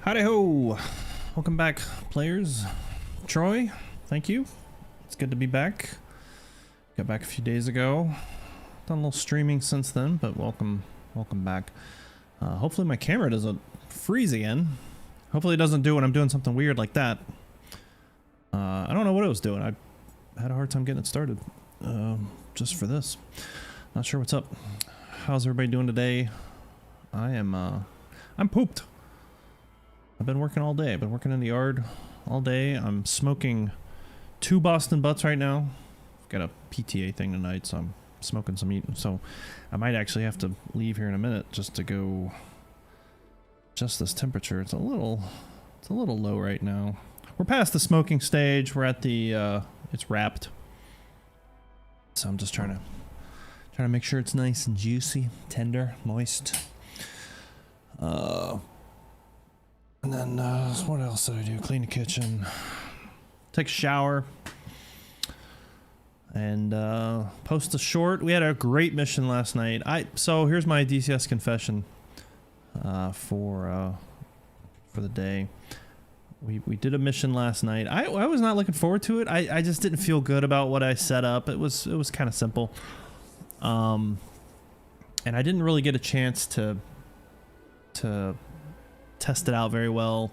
Howdy ho! Welcome back, players. Troy, thank you. It's good to be back. Got back a few days ago. Done a little streaming since then, but welcome back. Hopefully my camera doesn't freeze again. Hopefully it doesn't do when I'm doing something weird like that. I don't know what it was doing. I had a hard time getting it started just for this. Not sure what's up. How's everybody doing today? I'm pooped. I've been working all day. I've been working in the yard all day. I'm smoking 2 Boston Butts right now. I've got a PTA thing tonight, so I'm smoking some meat. So I might actually have to leave here in a minute just to go adjust this temperature. It's a little low right now. We're past the smoking stage. We're at the it's wrapped. So I'm just trying to make sure it's nice and juicy, tender, moist. And then, what else did I do? Clean the kitchen, take a shower, and post a short. We had a great mission last night. So here's my DCS confession for the day. We did a mission last night. I was not looking forward to it. I just didn't feel good about what I set up. It was kind of simple, and I didn't really get a chance to test it out very well.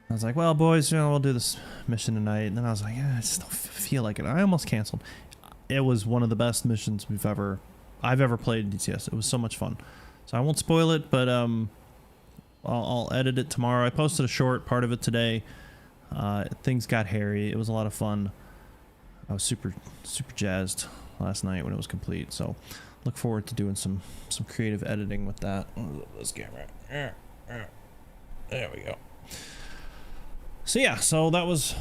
I was like, well, boys, we'll do this mission tonight. And then I was like, yeah, I just don't feel like it. I almost canceled. It was one of the best missions I've ever played in DCS. It was so much fun. So I won't spoil it, but I'll edit it tomorrow. I posted a short part of it today. Things got hairy. It was a lot of fun. I was super jazzed last night when it was complete. So look forward to doing some creative editing with that. This camera. There we go. So yeah, so that was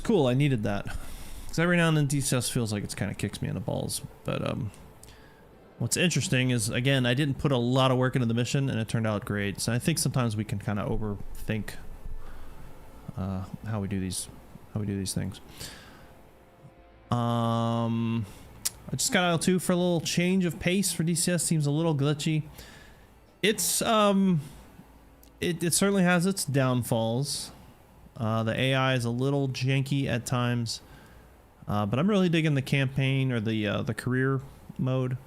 cool. I needed that because every now and then DCS feels like it's kind of kicks me in the balls. But what's interesting is, again, I didn't put a lot of work into the mission and it turned out great. So I think sometimes we can kind of overthink how we do these things. I just got L2 for a little change of pace for DCS. Seems a little glitchy. It's it certainly has its downfalls. The AI is a little janky at times, but I'm really digging the campaign or the career mode,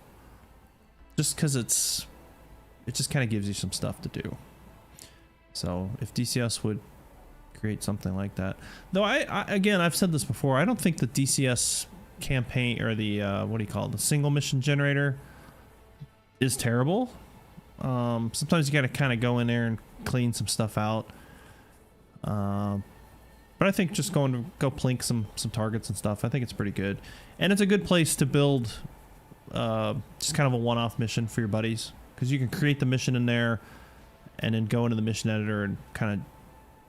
just because it just kind of gives you some stuff to do. So if DCS would create something like that, though, again, I've said this before, I don't think the DCS campaign or the what do you call it, the single mission generator is terrible. Sometimes you got to kind of go in there and clean some stuff out. But I think just go plink some targets and stuff. I think it's pretty good, and it's a good place to build just kind of a one-off mission for your buddies, because you can create the mission in there and then go into the mission editor and kind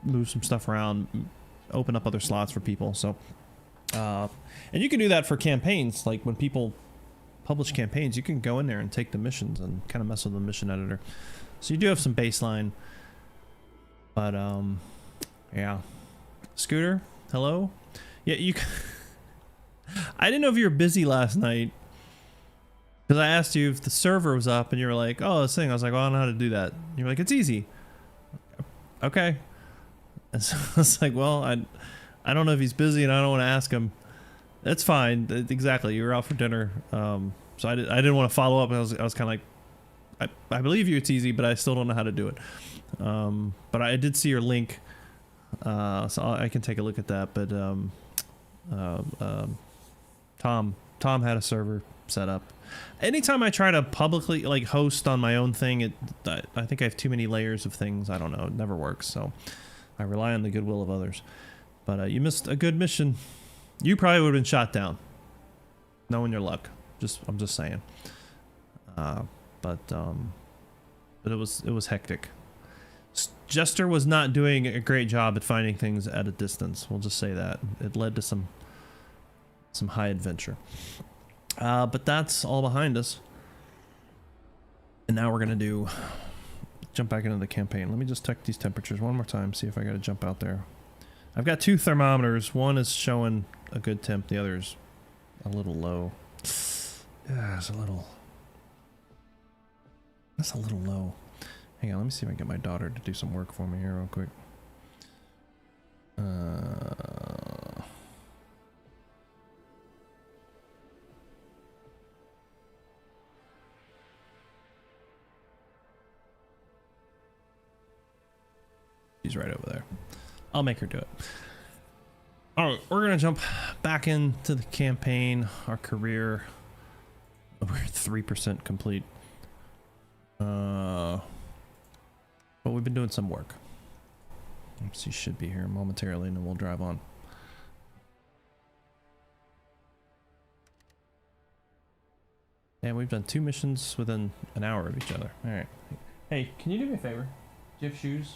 of move some stuff around, open up other slots for people. So and you can do that for campaigns. Like when people publish campaigns, you can go in there and take the missions and kind of mess with the mission editor. So you do have some baseline. But yeah. Scooter, hello. Yeah, I didn't know if you were busy last night, because I asked you if the server was up and you were like, oh, this thing. I was like, well, I don't know how to do that. And you're like, it's easy. Okay. And so I was like, well, I don't know if he's busy and I don't want to ask him. That's fine. Exactly. You were out for dinner. So I didn't want to follow up. I was kind of like, I believe you, it's easy, but I still don't know how to do it. But I did see your link, so I can take a look at that. But Tom had a server set up. Anytime I try to publicly like host on my own thing, I think I have too many layers of things. I don't know. It never works. So I rely on the goodwill of others. But you missed a good mission. You probably would have been shot down, knowing your luck. I'm just saying. But it was hectic. Jester was not doing a great job at finding things at a distance. We'll just say that. It led to some high adventure. But that's all behind us. And now we're gonna jump back into the campaign. Let me just check these temperatures one more time, see if I gotta jump out there. I've got 2 thermometers. One is showing a good temp, the other's a little low. Yeah, that's a little low. Hang on, let me see if I can get my daughter to do some work for me here real quick. She's right over there. I'll make her do it. All right, we're gonna jump back into the campaign, our career. We're 3% complete. But we've been doing some work. She should be here momentarily, and then we'll drive on. And we've done 2 missions within an hour of each other. All right. Hey, can you do me a favor? Do you have shoes?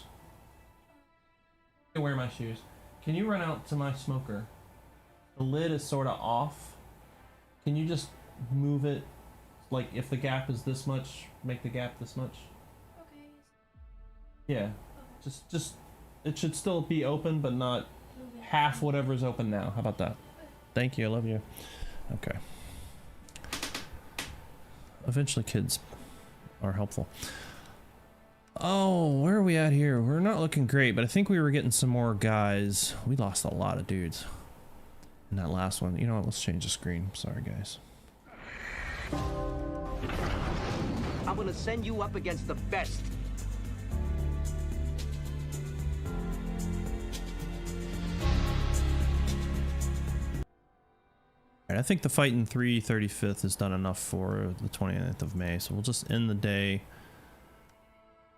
I can wear my shoes. Can you run out to my smoker? The lid is sort of off. Can you just move it? Like, if the gap is this much, make the gap this much. Okay. Yeah. Just, it should still be open, but not half whatever's open now. How about that? Thank you. I love you. Okay. Eventually kids are helpful. Oh, where are we at here? We're not looking great, but I think we were getting some more guys. We lost a lot of dudes in that last one. You know what? Let's change the screen. Sorry, guys. I'm gonna send you up against the best. Alright, I think the fight in 335th is done enough for the 29th of May, so we'll just end the day.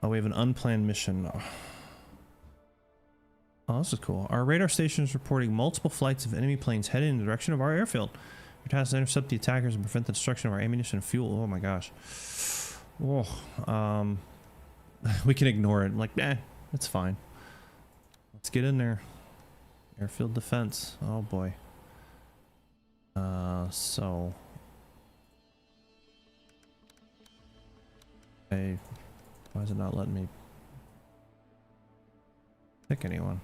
Oh, we have an unplanned mission. Oh, this is cool. Our radar station is reporting multiple flights of enemy planes headed in the direction of our airfield. Your task is to intercept the attackers and prevent the destruction of our ammunition and fuel. Oh my gosh. Oh, we can ignore it. I'm like, eh, it's fine. Let's get in there. Airfield defense. Oh boy. So. Hey, why is it not letting me pick anyone?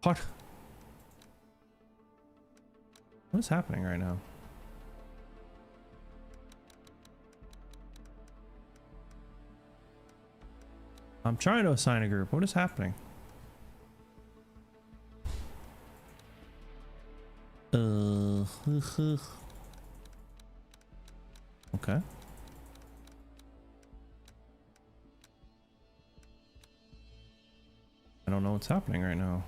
What? What is happening right now? I'm trying to assign a group. What is happening? Okay. I don't know what's happening right now.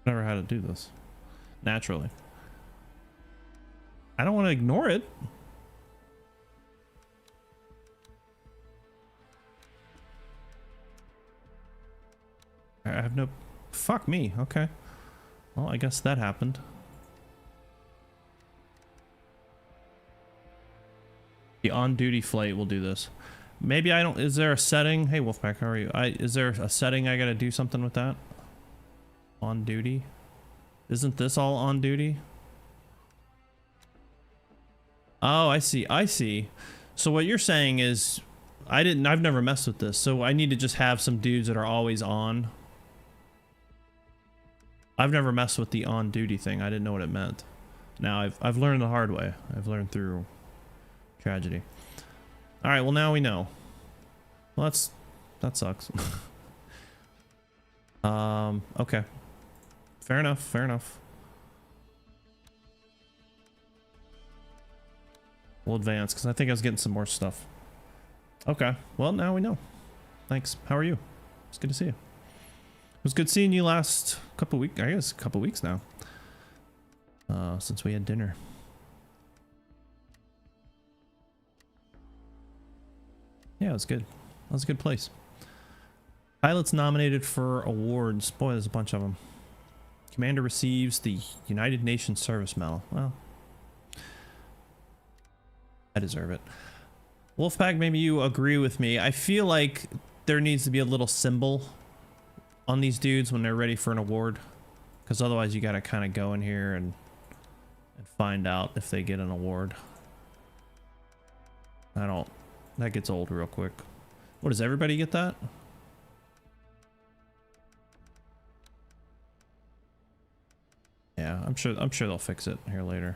Never had to do this naturally. I don't want to ignore it. I have no... Fuck me. Okay. Well, I guess that happened. The on-duty flight will do this. Maybe I don't... Is there a setting? Hey, Wolfpack, how are you? Is there a setting I gotta do something with that? On duty? Isn't this all on duty? Oh, I see. I see. So what you're saying is I've never messed with this. So I need to just have some dudes that are always on. I've never messed with the on duty thing. I didn't know what it meant. Now I've learned the hard way. I've learned through tragedy. All right, well now we know. Well, that sucks. Okay. Fair enough, fair enough. We'll advance, because I think I was getting some more stuff. Okay, well, now we know. Thanks. How are you? It's good to see you. It was good seeing you last couple weeks, I guess a couple weeks now. Since we had dinner. Yeah, it was good. That was a good place. Pilots nominated for awards. Boy, there's a bunch of them. Commander receives the United Nations Service Medal. Well, I deserve it. Wolfpack, maybe you agree with me. I feel like there needs to be a little symbol on these dudes when they're ready for an award. Because otherwise you got to kind of go in here and find out if they get an award. That gets old real quick. What, does everybody get that? Yeah, I'm sure they'll fix it here later.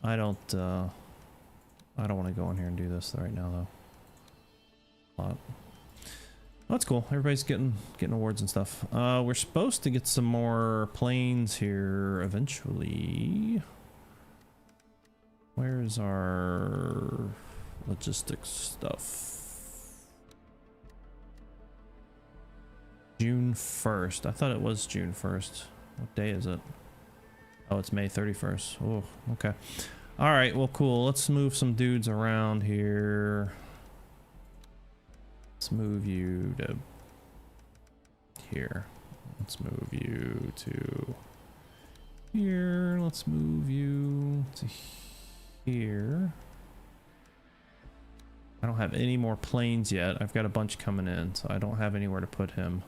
I don't want to go in here and do this right now though. Well, that's cool. Everybody's getting awards and stuff. We're supposed to get some more planes here eventually. Where's our logistics stuff? June 1st. I thought it was June 1st. What day is it? Oh, it's May 31st. Oh, okay. All right, well, cool. Let's move some dudes around here. Let's move you to here. Let's move you to here. Let's move you to here. I don't have any more planes yet. I've got a bunch coming in, so I don't have anywhere to put him.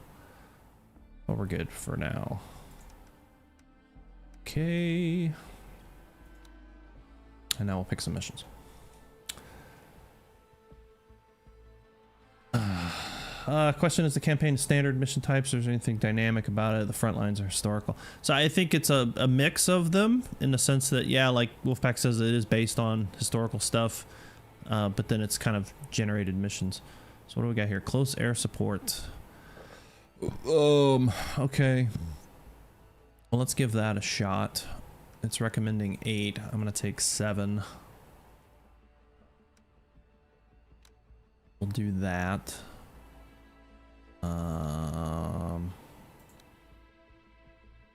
But we're good for now. Okay. And now we'll pick some missions. Question, is the campaign standard mission types or is there anything dynamic about it? The front lines are historical. So I think it's a mix of them in the sense that, yeah, like Wolfpack says, it is based on historical stuff, but then it's kind of generated missions. So what do we got here? Close air support. Okay. Well, let's give that a shot. It's recommending 8. I'm going to take 7. We'll do that.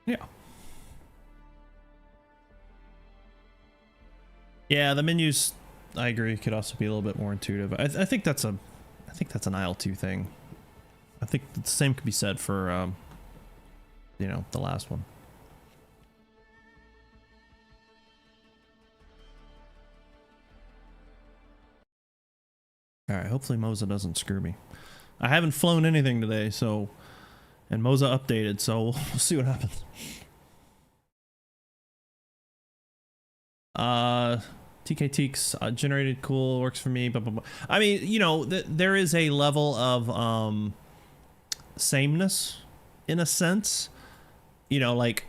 Yeah. Yeah, the menus, I agree, could also be a little bit more intuitive. I think that's an IL-2 thing. I think the same could be said for you know, the last one. All right, hopefully Moza doesn't screw me. I haven't flown anything today, so, and Moza updated, so we'll see what happens. TK Teeks generated cool, works for me, blah, blah, blah. I mean, you know, there is a level of sameness in a sense. You know, like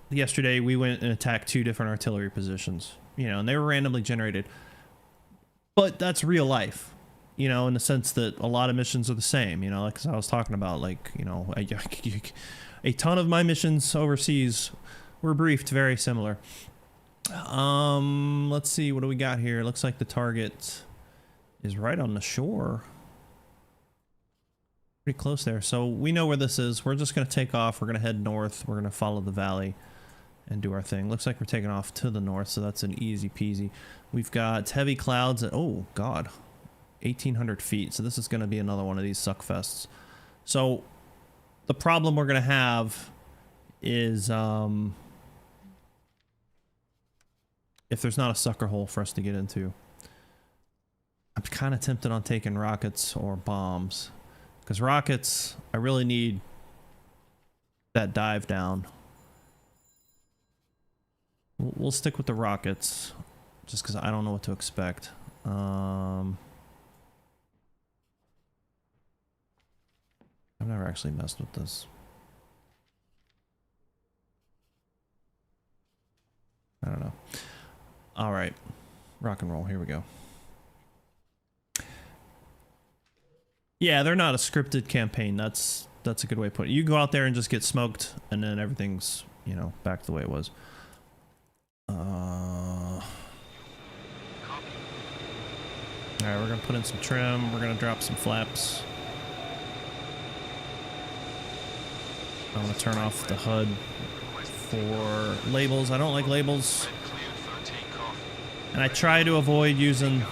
yesterday we went and attacked 2 different artillery positions, you know, and they were randomly generated. But that's real life, you know, in the sense that a lot of missions are the same, you know, like, 'cause I was talking about, like, you know, a ton of my missions overseas were briefed very similar. Let's see, what do we got here? Looks like the target is right on the shore. Pretty close there. So we know where this is. We're just going to take off. We're going to head north. We're going to follow the valley and do our thing. Looks like we're taking off to the north, so that's an easy peasy. We've got heavy clouds at, oh god, 1,800 feet. So this is going to be another one of these suck fests. So the problem we're going to have is if there's not a sucker hole for us to get into. I'm kind of tempted on taking rockets or bombs, because rockets, I really need that dive down. We'll stick with the rockets just because I don't know what to expect. I've never actually messed with this. I don't know. All right, rock and roll. Here we go. Yeah, they're not a scripted campaign. That's a good way to put it. You go out there and just get smoked, and then everything's, you know, back to the way it was. All right, we're gonna put in some trim. We're gonna drop some flaps. I'm gonna turn off the HUD for labels. I don't like labels. And I try to avoid using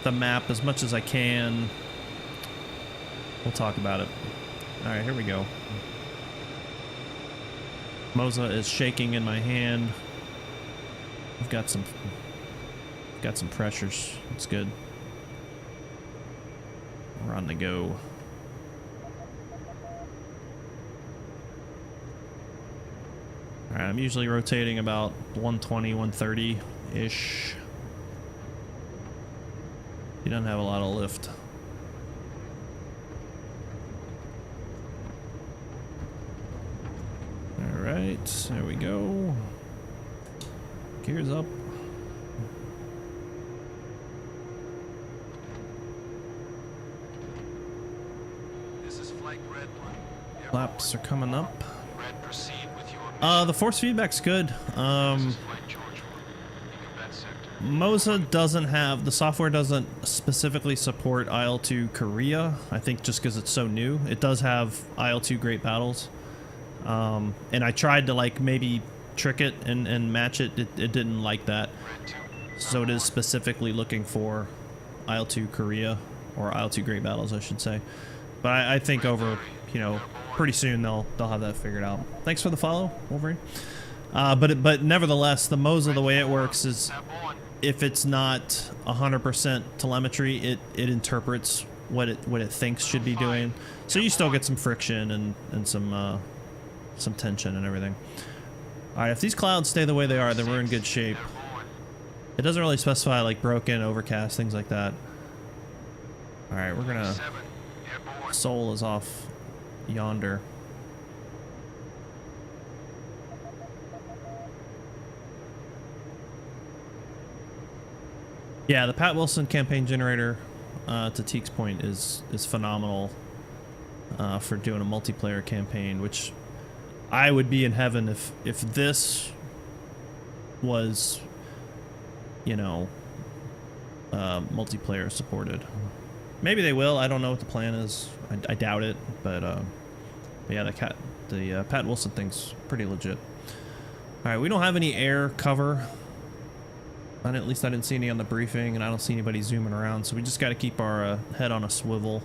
the map as much as I can. We'll talk about it. All right, here we go. Moza is shaking in my hand. I've got some pressures. It's good. We're on the go. All right, I'm usually rotating about 120, 130-ish. He doesn't have a lot of lift. All right. right, there we go. Gears up. This is Flight Red 1. Flaps are coming up. Red, proceed with your mission. The force feedback's good. This is Flight George 1. In combat sector. Moza doesn't have, the software doesn't specifically support IL-2 Korea. I think just because it's so new. It does have IL-2 Great Battles. And I tried to like maybe trick it and match it. It didn't like that. Red 2. So it is specifically looking for IL-2 Korea, or IL-2 Great Battles, I should say. But I think over, you know, pretty soon they'll have that figured out. Thanks for the follow, Wolverine. But nevertheless, the Moza, the way it works is if it's not 100% telemetry, it interprets what it thinks should be doing. So you still get some friction and some tension and everything. All right, if these clouds stay the way they are, then we're in good shape. It doesn't really specify like broken, overcast, things like that. All right, we're gonna. Soul is off yonder. Yeah, the Pat Wilson campaign generator, to Teek's point, is phenomenal for doing a multiplayer campaign, which I would be in heaven if this was, you know, multiplayer supported. Maybe they will. I don't know what the plan is. I doubt it, but yeah, the Pat Wilson thing's pretty legit. All right, we don't have any air cover. At least I didn't see any on the briefing, and I don't see anybody zooming around, so we just got to keep our head on a swivel.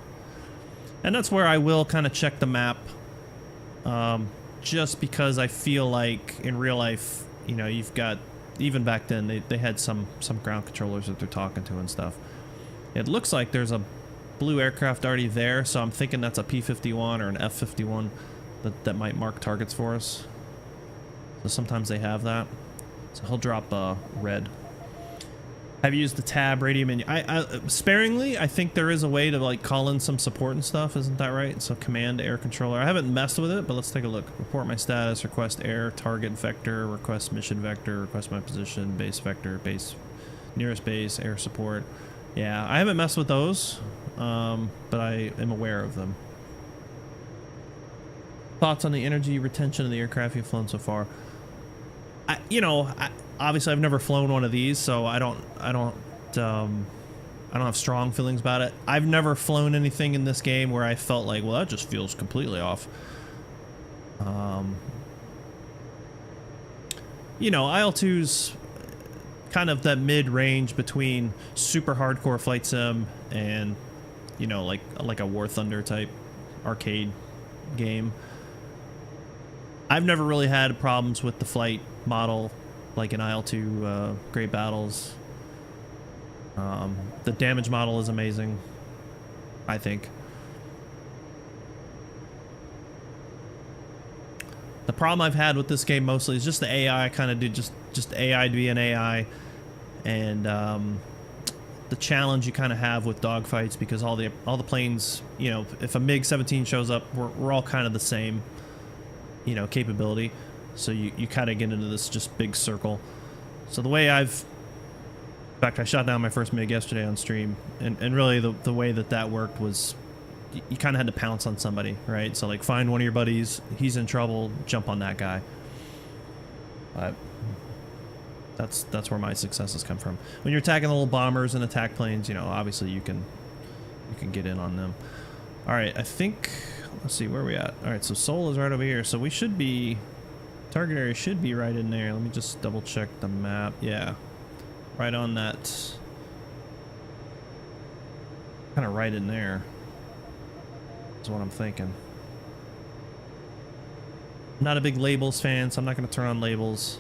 And that's where I will kind of check the map, just because I feel like in real life, you know, you've got, even back then, they had some ground controllers that they're talking to and stuff. It looks like there's a blue aircraft already there, so I'm thinking that's a P-51 or an F-51 that might mark targets for us. So sometimes they have that. So he'll drop red. Have you used the tab radio menu? I sparingly. I think there is a way to like call in some support and stuff. Isn't that right? So command air controller. I haven't messed with it, but let's take a look. Report my status. Request air target vector. Request mission vector. Request my position. Base vector. Base nearest base. Air support. Yeah, I haven't messed with those, but I am aware of them. Thoughts on the energy retention of the aircraft you've flown so far? Obviously I've never flown one of these, so I don't have strong feelings about it. I've never flown anything in this game where I felt like, well, that just feels completely off. IL-2's kind of that mid-range between super hardcore flight sim and, you know, like a War Thunder type arcade game. I've never really had problems with the flight model like in IL-2 Great Battles. The damage model is amazing, I think. The problem I've had with this game mostly is just the AI kind of just AI to be an AI, and the challenge you kind of have with dogfights, because all the planes, you know, if a MiG-17 shows up, we're all kind of the same, you know, capability. So you kind of get into this just big circle. So the way in fact, I shot down my first MiG yesterday on stream, and really the way that worked was you kind of had to pounce on somebody, right? So like find one of your buddies, he's in trouble, jump on that guy. But that's where my successes come from. When you're attacking the little bombers and attack planes, you know, obviously you can get in on them. All right, I think, let's see where we at. All right, so Seoul is right over here, so we should be, target area should be right in there. Let me just double check the map. Yeah, right on that, kind of right in there is what I'm thinking. I'm not a big labels fan, so I'm not going to turn on labels.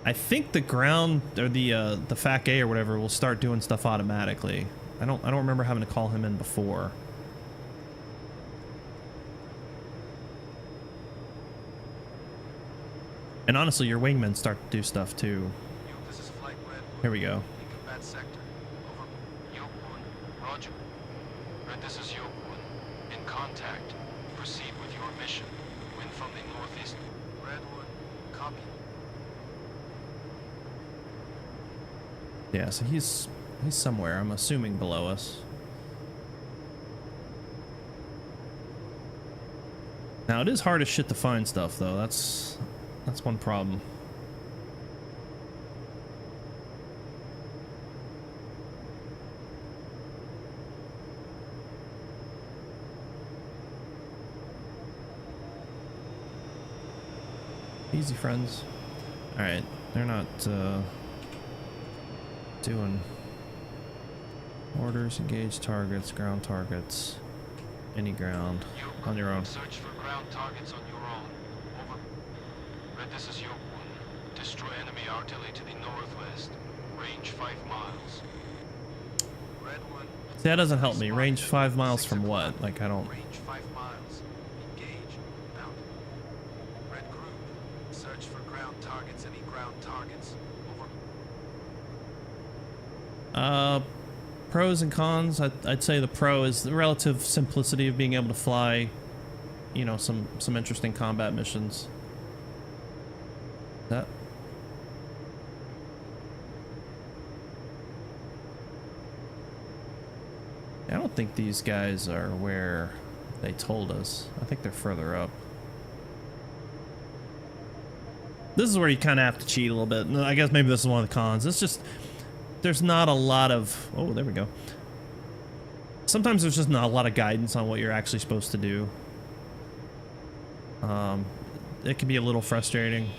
I think the ground, or the FAC-A or whatever, will start doing stuff automatically. I don't remember having to call him in before. And honestly, your wingmen start to do stuff too. This is Flight Red 1. Here we go. In combat sector. Over. Yoke 1. Roger. Red, this is Yoke 1. In contact. Proceed with your mission. Wind from the northeast. Redwood, copy. Yeah, so he's somewhere. I'm assuming below us. Now it is hard as shit to find stuff though. That's one problem. Easy, friends. All right, they're not doing orders. Engage targets, ground targets, any ground on your own. Search for ground targets on your own. Over. Red, this is York 1. Destroy enemy artillery to the northwest. Range 5 miles. Red 1. See, that doesn't help me. Range 5 miles from what? Like, I don't... Range 5 miles. Engage. Out. Red group. Search for ground targets. Any ground targets. Over. Pros and cons. I'd say the pro is the relative simplicity of being able to fly, you know, some interesting combat missions. That... I don't think these guys are where they told us. I think they're further up. This is where you kind of have to cheat a little bit. And I guess maybe this is one of the cons. It's just, there's not a lot of... Oh, there we go. Sometimes there's just not a lot of guidance on what you're actually supposed to do. It can be a little frustrating.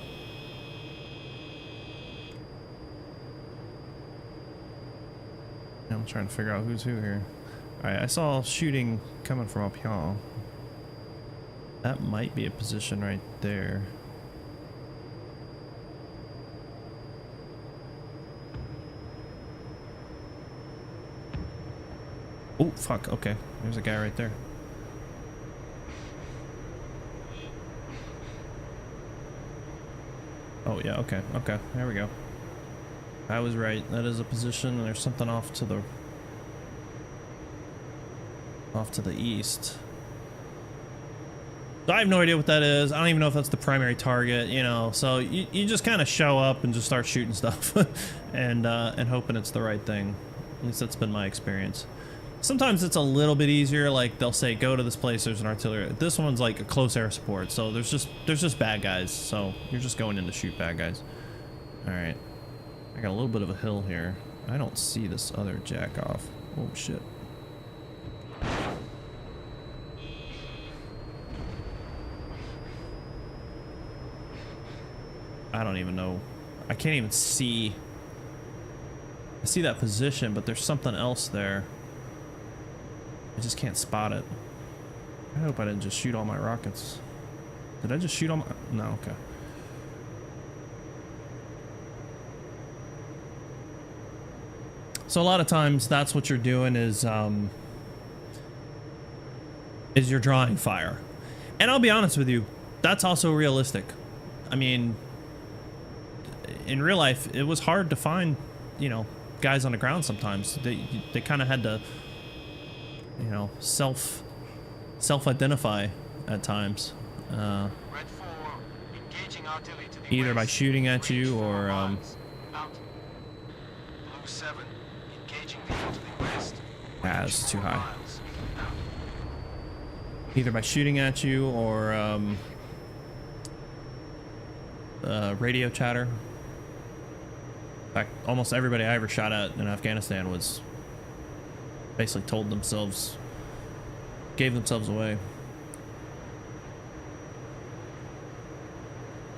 I'm trying to figure out who's who here. Alright, I saw shooting coming from up here. That might be a position right there. Oh, fuck. Okay. There's a guy right there. Oh, yeah. Okay. Okay. There we go. I was right. That is a position, and there's something off to the east. So I have no idea what that is. I don't even know if that's the primary target, you know. So you just kind of show up and just start shooting stuff and hoping it's the right thing. At least that's been my experience. Sometimes it's a little bit easier, like they'll say go to this place, there's an artillery. This one's like a close air support, so there's just bad guys, so you're just going in to shoot bad guys. Alright. I got a little bit of a hill here. I don't see this other jack off. Oh shit. I don't even know. I can't even see. I see that position, but there's something else there. I just can't spot it. I hope I didn't just shoot all my rockets. Did I just shoot all my... No, okay. So a lot of times that's what you're doing is you're drawing fire. And I'll be honest with you, that's also realistic. I mean, in real life, it was hard to find, you know, guys on the ground sometimes. They kind of had to, you know, self-identify at times. Red 4, engaging artillery to the Either by west. shooting at you Range 4 or miles. Out. Blue 7, engaging the to the west. Ah, Range it's too 4 high. miles. Out. Either by shooting at you or radio chatter. In fact, almost everybody I ever shot at in Afghanistan was basically gave themselves away.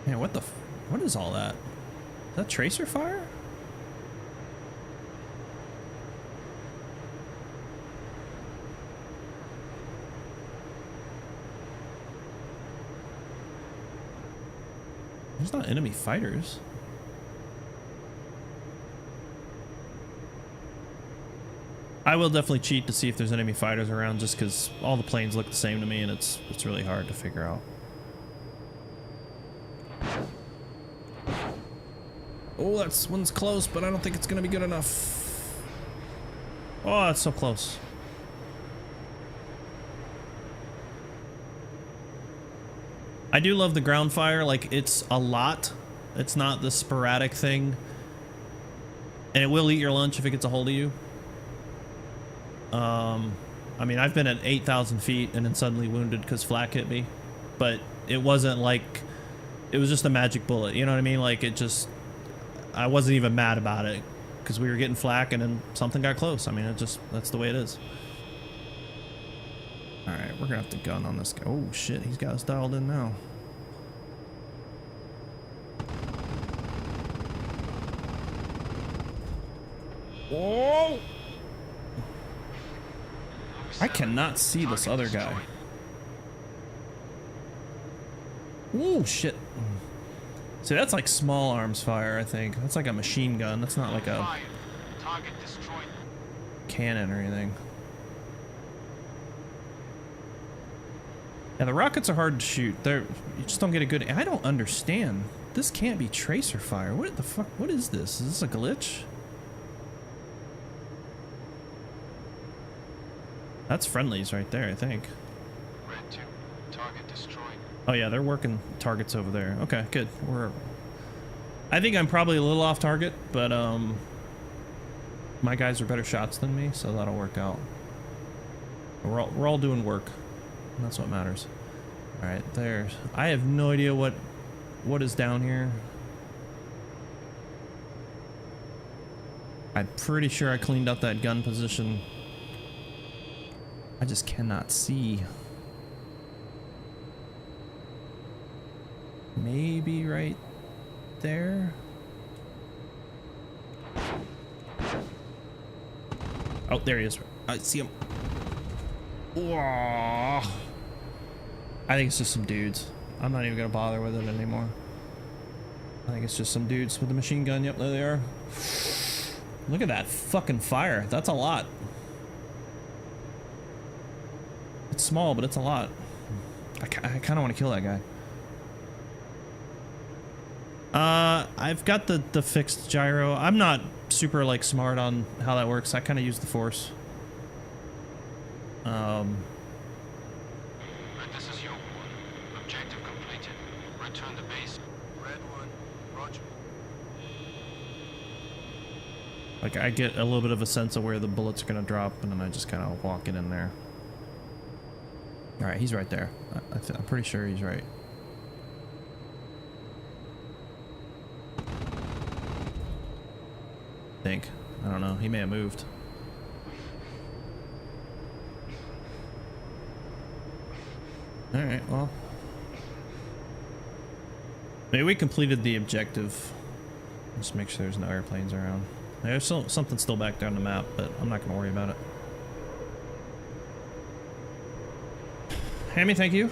Man, what is all that? Is that tracer fire? There's not enemy fighters. I will definitely cheat to see if there's enemy fighters around, just because all the planes look the same to me and it's really hard to figure out. Oh, that one's close, but I don't think it's gonna be good enough. Oh, that's so close. I do love the ground fire. Like, it's a lot. It's not the sporadic thing. And it will eat your lunch if it gets a hold of you. I mean, I've been at 8,000 feet and then suddenly wounded because flak hit me. But it wasn't like... It was just a magic bullet. You know what I mean? Like, it just... I wasn't even mad about it. Because we were getting flak and then something got close. I mean, it just... That's the way it is. Alright, we're gonna have to gun on this guy. Oh, shit. He's got us dialed in now. Whoa! I cannot see this other guy. Ooh, shit. See, that's like small arms fire, I think. That's like a machine gun. That's not like a cannon or anything. Yeah, the rockets are hard to shoot. You just don't get a good... I don't understand. This can't be tracer fire. What the fuck? What is this? Is this a glitch? That's friendlies right there, I think. Red 2, target destroyed. Oh yeah, they're working targets over there. Okay, good. I think I'm probably a little off target, but my guys are better shots than me, so that'll work out. We're all doing work. And that's what matters. All right, there's... I have no idea what is down here. I'm pretty sure I cleaned up that gun position. I just cannot see. Maybe right there. Oh, there he is. I see him. Whoa. I think it's just some dudes. I'm not even gonna bother with it anymore. I think it's just some dudes with a machine gun. Yep, there they are. Look at that fucking fire. That's a lot. It's small, but it's a lot. I kind of want to kill that guy. I've got the fixed gyro. I'm not super like smart on how that works. I kind of use the force. This is your one. Objective completed. Return to base. Red 1, roger. Like, I get a little bit of a sense of where the bullets are gonna drop, and then I just kind of walk it in there. All right, he's right there. I'm pretty sure he's right. I don't know. He may have moved. All right, well. Maybe we completed the objective. Just make sure there's no airplanes around. There's something still back there on the map, but I'm not going to worry about it. Hammy, thank you.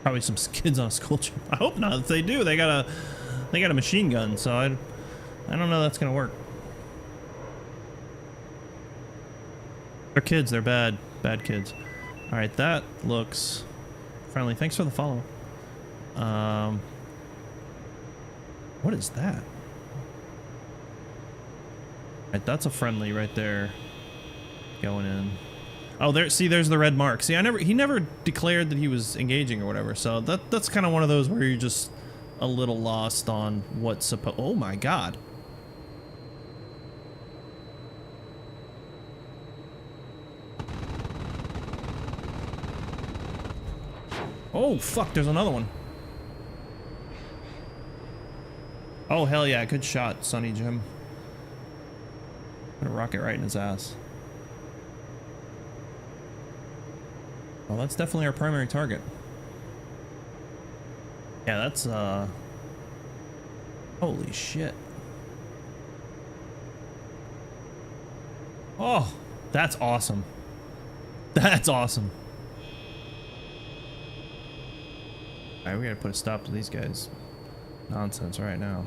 Probably some kids on a school trip. I hope not. If they do, they got a machine gun, so I don't know that's gonna work. They're kids. They're bad kids. All right, that looks friendly. Thanks for the follow. What is that? All right, that's a friendly right there. Going in. Oh, there. See, there's the red mark. See, he never declared that he was engaging or whatever. So that's kind of one of those where you're just a little lost on what's supposed. Oh my God. Oh fuck! There's another one. Oh hell yeah! Good shot, Sonny Jim. Put a rocket right in his ass. Well, that's definitely our primary target. Yeah, that's holy shit. Oh, that's awesome. That's awesome. Alright, we gotta put a stop to these guys' nonsense right now.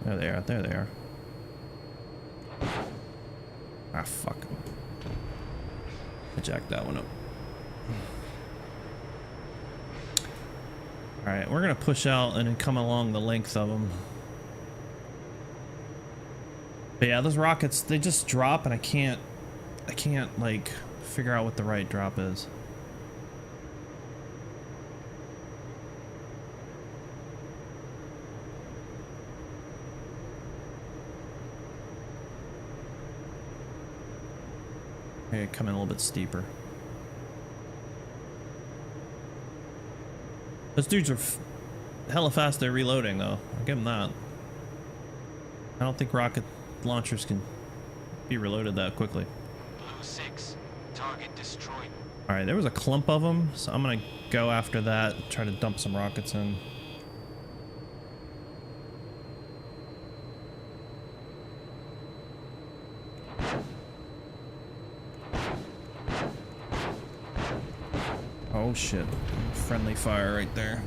There they are, there they are. Ah, fuck. I jacked that one up. Alright, we're gonna push out and then come along the length of them. But yeah, those rockets, they just drop and I can't like figure out what the right drop is. Hey, come in a little bit steeper. Those dudes are hella fast at reloading, though. I'll give them that. I don't think rocket launchers can be reloaded that quickly. Blue 6, target destroyed. Alright, there was a clump of them, so I'm gonna go after that, try to dump some rockets in. Oh shit. Friendly fire right there.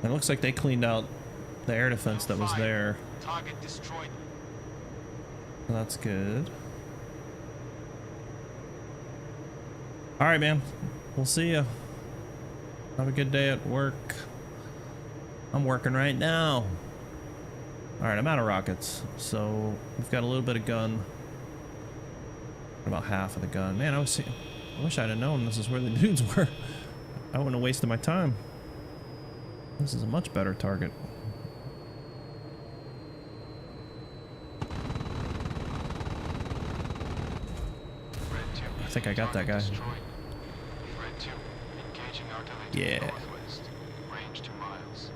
It looks like they cleaned out the air defense that was there. Target destroyed. So that's good. Alright, man. We'll see ya. Have a good day at work. I'm working right now. Alright, I'm out of rockets. So we've got a little bit of gun. About half of the gun. Man, I wish I'd have known this is where the dudes were. I wouldn't have wasted my time. This is a much better target. I think I got that guy. Yeah. Northwest. Range 2 miles.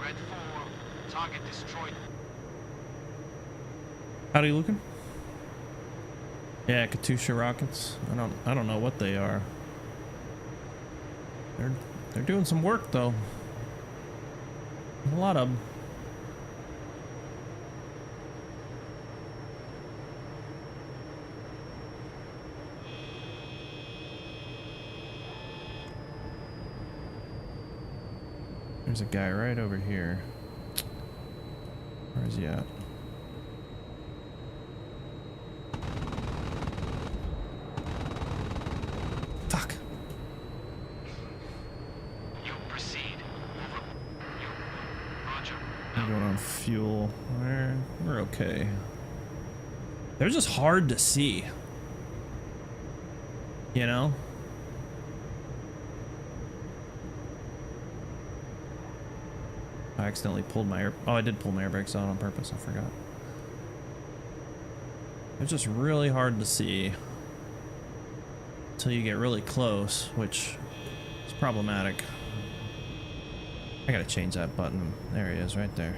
Red 4, target destroyed. Howdy, looking? Yeah, Katusha rockets. I don't know what they are. They're doing some work though. A lot of them. There's a guy right over here. Where is he at? Fuck. You proceed. Over. You. Roger. I'm going on fuel. We're okay. They're just hard to see. You know? I accidentally pulled my air. Oh, I did pull my air brakes out on purpose. I forgot. They're just really hard to see until you get really close, which is problematic. I gotta change that button. There he is, right there.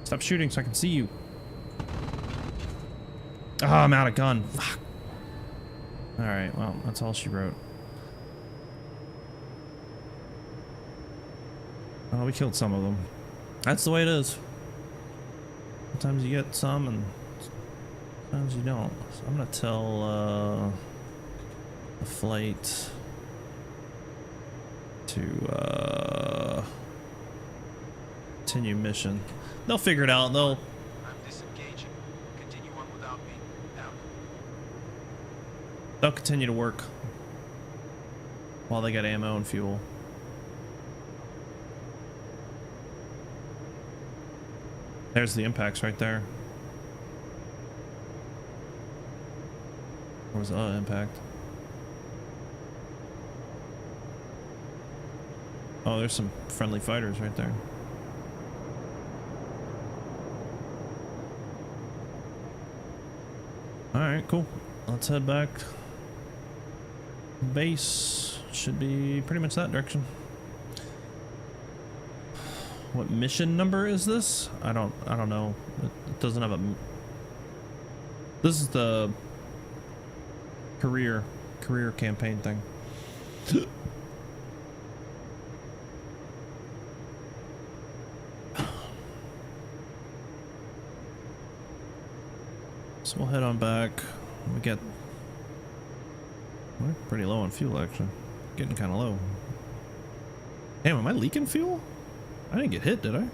Stop shooting so I can see you. Oh, I'm out of gun. Fuck. Alright, well, that's all she wrote. Oh, we killed some of them. That's the way it is. Sometimes you get some and sometimes you don't. So I'm gonna tell the flight to continue mission. They'll figure it out. I'm disengaging. Continue on without me. Out. They'll continue to work while they get ammo and fuel. There's the impacts right there. Where was the impact? Oh, there's some friendly fighters right there. Alright, cool. Let's head back. Base should be pretty much that direction. What mission number is this? I don't know. It doesn't have a. This is the career campaign thing. So we'll head on back. We're pretty low on fuel actually. Getting kind of low. Damn, am I leaking fuel? I didn't get hit, did I?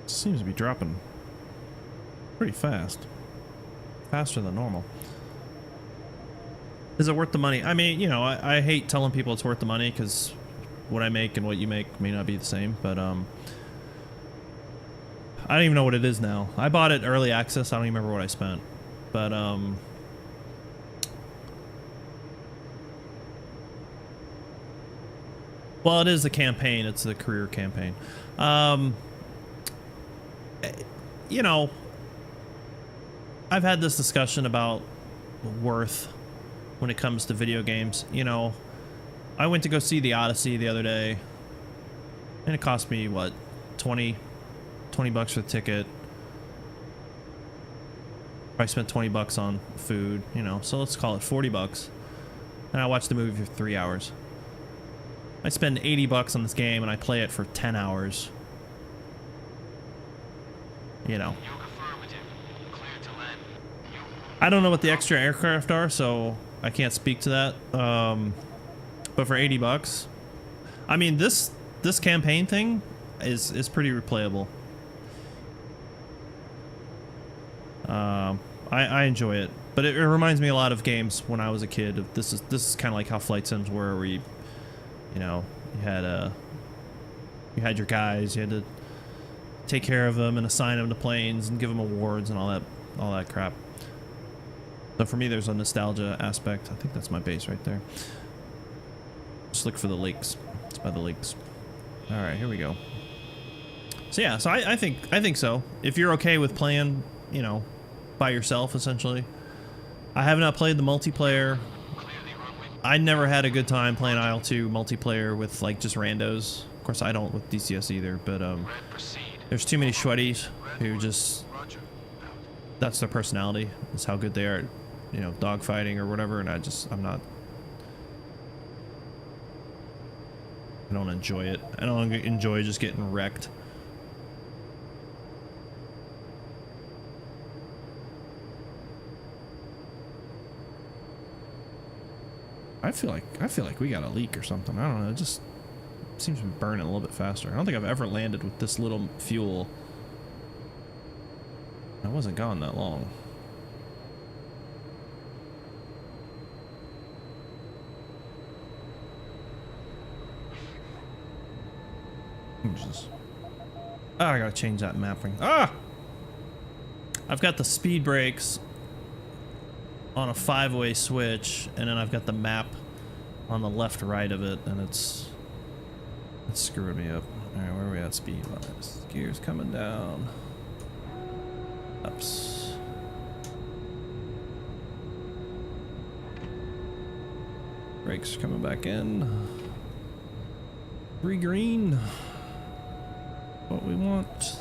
Seems to be dropping pretty fast. Faster than normal. Is it worth the money? I mean, you know, I hate telling people it's worth the money because what I make and what you make may not be the same, but I don't even know what it is now. I bought it early access. I don't even remember what I spent, but well, it is the campaign. It's the career campaign. You know, I've had this discussion about worth when it comes to video games. You know, I went to go see the Odyssey the other day, and it cost me, what, 20 bucks for the ticket. I spent 20 bucks on food, you know, so let's call it 40 bucks. And I watched the movie for 3 hours. I spend 80 bucks on this game and I play it for 10 hours. You know. I don't know what the extra aircraft are, so I can't speak to that. But for 80 bucks, I mean, this campaign thing is pretty replayable. I enjoy it, but it reminds me a lot of games when I was a kid. This is kind of like how flight sims were, where you know, you had your guys, you had to take care of them and assign them to planes and give them awards and all that crap. So for me, there's a nostalgia aspect. I think that's my base right there. Just look for the lakes. It's by the lakes. All right, here we go. So yeah, so I think so. If you're okay with playing, you know, by yourself, essentially. I have not played the multiplayer. I never had a good time playing IL-2 multiplayer with like just randos. Of course, I don't with DCS either, but there's too many sweaties who just, that's their personality. That's how good they are at, you know, dogfighting or whatever, and I don't enjoy it. I don't enjoy just getting wrecked. I feel like we got a leak or something. I don't know. It just seems to be burning a little bit faster. I don't think I've ever landed with this little fuel. I wasn't gone that long. Oh, I gotta change that map ring. Ah! I've got the speed brakes on a 5-way switch, and then I've got the map on the left right of it, and it's screwing me up. Alright, where are we at speed wise? Gears coming down. Ups. Brakes coming back in. Green. What we want.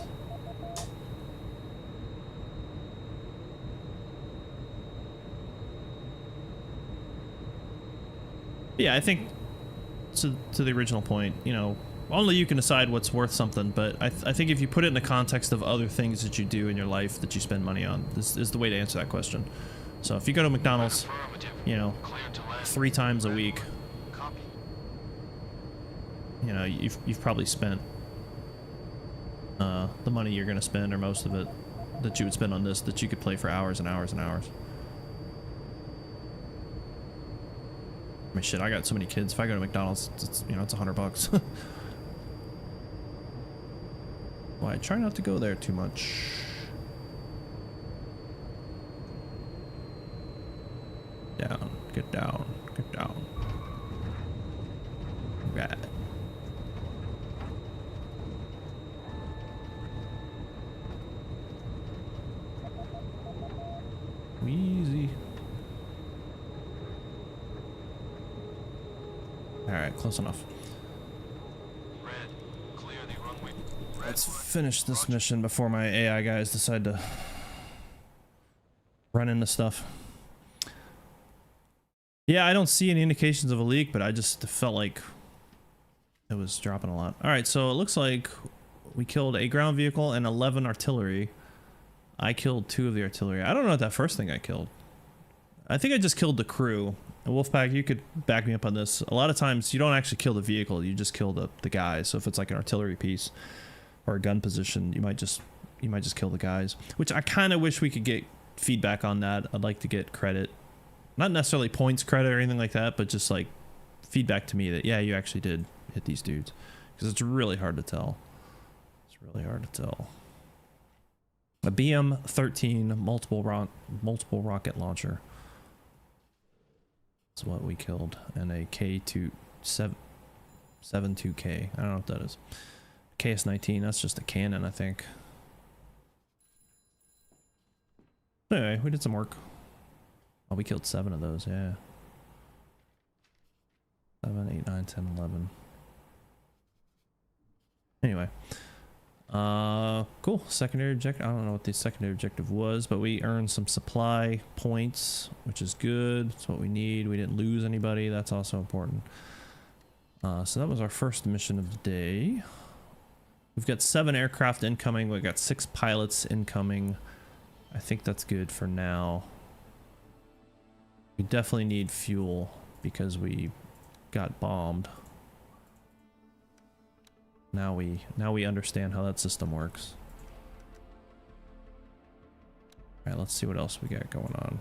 Yeah, I think to the original point, you know, only you can decide what's worth something, but I think if you put it in the context of other things that you do in your life that you spend money on, this is the way to answer that question. So if you go to McDonald's, you know, 3 times a week, you know, you've probably spent the money you're going to spend, or most of it, that you would spend on this, that you could play for hours and hours and hours. I mean, shit, I got so many kids. If I go to McDonald's, it's, you know, it's $100. Well, I try not to go there too much. Down, get down, get down. Right. Easy. Alright, close enough. Red, clear the runway. Let's finish this mission before my AI guys decide to run into stuff. Yeah, I don't see any indications of a leak, but I just felt like it was dropping a lot. Alright, so it looks like we killed a ground vehicle and 11 artillery. I killed 2 of the artillery. I don't know what that first thing I killed. I think I just killed the crew. Wolfpack, you could back me up on this. A lot of times you don't actually kill the vehicle, you just kill the guys. So if it's like an artillery piece or a gun position, you might just kill the guys. Which I kind of wish we could get feedback on that. I'd like to get credit not necessarily points credit or anything like that, but just like feedback to me that, yeah, you actually did hit these dudes. Because it's really hard to tell. It's really hard to tell. A BM-13 multiple rocket launcher. That's what we killed. And a K-72K. I don't know what that is. KS-19, that's just a cannon, I think. Anyway, we did some work. Oh, we killed 7 of those, yeah. 7, 8, 9, 10, 11. Anyway. Cool. Secondary objective. I don't know what the secondary objective was, but we earned some supply points, which is good. That's what we need. We didn't lose anybody. That's also important. So that was our first mission of the day. We've got 7 aircraft incoming. We've got 6 pilots incoming. I think that's good for now. We definitely need fuel because we got bombed. Now we understand how that system works. All right, let's see what else we got going on.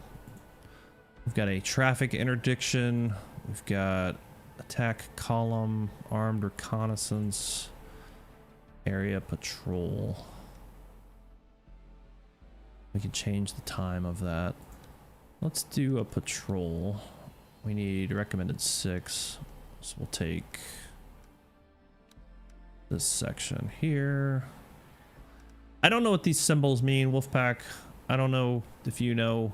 We've got a traffic interdiction. We've got attack column, armed reconnaissance, area patrol. We can change the time of that. Let's do a patrol. We need recommended 6, so we'll take this section here. I don't know what these symbols mean, Wolfpack. I don't know if you know.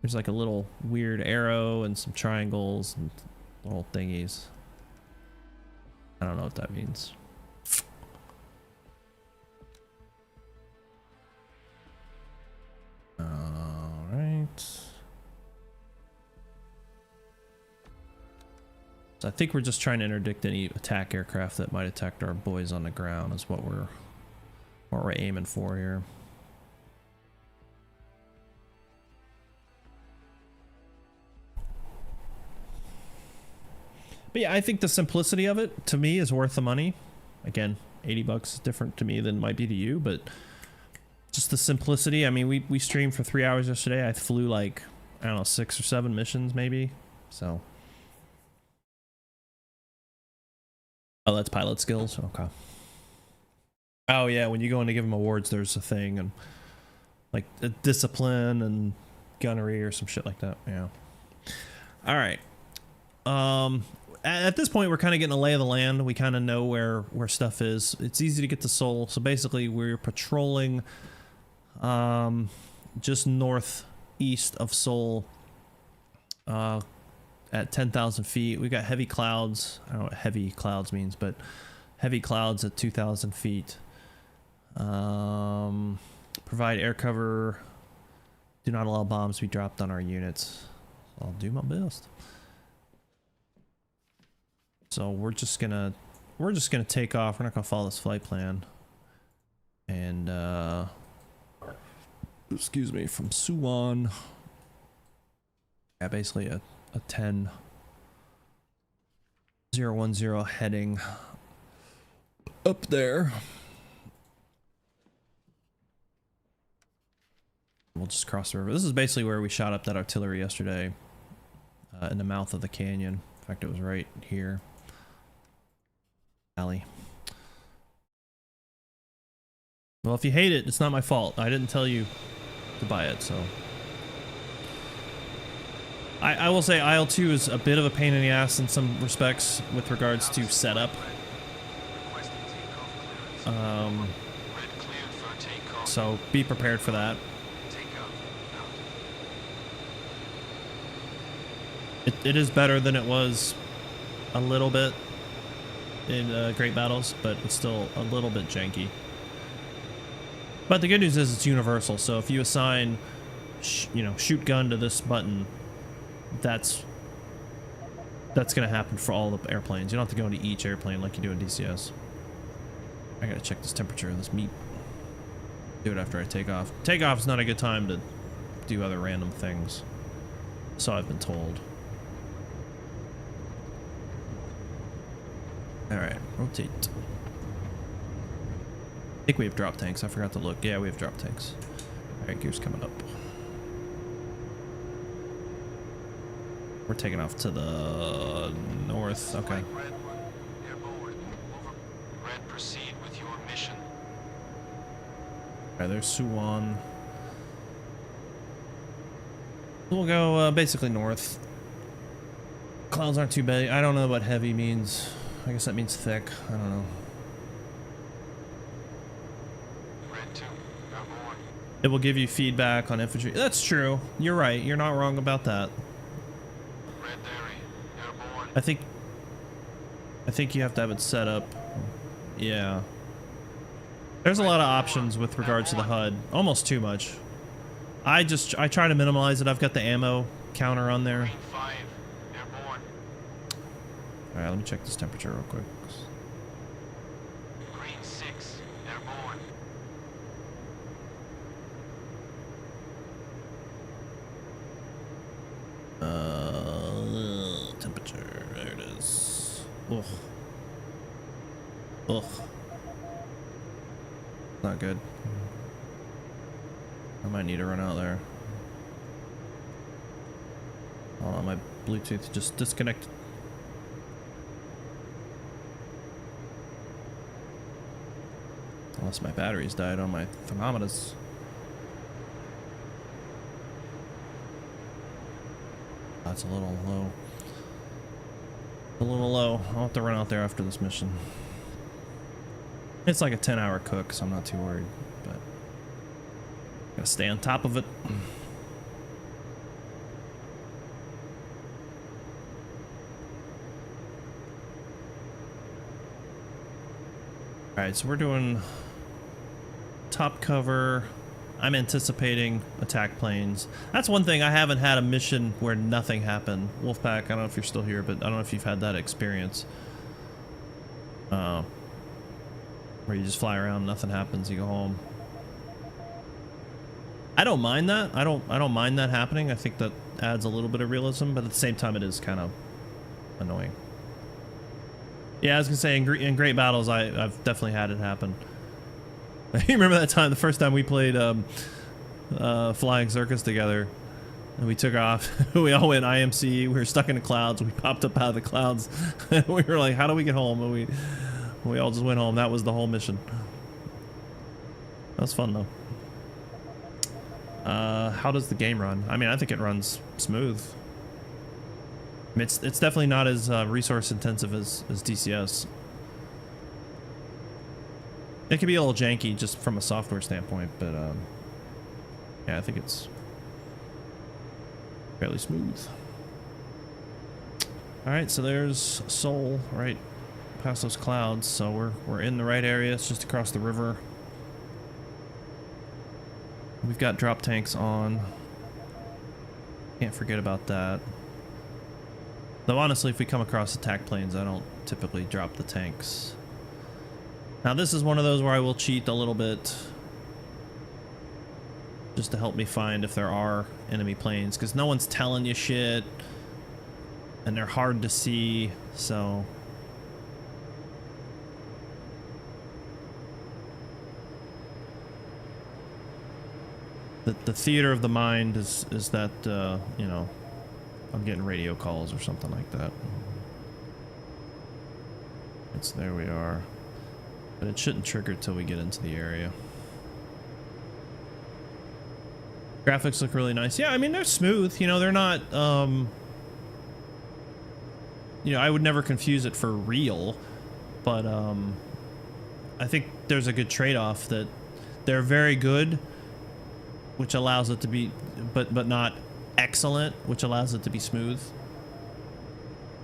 There's like a little weird arrow and some triangles and little thingies. I don't know what that means. All right. So I think we're just trying to interdict any attack aircraft that might attack our boys on the ground is what we're aiming for here. But yeah, I think the simplicity of it to me is worth the money. Again, $80 is different to me than it might be to you, but just the simplicity. I mean, we streamed for 3 hours yesterday. I flew like, I don't know, 6 or 7 missions maybe. So. Oh, that's pilot skills? Okay. Oh yeah, when you go in to give them awards, there's a thing, and like a discipline and gunnery or some shit like that. Yeah. All right. At this point, we're kind of getting a lay of the land. We kind of know where stuff is. It's easy to get to Seoul. So basically, we're patrolling just northeast of Seoul at 10,000 feet. We've got heavy clouds. I don't know what heavy clouds means, but heavy clouds at 2,000 feet. Provide air cover. Do not allow bombs to be dropped on our units. I'll do my best. So we're just gonna take off. We're not gonna follow this flight plan. And excuse me, from Suwon. Yeah, basically a 10-010 heading up there. We'll just cross the river. This is basically where we shot up that artillery yesterday, in the mouth of the canyon. In fact, it was right here. Alley. Well, if you hate it, it's not my fault. I didn't tell you to buy it, so. I will say IL-2 is a bit of a pain in the ass in some respects with regards to setup. So be prepared for that. It is better than it was a little bit in Great Battles, but it's still a little bit janky. But the good news is it's universal, so if you assign, shoot gun to this button, that's gonna happen for all the airplanes. You don't have to go into each airplane like you do in DCS. I gotta check this temperature of this meat. Do it after I take off. Takeoff is not a good time to do other random things, so I've been told. Alright, rotate. I think we have drop tanks. I forgot to look. Yeah, we have drop tanks. Alright, gear's coming up. We're taking off to the north. Okay. Red 1, airborne. Over. Red, proceed with your mission. Alright, there's Suwon. We'll go basically north. Clouds aren't too bad. I don't know what heavy means. I guess that means thick. I don't know. Red 2, airborne. It will give you feedback on infantry. That's true. You're right. You're not wrong about that. Red Derry, airborne. I think you have to have it set up. Yeah. There's a lot of options with regards to the HUD. Almost too much. I try to minimize it. I've got the ammo counter on there. Green 5, airborne. All right, let me check this temperature real quick. Green 6, airborne. Temperature. There it is. Ugh. Ugh. Not good. I might need to run out there. Oh, my Bluetooth just disconnected. Unless my batteries died on my thermometers. That's a little low. A little low. I'll have to run out there after this mission. It's like a 10-hour cook, so I'm not too worried, but gotta stay on top of it. Alright, so we're doing top cover. I'm anticipating attack planes. That's one thing. I haven't had a mission where nothing happened. Wolfpack, I don't know if you're still here, but I don't know if you've had that experience. Where you just fly around, nothing happens, you go home. I don't mind that. I don't mind that happening. I think that adds a little bit of realism, but at the same time it is kind of annoying. Yeah, I was gonna say in great battles I've definitely had it happen. You remember that time, the first time we played Flying Circus together, and we took off. We all went IMC. We were stuck in the clouds. We popped up out of the clouds. And we were like, "How do we get home?" And we all just went home. That was the whole mission. That was fun though. How does the game run? I mean, I think it runs smooth. I mean, it's definitely not as resource intensive as DCS. It can be a little janky just from a software standpoint, but yeah, I think it's fairly smooth. All right, so there's Seoul right past those clouds, so we're in the right area. It's just across the river. We've got drop tanks on. Can't forget about that. Though honestly, if we come across attack planes, I don't typically drop the tanks. Now this is one of those where I will cheat a little bit just to help me find if there are enemy planes, because no one's telling you shit and they're hard to see, so the theater of the mind is that you know, I'm getting radio calls or something like that. It's there we are. But it shouldn't trigger till we get into the area. Graphics look really nice. Yeah, I mean, they're smooth. You know, they're not, you know, I would never confuse it for real. But I think there's a good trade-off that they're very good, which allows it to be, but not excellent, which allows it to be smooth.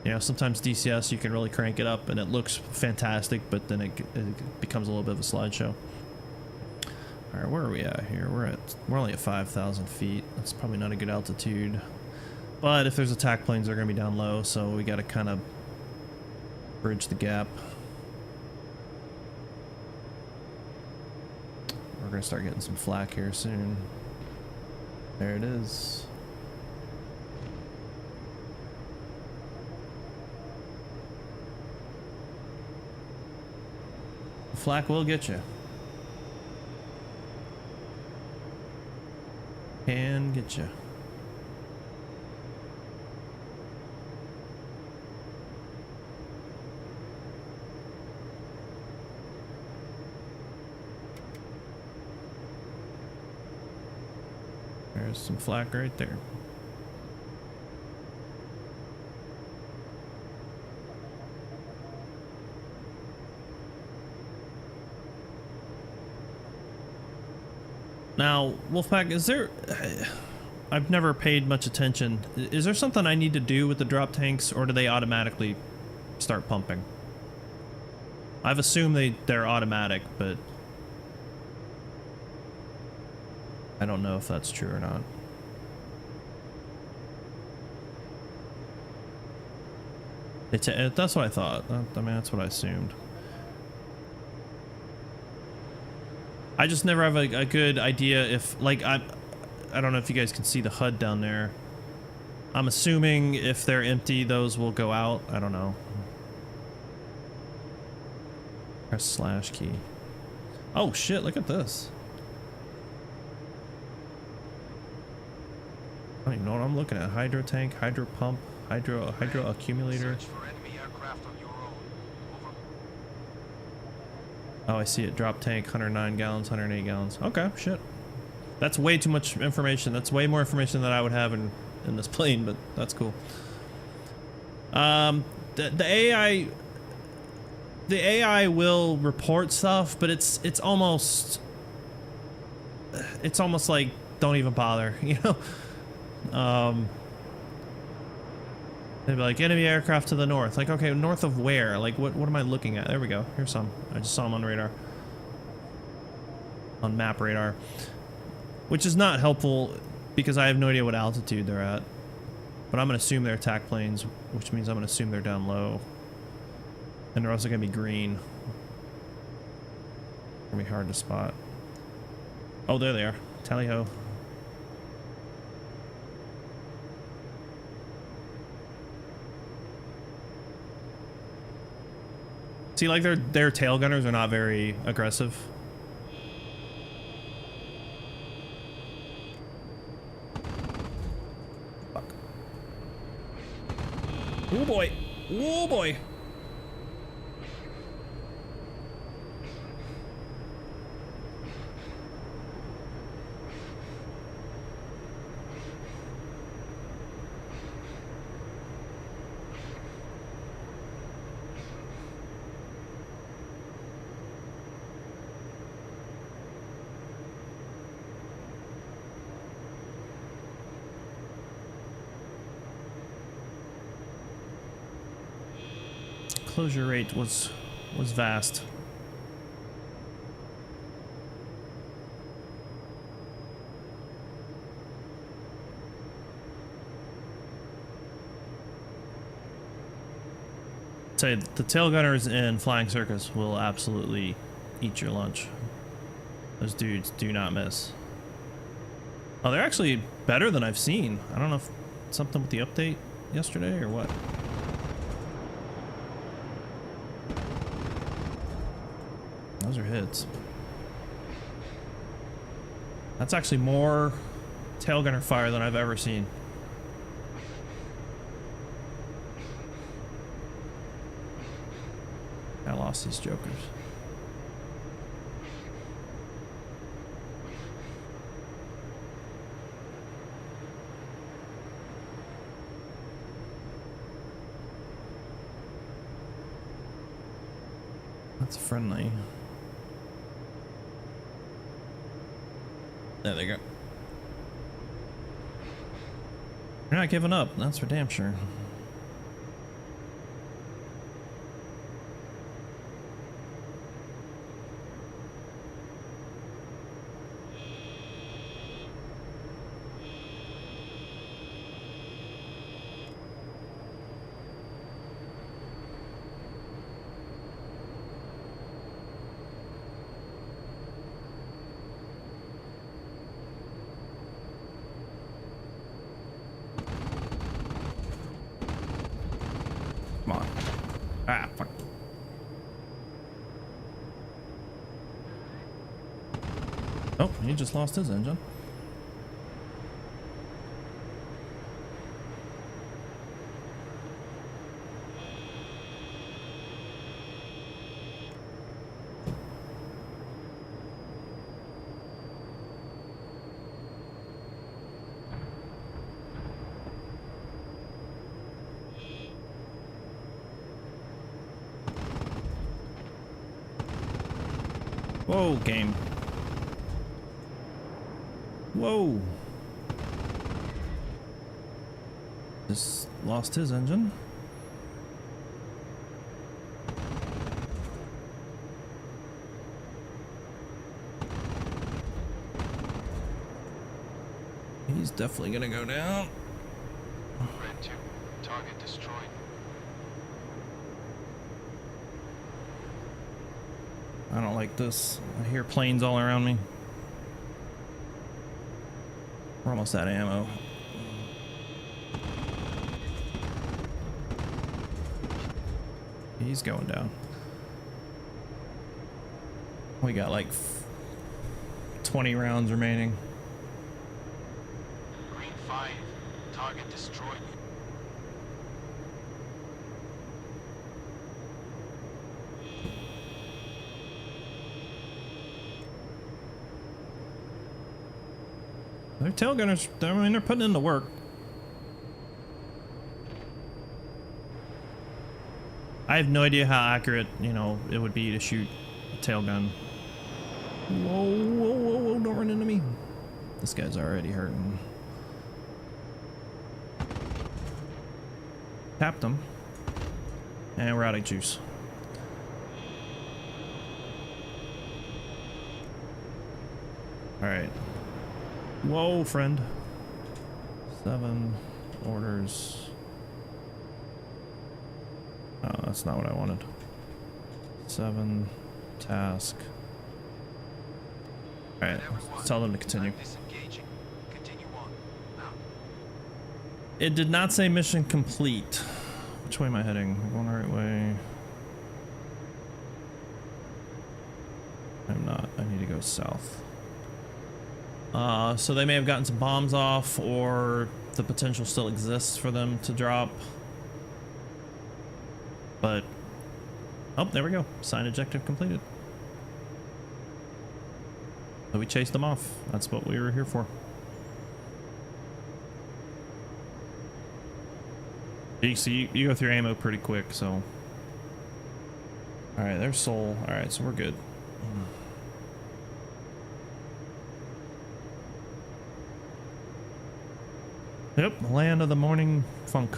You know, sometimes DCS you can really crank it up and it looks fantastic, but then it becomes a little bit of a slideshow. All right, where are we at here? We're only at 5,000 feet. That's probably not a good altitude. But if there's attack planes, they're gonna be down low, so we got to kind of bridge the gap. We're gonna start getting some flak here soon. There it is. Flak will get you. Can get you. There's some flak right there. Now, Wolfpack, is there... I've never paid much attention. Is there something I need to do with the drop tanks, or do they automatically start pumping? I've assumed they're automatic, but I don't know if that's true or not. That's what I thought. I mean, that's what I assumed. I just never have a good idea if, like, I don't know if you guys can see the HUD down there. I'm assuming if they're empty, those will go out. I don't know. Press slash key. Oh shit, look at this. I don't even know what I'm looking at. Hydro tank, hydro pump, hydro accumulator. Search for enemy aircraft on your own. Over. Oh, I see it. Drop tank, 109 gallons, 108 gallons. Okay, shit. That's way too much information. That's way more information than I would have in this plane, but that's cool. The AI will report stuff, but it's almost like don't even bother, you know? They'd be like, enemy aircraft to the north. Like, okay, north of where? Like, what am I looking at? There we go. Here's some. I just saw them on radar. On map radar. Which is not helpful because I have no idea what altitude they're at. But I'm going to assume they're attack planes, which means I'm going to assume they're down low. And they're also going to be green. Gonna be hard to spot. Oh, there they are. Tally-ho. See, like their tail gunners are not very aggressive. Fuck. Oh boy. Oh boy. Closure rate was vast. Say the tail gunners in Flying Circus will absolutely eat your lunch. Those dudes do not miss. Oh, they're actually better than I've seen. I don't know if something with the update yesterday or what. Those are hits. That's actually more tail gunner fire than I've ever seen. I lost these jokers. That's friendly. There they go. You're not giving up, that's for damn sure. Come on. Ah, fuck. Oh, he just lost his engine. Whoa, game. Whoa. Just lost his engine. He's definitely gonna go down. Red 2, target destroyed. I don't like this. I hear planes all around me. We're almost out of ammo. He's going down. We got like 20 rounds remaining. Green 5, target destroyed. They're tail gunners. I mean, they're putting in the work. I have no idea how accurate, you know, it would be to shoot a tail gun. Whoa, whoa, whoa, whoa, don't run into me. This guy's already hurting. Tapped him. And we're out of juice. Alright. Whoa, friend. 7 orders. Oh, that's not what I wanted. 7 task. Alright, let's tell them to continue. Disengaging. Continue on. Now. It did not say mission complete. Which way am I heading? I'm going the right way. I'm not. I need to go south. So they may have gotten some bombs off, or the potential still exists for them to drop. But, oh, there we go. Sign objective completed. So we chased them off. That's what we were here for. You see, you go through ammo pretty quick, so. Alright, there's Soul. Alright, so we're good. Yep, land of the morning funk.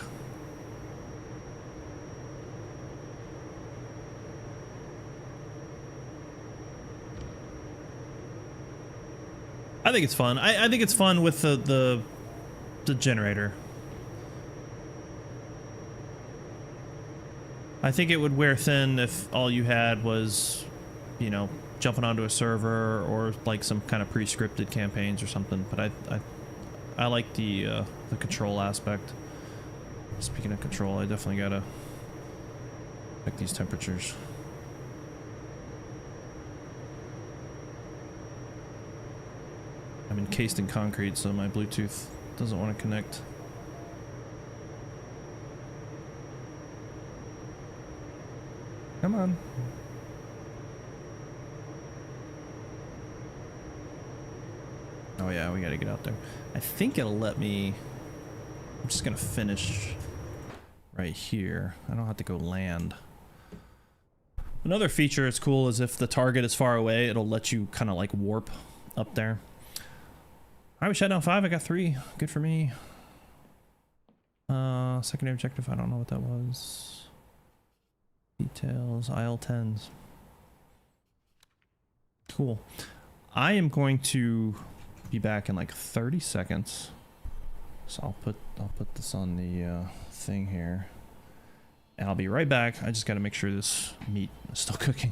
I think it's fun. I think it's fun with the generator. I think it would wear thin if all you had was, you know, jumping onto a server or like some kind of pre-scripted campaigns or something. But I like the control aspect. Speaking of control, I definitely gotta check these temperatures. I'm encased in concrete, so my Bluetooth doesn't want to connect. Come on. Oh yeah, we gotta get out there. I think it'll let me. I'm just gonna finish right here. I don't have to go land. Another feature that's cool is if the target is far away, it'll let you kind of like warp up there. Alright, we shot down 5. I got 3. Good for me. Secondary objective. I don't know what that was. Details. IL-10s. Cool. I am going to be back in like 30 seconds. So I'll put this on the thing here. And I'll be right back. I just got to make sure this meat is still cooking.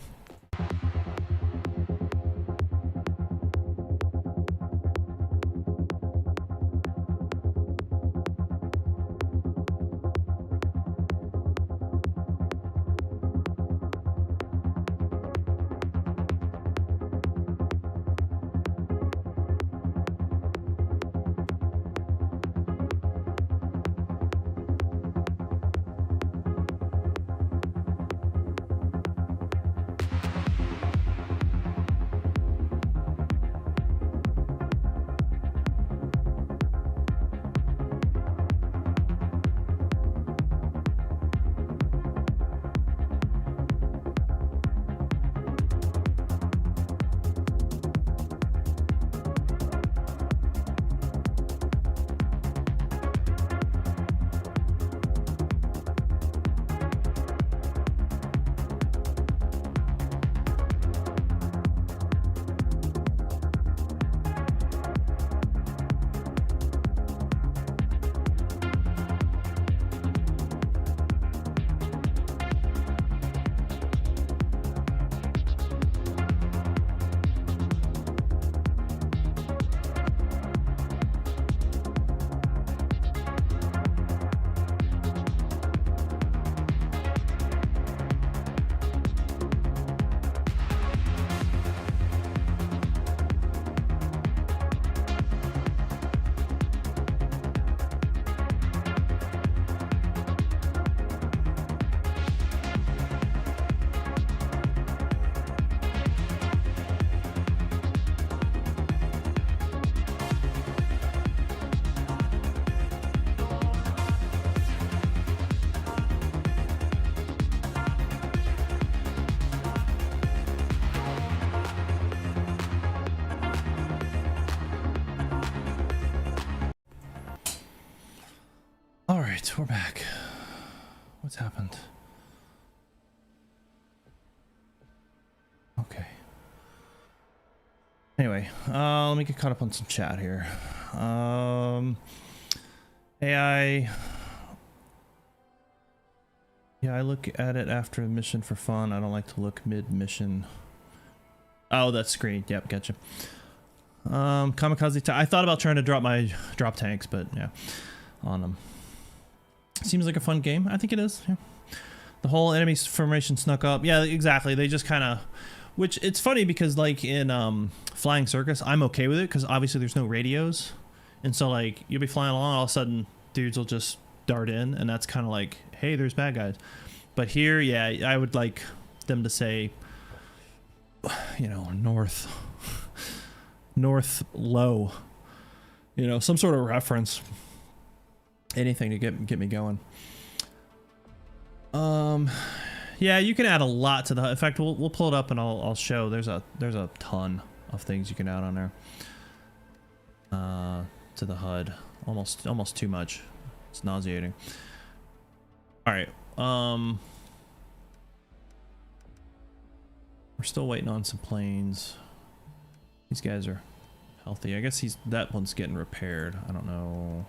right, we're back. What's happened? Okay. Anyway, let me get caught up on some chat here. AI. Yeah, I look at it after a mission for fun. I don't like to look mid-mission. Oh, that screen. Yep, gotcha. Kamikaze. I thought about trying to drop my drop tanks, but yeah, on them. Seems like a fun game. I think it is. Yeah. The whole enemy formation snuck up. Yeah, exactly. They just kind of, which it's funny because like in Flying Circus, I'm okay with it because obviously there's no radios, and so like you'll be flying along, all of a sudden dudes will just dart in, and that's kind of like, hey, there's bad guys. But here, yeah, I would like them to say, you know, north low, you know, some sort of reference, anything to get me going. Yeah, you can add a lot to the, in fact, we'll pull it up and I'll show. There's a ton of things you can add on there to the HUD. Almost too much. It's nauseating. All right, we're still waiting on some planes. These guys are healthy. I guess that one's getting repaired. I don't know.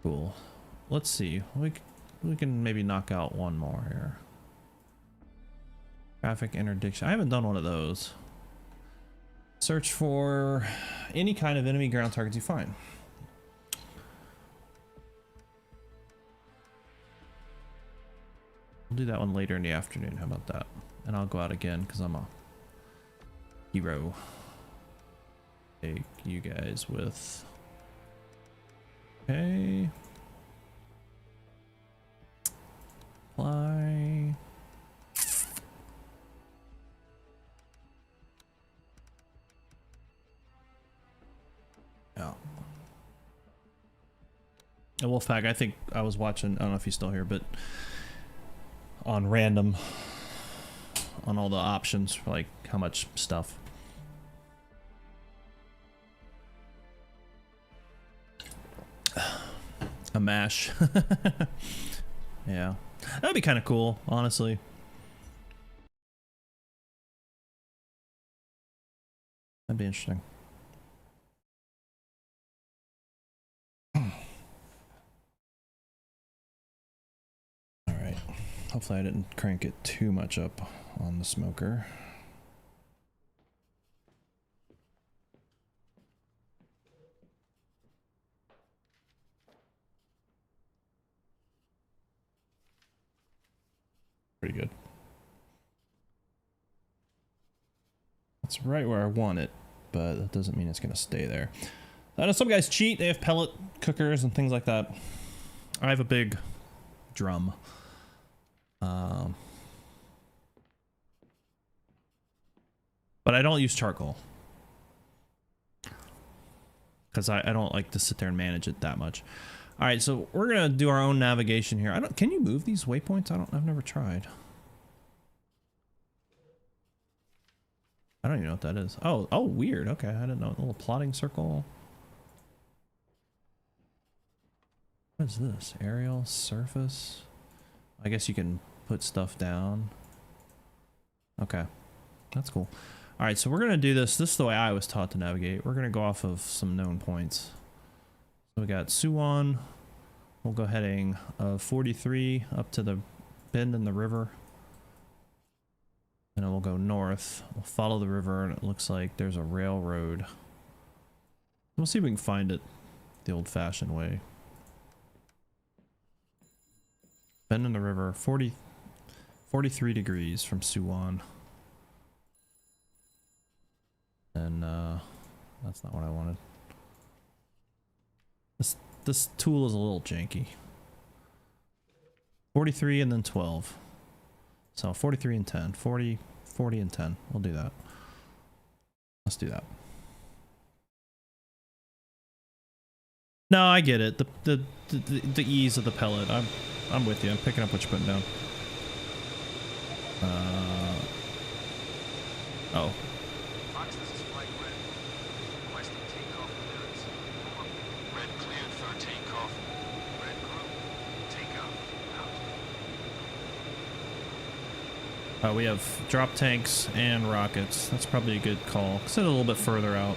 Cool. Let's see. We can maybe knock out one more here. Traffic interdiction. I haven't done one of those. Search for any kind of enemy ground targets you find. We'll do that one later in the afternoon. How about that? And I'll go out again because I'm a hero. Take you guys with. Okay. Fly. Yeah. And Wolfpack, I think I was watching, I don't know if he's still here, but on random, on all the options for like how much stuff. A mash. Yeah, that'd be kind of cool, honestly. That'd be interesting. All right, hopefully I didn't crank it too much up on the smoker. Pretty good. It's right where I want it, but that doesn't mean it's gonna stay there. I know some guys cheat. They have pellet cookers and things like that. I have a big drum. But I don't use charcoal because I don't like to sit there and manage it that much. All right, so we're gonna do our own navigation here. Can you move these waypoints? I've never tried. I don't even know what that is. Oh, weird. Okay, I didn't know. A little plotting circle. What is this? Aerial, surface. I guess you can put stuff down. Okay, that's cool. All right, so we're gonna do this. This is the way I was taught to navigate. We're gonna go off of some known points. So we got Suwon. We'll go heading 43 up to the bend in the river. And then we'll go north. We'll follow the river, and it looks like there's a railroad. We'll see if we can find it the old-fashioned way. Bend in the river, 43 degrees from Suwon. And that's not what I wanted. This tool is a little janky. 43 and then 12. So 43 and 10. 40 and 10. We'll do that. Let's do that. No, I get it. The ease of the pellet. I'm with you. I'm picking up what you're putting down. Oh. Fox, this is Flight Red. Requesting takeoff clearance. We have drop tanks and rockets. That's probably a good call. Sit a little bit further out.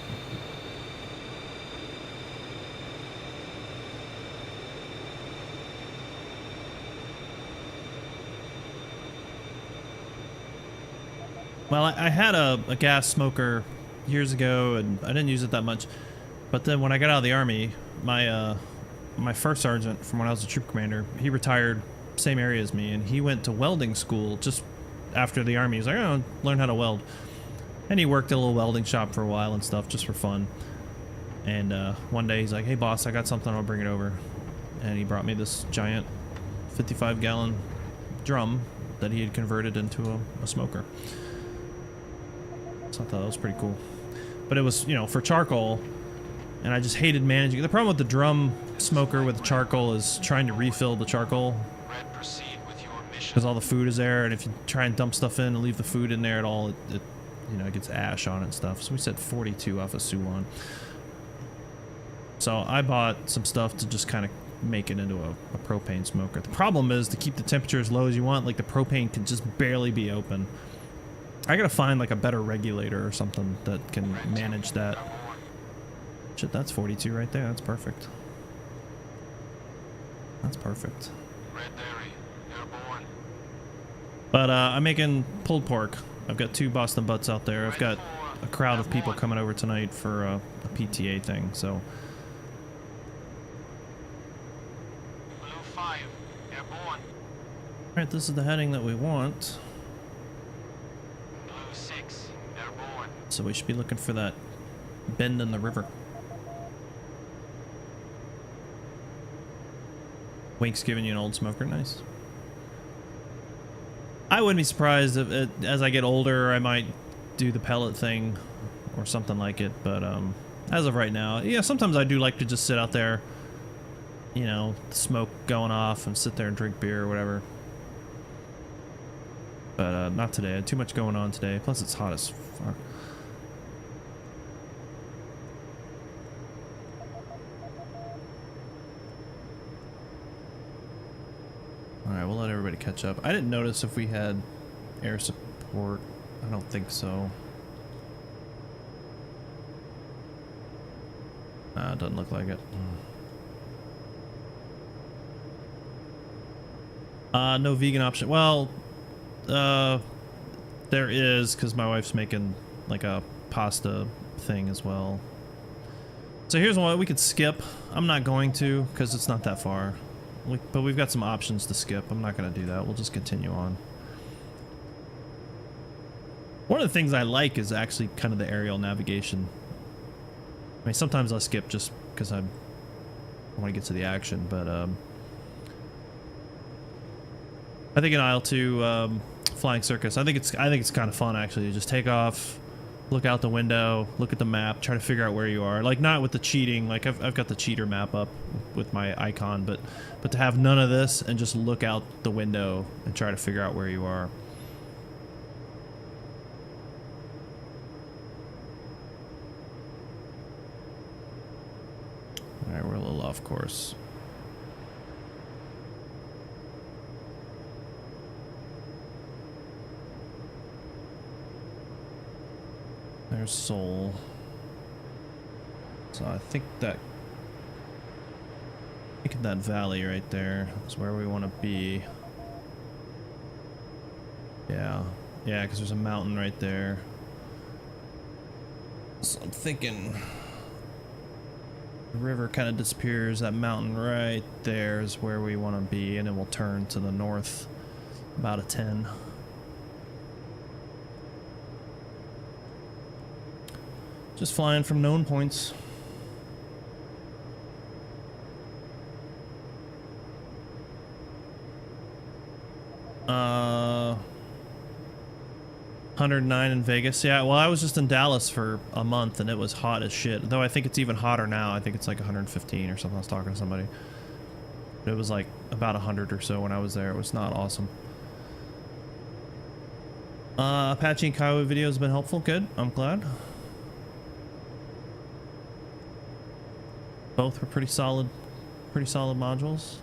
Well, I had a gas smoker years ago, and I didn't use it that much. But then when I got out of the army, my first sergeant from when I was a troop commander, he retired same area as me, and he went to welding school just after the army. He's like, oh, learn how to weld. And he worked at a little welding shop for a while and stuff, just for fun. And one day he's like, hey boss, I got something, I'll bring it over. And he brought me this giant 55-gallon drum that he had converted into a smoker. So I thought that was pretty cool. But it was, you know, for charcoal, and I just hated managing. The problem with the drum smoker with charcoal is trying to refill the charcoal, Red, proceed with your mission. because all the food is there, and if you try and dump stuff in and leave the food in there at all, it you know, it gets ash on it and stuff. So we said 42 off of Suwon. So I bought some stuff to just kind of make it into a propane smoker. The problem is, to keep the temperature as low as you want, like the propane can just barely be open. I gotta find like a better regulator or something that can manage that. Shit, that's 42 right there. That's perfect. That's perfect. Red Dairy, airborne. But I'm making pulled pork. I've got 2 Boston butts out there. I've got a crowd of people coming over tonight for a PTA thing, so. Blue 5, airborne. Alright, this is the heading that we want. Blue 6, airborne. So we should be looking for that bend in the river. Wink's giving you an old smoker, nice. I wouldn't be surprised if as I get older I might do the pellet thing or something like it, but as of right now, yeah, sometimes I do like to just sit out there, you know, smoke going off and sit there and drink beer or whatever. But not today. I had too much going on today, plus it's hot as fuck. Alright, we'll let everybody catch up. I didn't notice if we had air support. I don't think so. Nah, it doesn't look like it. No vegan option. Well, there is, because my wife's making like a pasta thing as well. So here's one we could skip. I'm not going to, because it's not that far. But we've got some options to skip. I'm not going to do that. We'll just continue on. One of the things I like is actually kind of the aerial navigation. I mean, sometimes I'll skip just because I want to get to the action, but I think in Isle 2, Flying Circus, I think it's kind of fun actually to just take off, look out the window, look at the map, try to figure out where you are. Like, not with the cheating, like I've got the cheater map up with my icon, but to have none of this and just look out the window and try to figure out where you are. Alright, we're a little off course. There's Seoul. So I think that valley right there is where we want to be. Yeah, because there's a mountain right there. So I'm thinking the river kind of disappears. That mountain right there is where we want to be, and then we'll turn to the north about a 10. Just flying from known points. Uh, 109 in Vegas. Yeah, well, I was just in Dallas for a month and it was hot as shit. Though I think it's even hotter now. I think it's like 115 or something. I was talking to somebody. It was like about 100 or so when I was there. It was not awesome. Apache and Kiowa video has been helpful. Good. I'm glad. Both were pretty solid modules.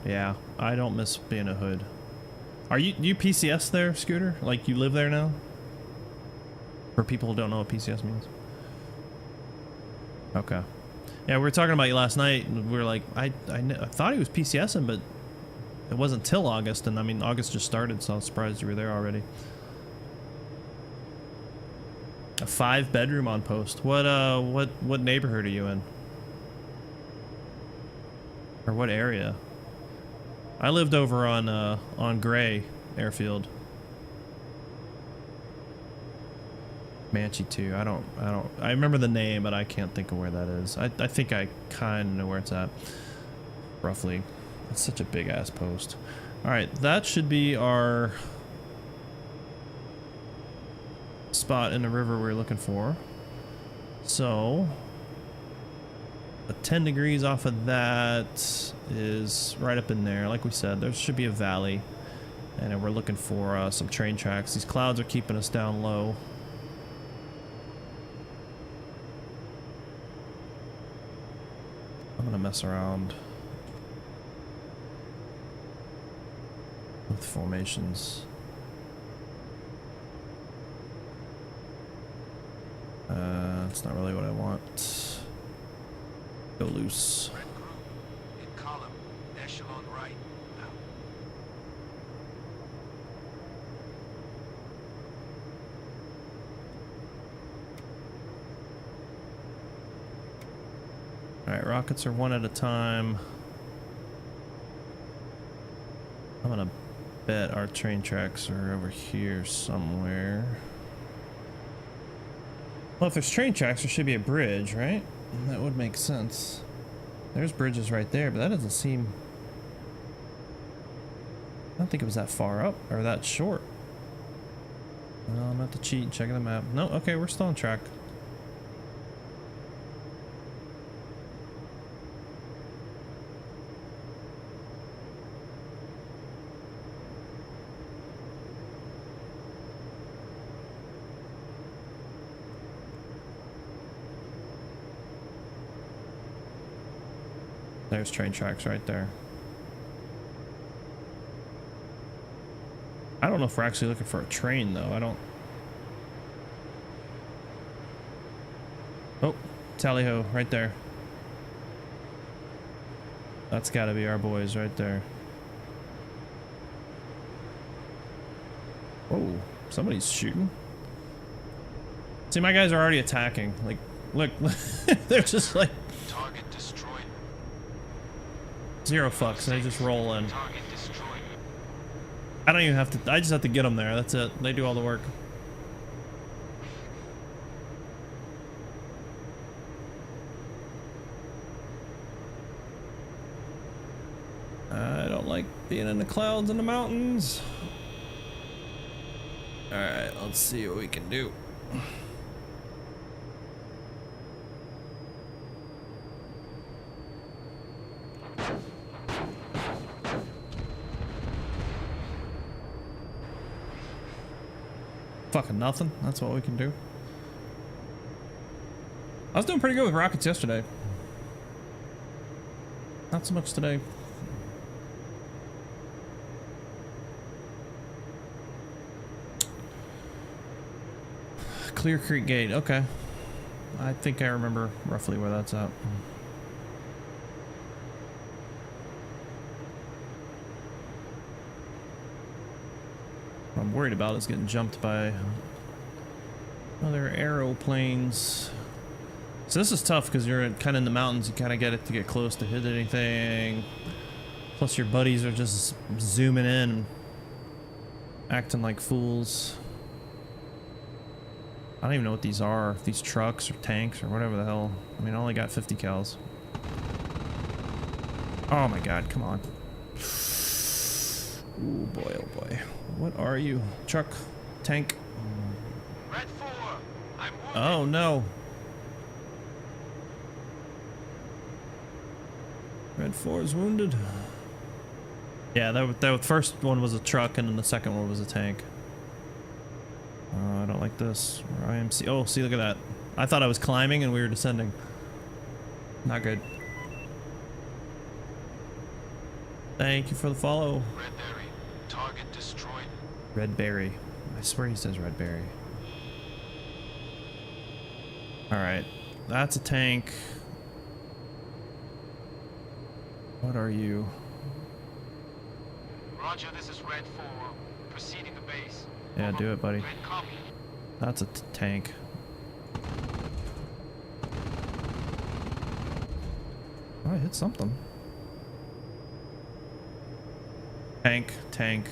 Yeah, I don't miss being a hood. Are you PCS there, Scooter? Like you live there now? For people who don't know what PCS means. Okay. Yeah, we were talking about you last night, and we were like, I thought he was PCSing, but it wasn't till August, and I mean August just started, so I was surprised you were there already. A 5-bedroom on post. What neighborhood are you in? Or what area? I lived over on Gray Airfield. Manchi 2. I remember the name, but I can't think of where that is. I think I kind of know where it's at. Roughly. It's such a big ass post. Alright, that should be our spot in the river we're looking for. So, 10 degrees off of that is right up in there. Like we said, there should be a valley. And then we're looking for some train tracks. These clouds are keeping us down low. I'm gonna mess around with formations. That's not really what I want. Go loose. Red group in column, echelon right. Now. Alright, rockets are one at a time. I'm gonna bet our train tracks are over here somewhere. Well, if there's train tracks, there should be a bridge, right? That would make sense. There's bridges right there, but that doesn't seem... I don't think it was that far up, or that short. No, I'm not to cheat, checking the map. No, okay, we're still on track. There's train tracks right there. I don't know if we're actually looking for a train though. I don't... Oh, tally-ho, right there. That's gotta be our boys right there. Whoa, somebody's shooting. See, my guys are already attacking. Like, look, they're just like... Target destroyed. Zero fucks, they just roll in. Target destroyed. I don't even have to, I just have to get them there, that's it. They do all the work. I don't like being in the clouds and the mountains. Alright, let's see what we can do. Fucking nothing. That's what we can do. I was doing pretty good with rockets yesterday. Not so much today. Clear Creek Gate. Okay. I think I remember roughly where that's at. What I'm worried about is getting jumped by other aeroplanes. So this is tough because you're kind of in the mountains. You kind of get it to get close to hit anything. Plus your buddies are just zooming in, acting like fools. I don't even know what these are. If these trucks or tanks or whatever the hell. I mean, I only got 50 cals. Oh my god, come on. Ooh boy, oh boy. What are you? Truck? Tank? Red 4, I'm wounded. Oh no. Red 4 is wounded. Yeah, that first one was a truck and then the second one was a tank. I don't like this. IMC. Oh, see, look at that. I thought I was climbing and we were descending. Not good. Thank you for the follow. Red Berry. Target destroyed. Red Berry. I swear he says Red Berry. Alright. That's a tank. What are you? Roger, this is Red 4. Proceeding to base. Yeah, do it, buddy. Red copy. That's a tank. Oh, I hit something. Tank, tank.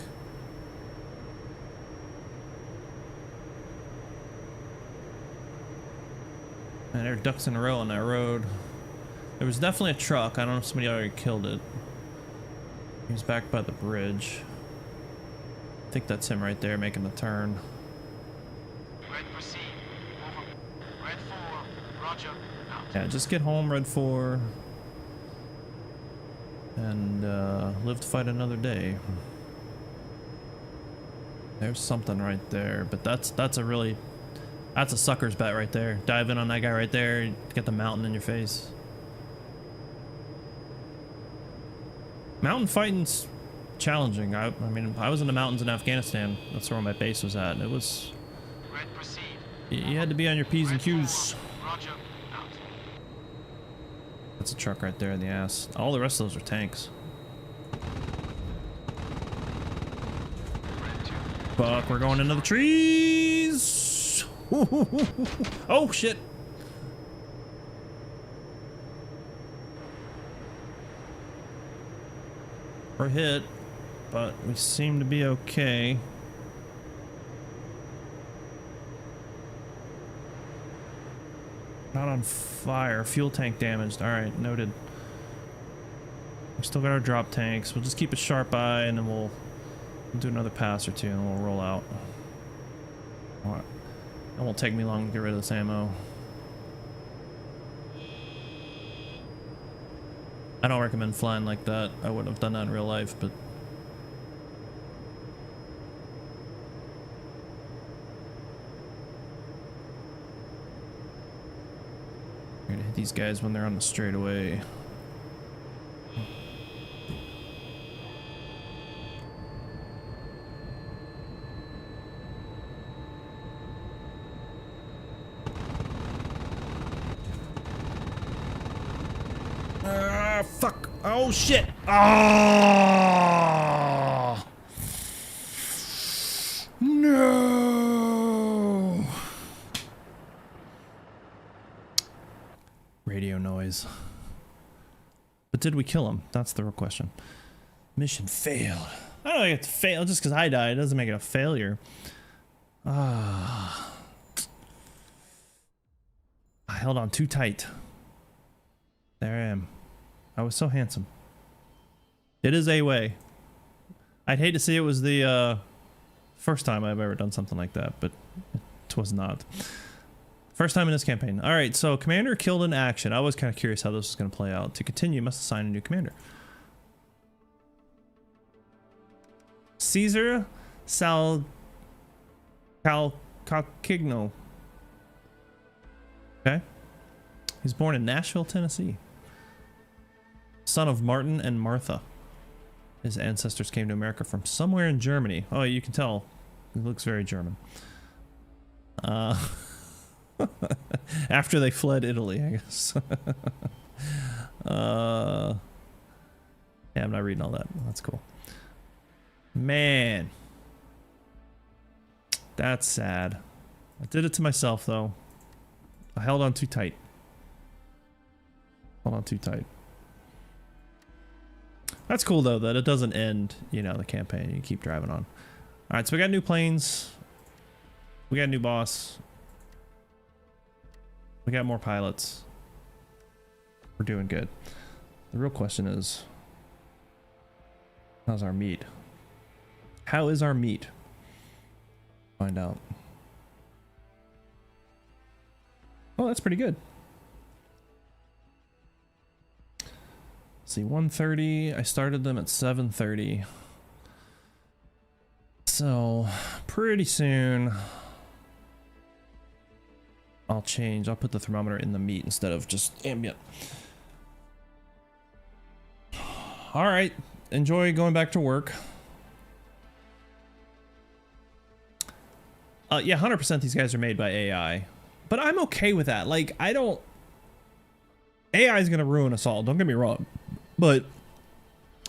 And there are ducks in a row on that road. There was definitely a truck. I don't know if somebody already killed it. He was back by the bridge. I think that's him right there making the turn. Red proceed. Over. Red 4. Roger. Out. Yeah, just get home, Red 4. And live to fight another day. There's something right there, but that's a sucker's bet right there. Dive in on that guy right there, get the mountain in your face. Mountain fighting's challenging. I mean, I was in the mountains in Afghanistan. That's where my base was at. It was. Red proceed. You had to be on your P's and Q's. Roger. Out. That's a truck right there in the ass. All the rest of those are tanks. Red 2. Fuck, we're going into the trees. Oh shit. We're hit, but we seem to be okay. Not on fire. Fuel tank damaged. Alright, noted. We still got our drop tanks. We'll just keep a sharp eye and then we'll do another pass or two and we'll roll out. Alright. It won't take me long to get rid of this ammo. I don't recommend flying like that. I wouldn't have done that in real life, but we're gonna hit these guys when they're on the straightaway. Fuck. Oh shit. Oh no. Radio noise. But did we kill him? That's the real question. Mission failed. I don't think it's failed just because I died. It doesn't make it a failure. I held on too tight. There I am. I was so handsome. It is a way. I'd hate to say it was the first time I've ever done something like that, but it was not. First time in this campaign. All right, so commander killed in action. I was kind of curious how this was going to play out. To continue, you must assign a new commander. Caesar Calcigno. Okay. He's born in Nashville, Tennessee. Son of Martin and Martha. His ancestors came to America from somewhere in Germany. Oh, you can tell. He looks very German. After they fled Italy, I guess. Yeah, I'm not reading all that. That's cool. Man. That's sad. I did it to myself, though. I held on too tight. Hold on too tight. That's cool though that it doesn't end, you know, the campaign. You keep driving on. All right, so we got new planes. We got a new boss. We got more pilots. We're doing good. The real question is, how's our meat? How is our meat? Find out. Oh, that's pretty good. See, 1:30. I started them at 7:30. So, pretty soon I'll change. I'll put the thermometer in the meat instead of just ambient. All right. enjoy going back to work. Yeah, 100% these guys are made by AI, but I'm okay with that. Like, I don't. AI is gonna ruin us all. Don't get me wrong, but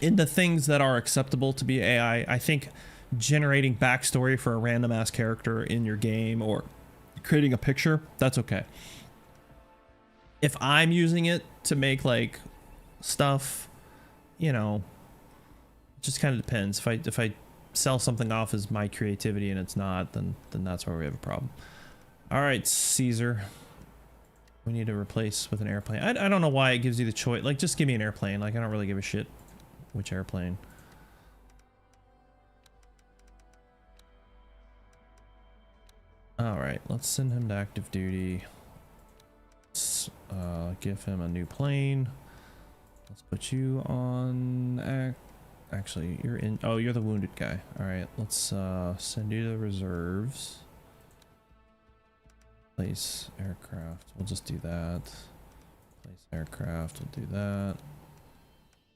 in the things that are acceptable to be AI, I think generating backstory for a random ass character in your game or creating a picture, that's okay. If I'm using it to make like stuff, you know, it just kind of depends. If I sell something off as my creativity and it's not, then that's where we have a problem. All right, Caesar. We need to replace with an airplane. I don't know why it gives you the choice. Like, just give me an airplane. Like, I don't really give a shit which airplane. All right, let's send him to active duty. Let's give him a new plane. Let's put you on. Actually, you're in. Oh, you're the wounded guy. All right, let's send you to the reserves. Place aircraft. We'll just do that. Place aircraft. We'll do that.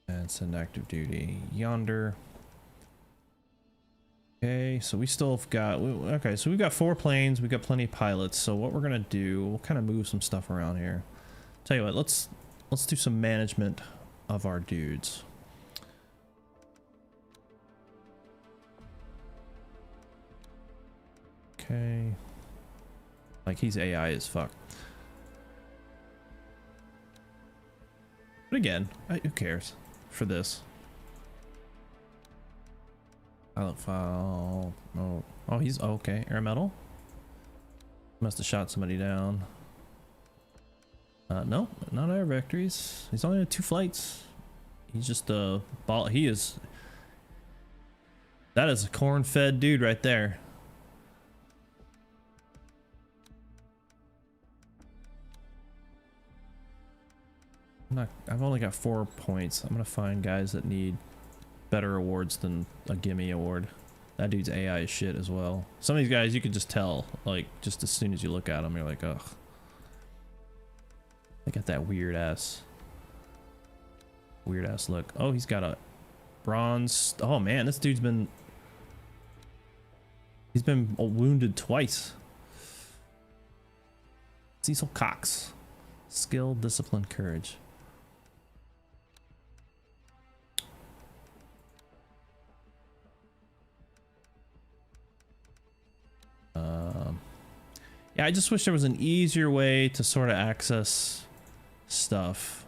And send active duty yonder. Okay, so we still have got. Okay, so we've got 4 planes. We've got plenty of pilots. So what we're gonna do? We'll kind of move some stuff around here. Tell you what. Let's do some management of our dudes. Okay. Like, he's AI as fuck. But again, who cares for this? Pilot file. Oh, he's okay. Air medal. Must have shot somebody down. No, not air victories. He's only had 2 flights. He's just a ball. He is. That is a corn-fed dude right there. I've only got 4 points. I'm gonna find guys that need better awards than a gimme award. That dude's AI is shit as well. Some of these guys you can just tell, like, just as soon as you look at them, you're like, ugh. They got that weird ass look. Oh, he's got a bronze. Oh man, this dude's been. He's been wounded twice. Cecil Cox. Skill, discipline, courage. Yeah, I just wish there was an easier way to sort of access stuff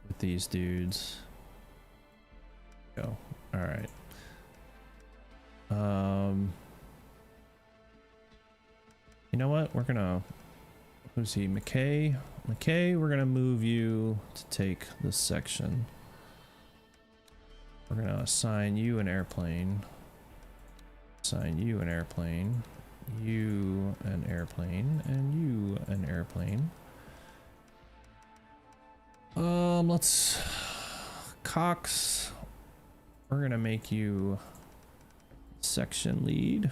with these dudes. Go. All right. You know what? We're gonna. Who's he? McKay. McKay, we're gonna move you to take this section. We're gonna assign you an airplane. Assign you an airplane. You an airplane. And you an airplane. Let's... Cox. We're gonna make you section lead.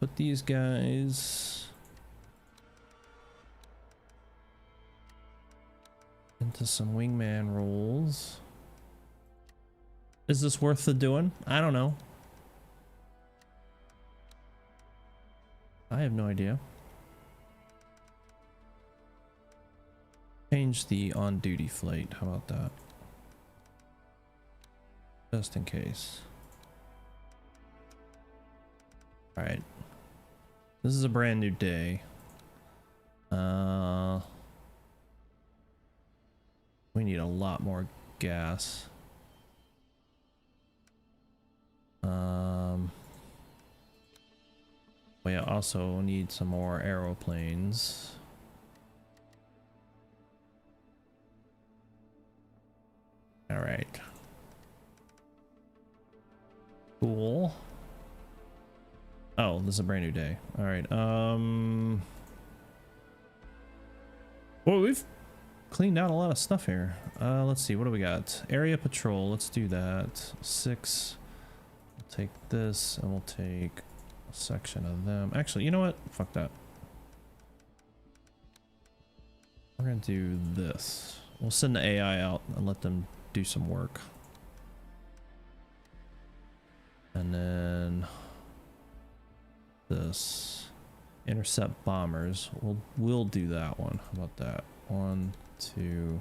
Put these guys into some wingman roles. Is this worth the doing? I don't know. I have no idea. Change the on-duty flight. How about that? Just in case. All right. This is a brand new day. We need a lot more gas. We also need some more aeroplanes. All right. Cool. Oh, this is a brand new day. All right. Well, we've cleaned out a lot of stuff here. Let's see. What do we got? Area patrol. Let's do that. 6. We'll take this and we'll take a section of them. Actually, you know what? Fuck that. We're going to do this. We'll send the AI out and let them do some work. And then this intercept bombers. We'll do that one. How about that? 1, 2.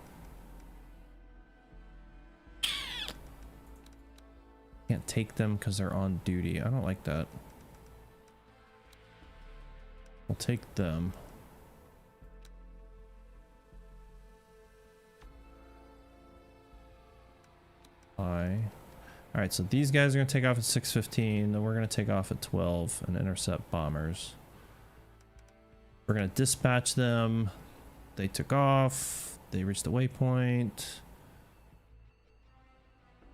Can't take them because they're on duty. I don't like that. We'll take them. Alright, so these guys are going to take off at 6:15, then we're going to take off at 12 and intercept bombers. We're going to dispatch them. They took off. They reached the waypoint.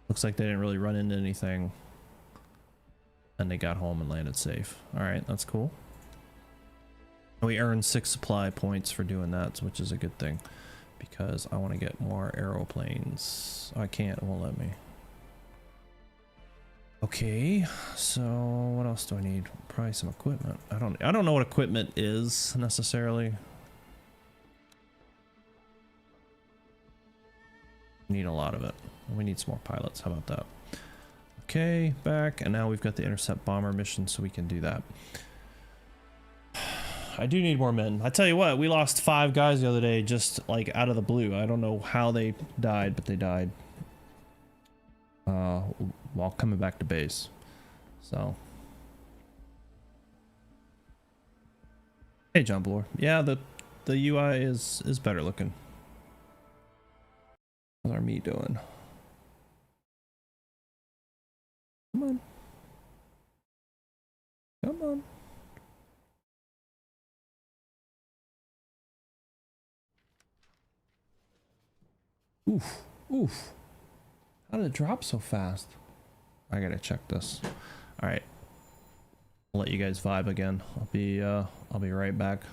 Looks like they didn't really run into anything. And they got home and landed safe. Alright, that's cool. We earned 6 supply points for doing that, which is a good thing. Because I want to get more aeroplanes. I can't, it won't let me. Okay, so what else do I need? Probably some equipment. I don't know what equipment is necessarily. Need a lot of it. We need some more pilots. How about that? Okay, back, and now we've got the intercept bomber mission, so we can do that. I do need more men. I tell you what, we lost 5 guys the other day, just like out of the blue. I don't know how they died, but they died. While coming back to base. So. Hey, John Bloor. Yeah, the UI is better looking. How's our me doing? Come on. Come on. Oof. Oof. How did it drop so fast? I gotta check this. All right. I'll let you guys vibe again. I'll be right back.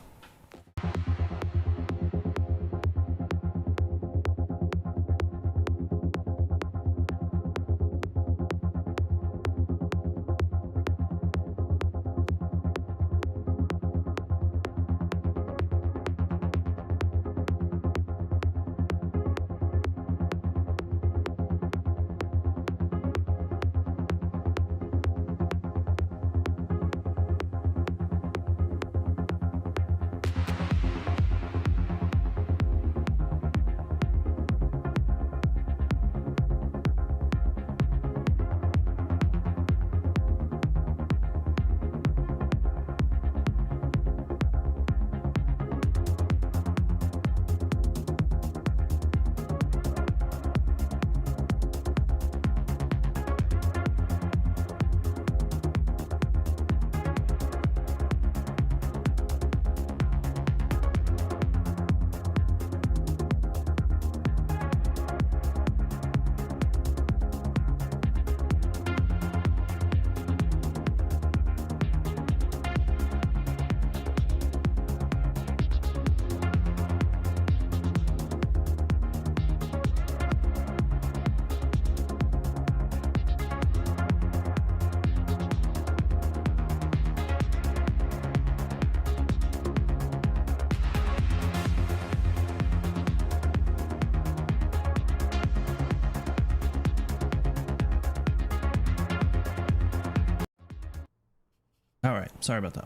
All right, sorry about that.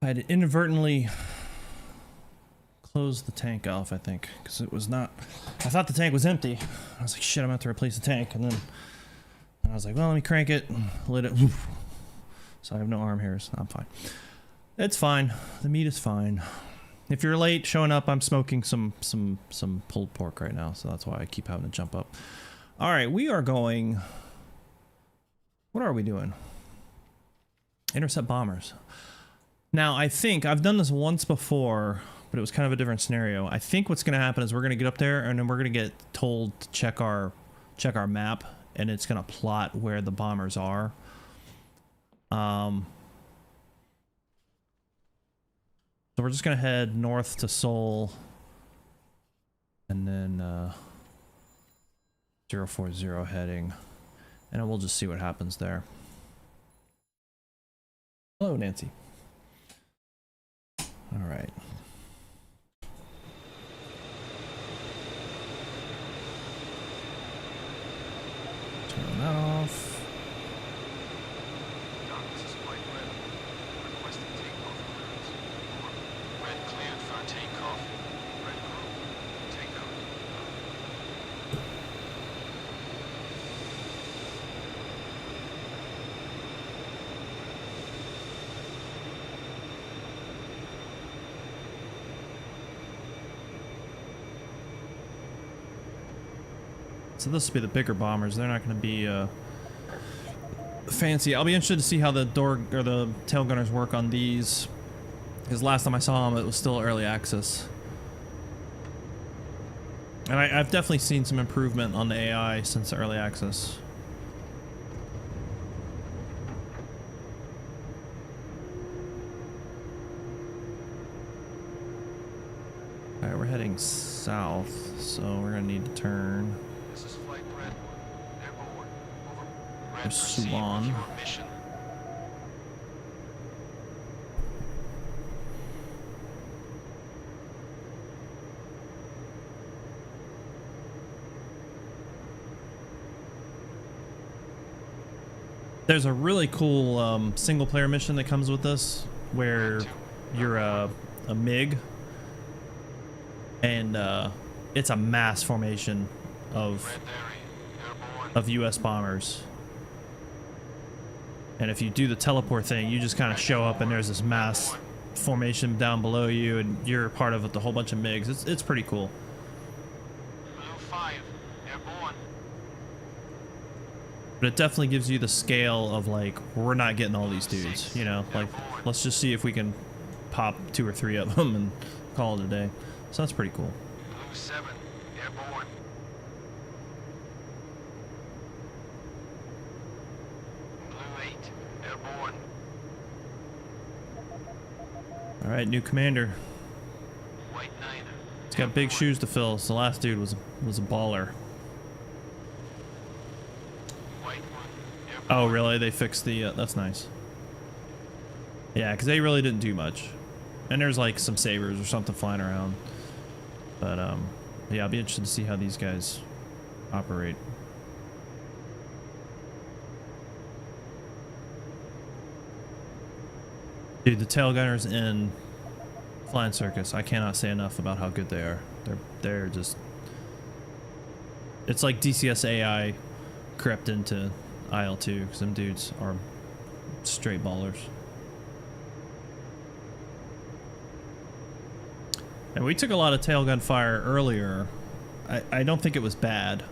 I had inadvertently closed the tank off, I think, because it was not. I thought the tank was empty. I was like, shit, I'm gonna have to replace the tank, and then I was like, well, let me crank it, lit it. Woof. So I have no arm hairs. I'm fine. It's fine. The meat is fine. If you're late showing up, I'm smoking some pulled pork right now, so that's why I keep having to jump up. All right, we are going. What are we doing? Intercept bombers. Now, I think I've done this once before, but it was kind of a different scenario. I think what's going to happen is we're going to get up there and then we're going to get told to check our map, and it's going to plot where the bombers are. So we're just going to head north to Seoul and then 040 heading, and then we'll just see what happens there. Hello, Nancy. All right. Turn that off. So this will be the bigger bombers. They're not going to be fancy. I'll be interested to see how the tail gunners work on these, because last time I saw them, it was still early access. And I've definitely seen some improvement on the AI since the early access. Alright, we're heading south, so we're gonna need to turn. This is Flight Red. Airborne. Over. Red, There's proceed with Suwon. your mission. There's a really cool single player mission that comes with this where you're a MiG, and it's a mass formation of Red Dairy. Airborne. US bombers. And if you do the teleport thing, you just kind of show up and there's this mass formation down below you, and you're part of it, a whole bunch of MiGs. It's pretty cool. Blue 5. Airborne. But it definitely gives you the scale of, like, we're not getting all these dudes, you know? Like, let's just see if we can pop 2 or 3 of them and call it a day. So that's pretty cool. Blue 7. Airborne. Blue 8. Airborne. All right, new commander. White 9. He's got big shoes to fill. So the last dude was a baller. White 1. Airborne. Oh, really? They fixed the... that's nice. Yeah, because they really didn't do much. And there's, like, some sabers or something flying around. But, yeah, I'll be interested to see how these guys operate. Dude, the tail gunners in Flying Circus, I cannot say enough about how good they are. They're just... It's like DCS AI crept into IL-2, because them dudes are straight ballers. And we took a lot of tailgun fire earlier. I don't think it was bad.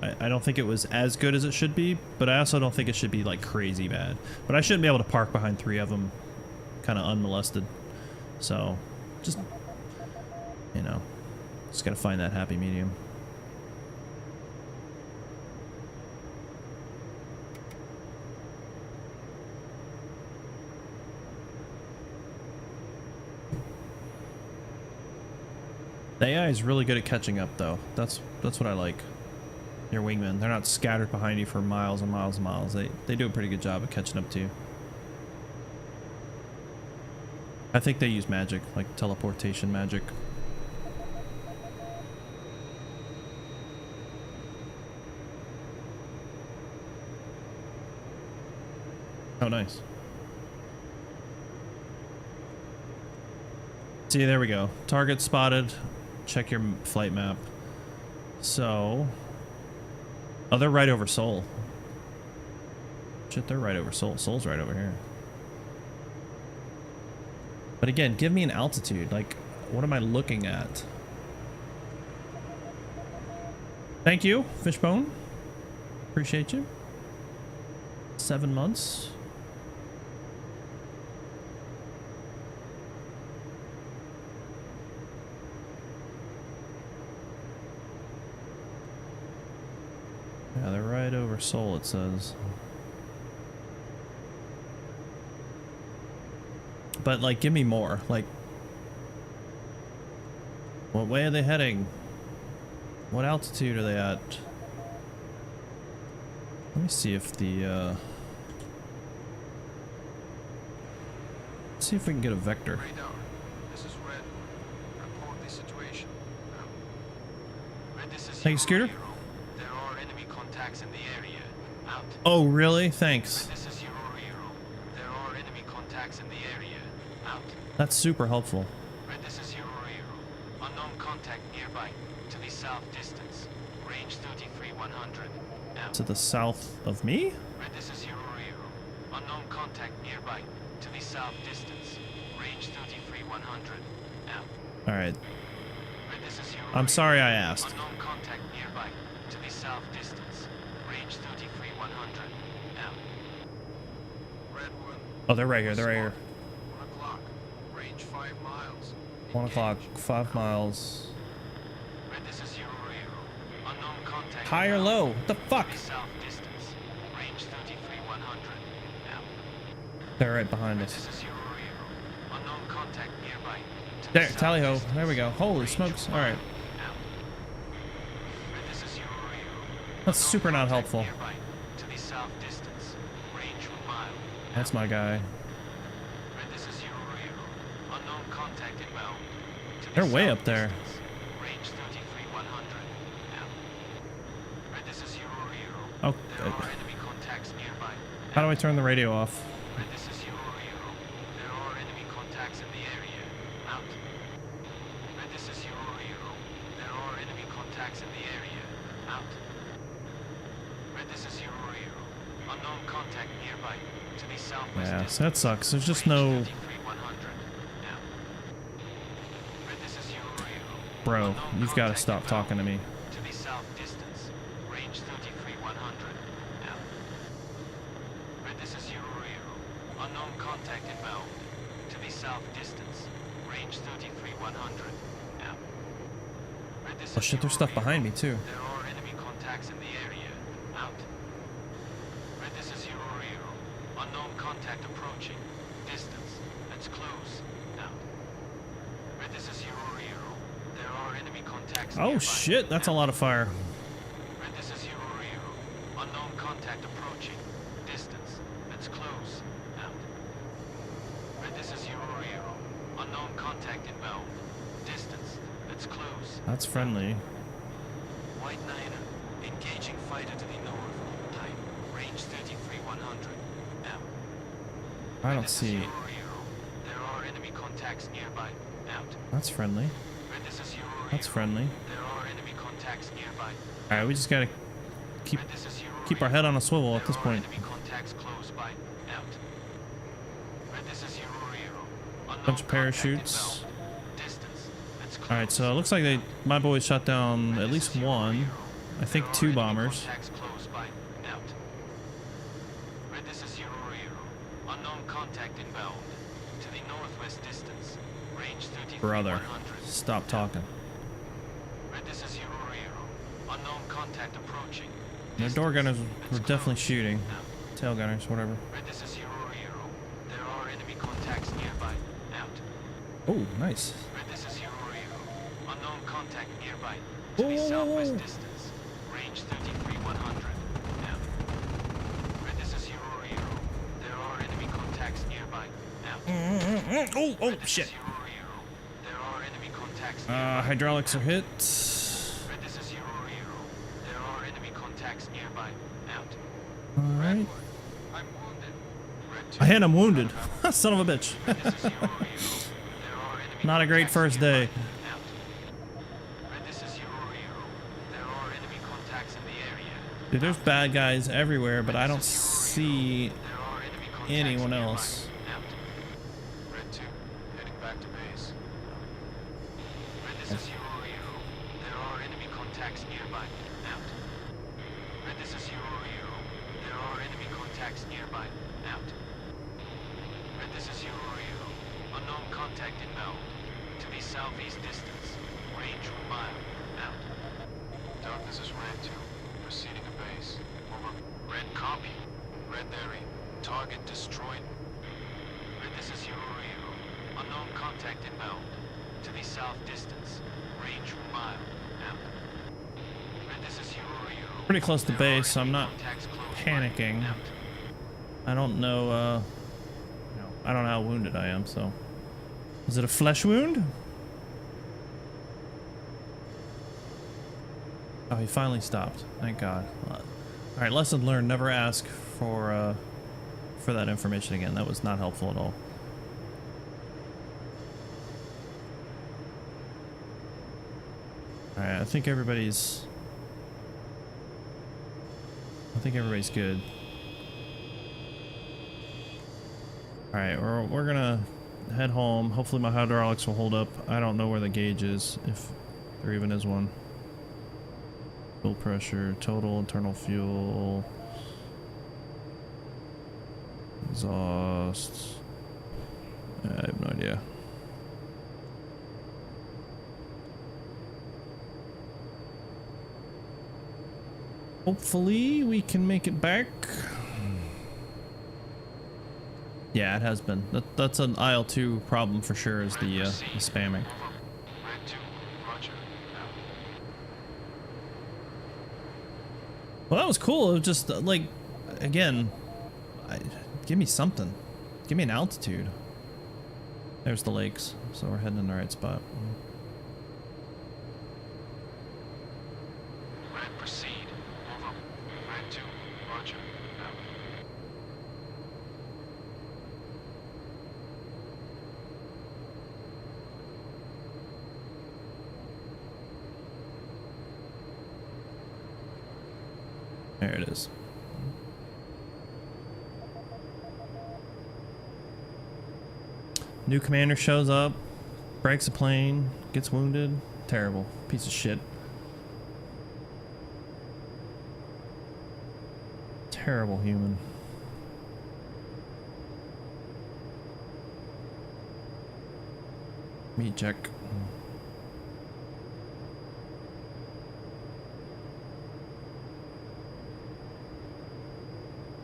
I don't think it was as good as it should be, but I also don't think it should be like crazy bad. But I shouldn't be able to park behind 3 of them kind of unmolested. So just, you know, just gotta find that happy medium. The AI is really good at catching up, though. That's what I like. Your wingmen, they're not scattered behind you for miles and miles and miles. They do a pretty good job of catching up to you. I think they use magic, like teleportation magic. Oh, nice. See, there we go. Target spotted. Check your flight map. So... Oh, they're right over Seoul. Shit, they're right over Seoul. Seoul's right over here. But again, give me an altitude. Like, what am I looking at? Thank you, Fishbone. Appreciate you. 7 months. Yeah, they're right over Seoul, it says. But, like, give me more. Like, what way are they heading? What altitude are they at? Let me see if the, let's see if we can get a vector. Radar. This is Red. Report the situation. Red, this is Thank you, Scooter. Hero. There are enemy contacts in the area. Out. Oh, really? Thanks. Red, this is Hero. There are enemy contacts in the area. Out. That's super helpful. Red, this is Hero. Unknown contact nearby. To the south distance. Range 33-100. Out. To the south of me? Red, this is Hero. Unknown contact nearby. To the south distance. Range 33-100. Out. Alright. Red, this is Hero. I'm sorry I asked. Unknown contact nearby. To south distance. Range 33,100. Out. Redwood. Oh, they're right here. They're right here. 1 o'clock. Range 5 miles. 1 o'clock, 5 miles. Red, this is Zero Rio. Unknown contact. High or low? What the fuck? South distance. Range 33,100. Out. They're right behind Red, us. this is Zero Rio. Unknown contact nearby. To the There, south tally ho. distance. There we go. Holy Range smokes. 1 All right. mile. Out. Red, this is Zero Rio. That's Unknown super not contact helpful. nearby. To the south distance. Range 1 mile. That's my guy. Red, this is Zero Rio. Unknown contact inbound. To the They're way south up there. distance. Range 33,100. Out. Red, this is Zero Rio. Oh, There are enemy contacts nearby. how do I turn the radio off? Red, this is Zero Rio. There are enemy contacts in the area. Out. Red, this is Zero Rio. There are enemy contacts in the area. Out. Red, this is Zero Rio. Unknown contact nearby. To the southwest Yeah, distance. so that sucks. There's just Range no... 33,100. Out. Red, this is Zero Rio. Bro, Unknown you've got to contact stop inbound. talking to me. To the south distance. Range 33,100. Out. Red, this is Zero Rio. Unknown contact inbound. To the south distance. Range 33,100. Out. Red, this Oh is shit, there's Zero stuff behind me Rio. too. There are enemy contacts in the area. Out. Red, this is Zero Rio. Unknown contact approaching. Distance. That's close. Out. Red, this is Zero Rio. There are enemy contacts Oh nearby. shit, that's a lot of fire. Red, this is Zero Rio. Unknown contact approaching. Distance. That's close. Out. Red, this is Zero Rio. Unknown contact inbound. Distance. That's close. That's friendly. White Niner. Engaging fighter to the north. Type. Range 33,100. Out. I Red, don't this is see... Zero Rio. There are enemy contacts nearby. Out. That's friendly. Red, this is Zero Rio. That's friendly. There are enemy contacts nearby. Alright, we just gotta keep Red, this is Zero keep our Rio. head on a swivel at this There are point. enemy contacts close by. Out. Red, this is Zero Rio. Unknown Bunch of contact parachutes. inbound. Distance. That's close. Alright, so it looks like my boys shot down Red, at this least is Zero one. Rio. I think There are 2 enemy bombers. contacts close by. Out. Red, this is Zero Rio. Unknown contact inbound. To the northwest distance. Range 33,100. Brother, stop talking. Red, this is Zero Rio. Unknown contact approaching. The door gunners were That's definitely close. shooting. Out. Tail gunners, whatever. Red, this is Zero Rio. There are enemy contacts nearby. Out. Oh, nice. Red, this is Zero Rio. Unknown contact nearby. To Whoa, the whoa, whoa, southwest whoa. distance. Range 33,100. Out. Red, this is Zero Rio. There are enemy contacts nearby. Out. Oh, oh, Red, this shit. is Zero Rio. There are enemy contacts nearby. Hydraulics are hit. Red, this is Zero Rio. There are enemy contacts nearby. Out. Alright. I'm wounded. Red 2. I hit him wounded. Son of a bitch. Red, this is Zero Rio. There are enemy Not a great contacts first nearby. day. Out. Red, this is Zero Rio. There are enemy contacts in the area. Dude, there's bad guys everywhere, but I don't see There are enemy contacts anyone nearby. else. Out. Red 2, heading back to base. Red, this is Zero Rio. There are enemy contacts nearby. Out. Red, this is Zero Rio. There are enemy contacts nearby. Out. Red, this is Zero Rio. Unknown contact inbound. To the southeast distance. Range 1 mile. Out. Dark, this is Red 2. Proceeding to base. Over. Red copy. Red Larry. Target destroyed. Red, this is Zero Rio. Unknown contact inbound. To the south distance. Range 1 mile. Out. Red, this is Zero Rio. Pretty close to There are base, so I'm enemy not contacts close by. panicking. Out. I don't know, I don't know how wounded I am, so. Is it a flesh wound? Oh, he finally stopped. Thank God. Alright, lesson learned. Never ask for that information again. That was not helpful at all. Alright, I think everybody's good. Alright, we're gonna head home. Hopefully my hydraulics will hold up. I don't know where the gauge is, if there even is one. Fuel pressure, total internal fuel, exhaust. I have no idea. Hopefully we can make it back. Yeah, it has been. That's an IL-2 problem for sure, is the spamming. Well, that was cool. It was just like, again, give me something. Give me an altitude. There's the lakes, so we're heading in the right spot. Proceed. Over. Red 2. Roger. Out. There it is. New commander shows up, breaks a plane, gets wounded. Terrible. Piece of shit. Terrible human. Meat check.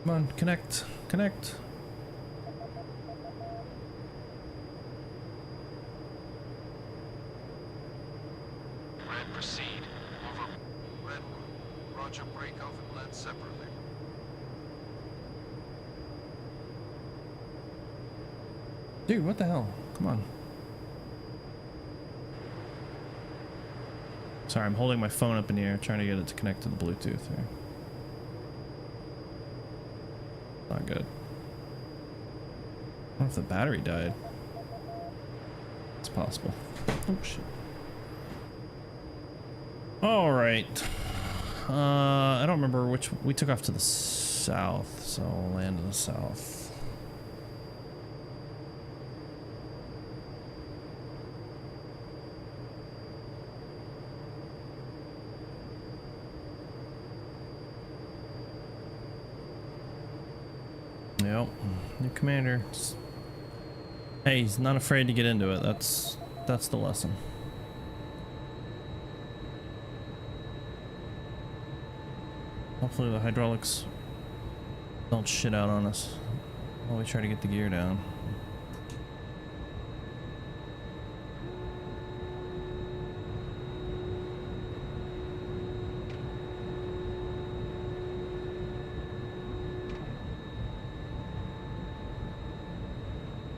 Come on, connect, connect. Red, proceed. Over. Red 1. Roger, break off and land separately. Dude, what the hell? Come on. Sorry, I'm holding my phone up in the air trying to get it to connect to the Bluetooth here. Not good. I wonder if the battery died. It's possible. Oh shit. Alright. I don't remember which. We took off to the south, so we'll land in the south. Yep, new commander. Hey, he's not afraid to get into it. That's the lesson. Hopefully the hydraulics don't shit out on us while we try to get the gear down.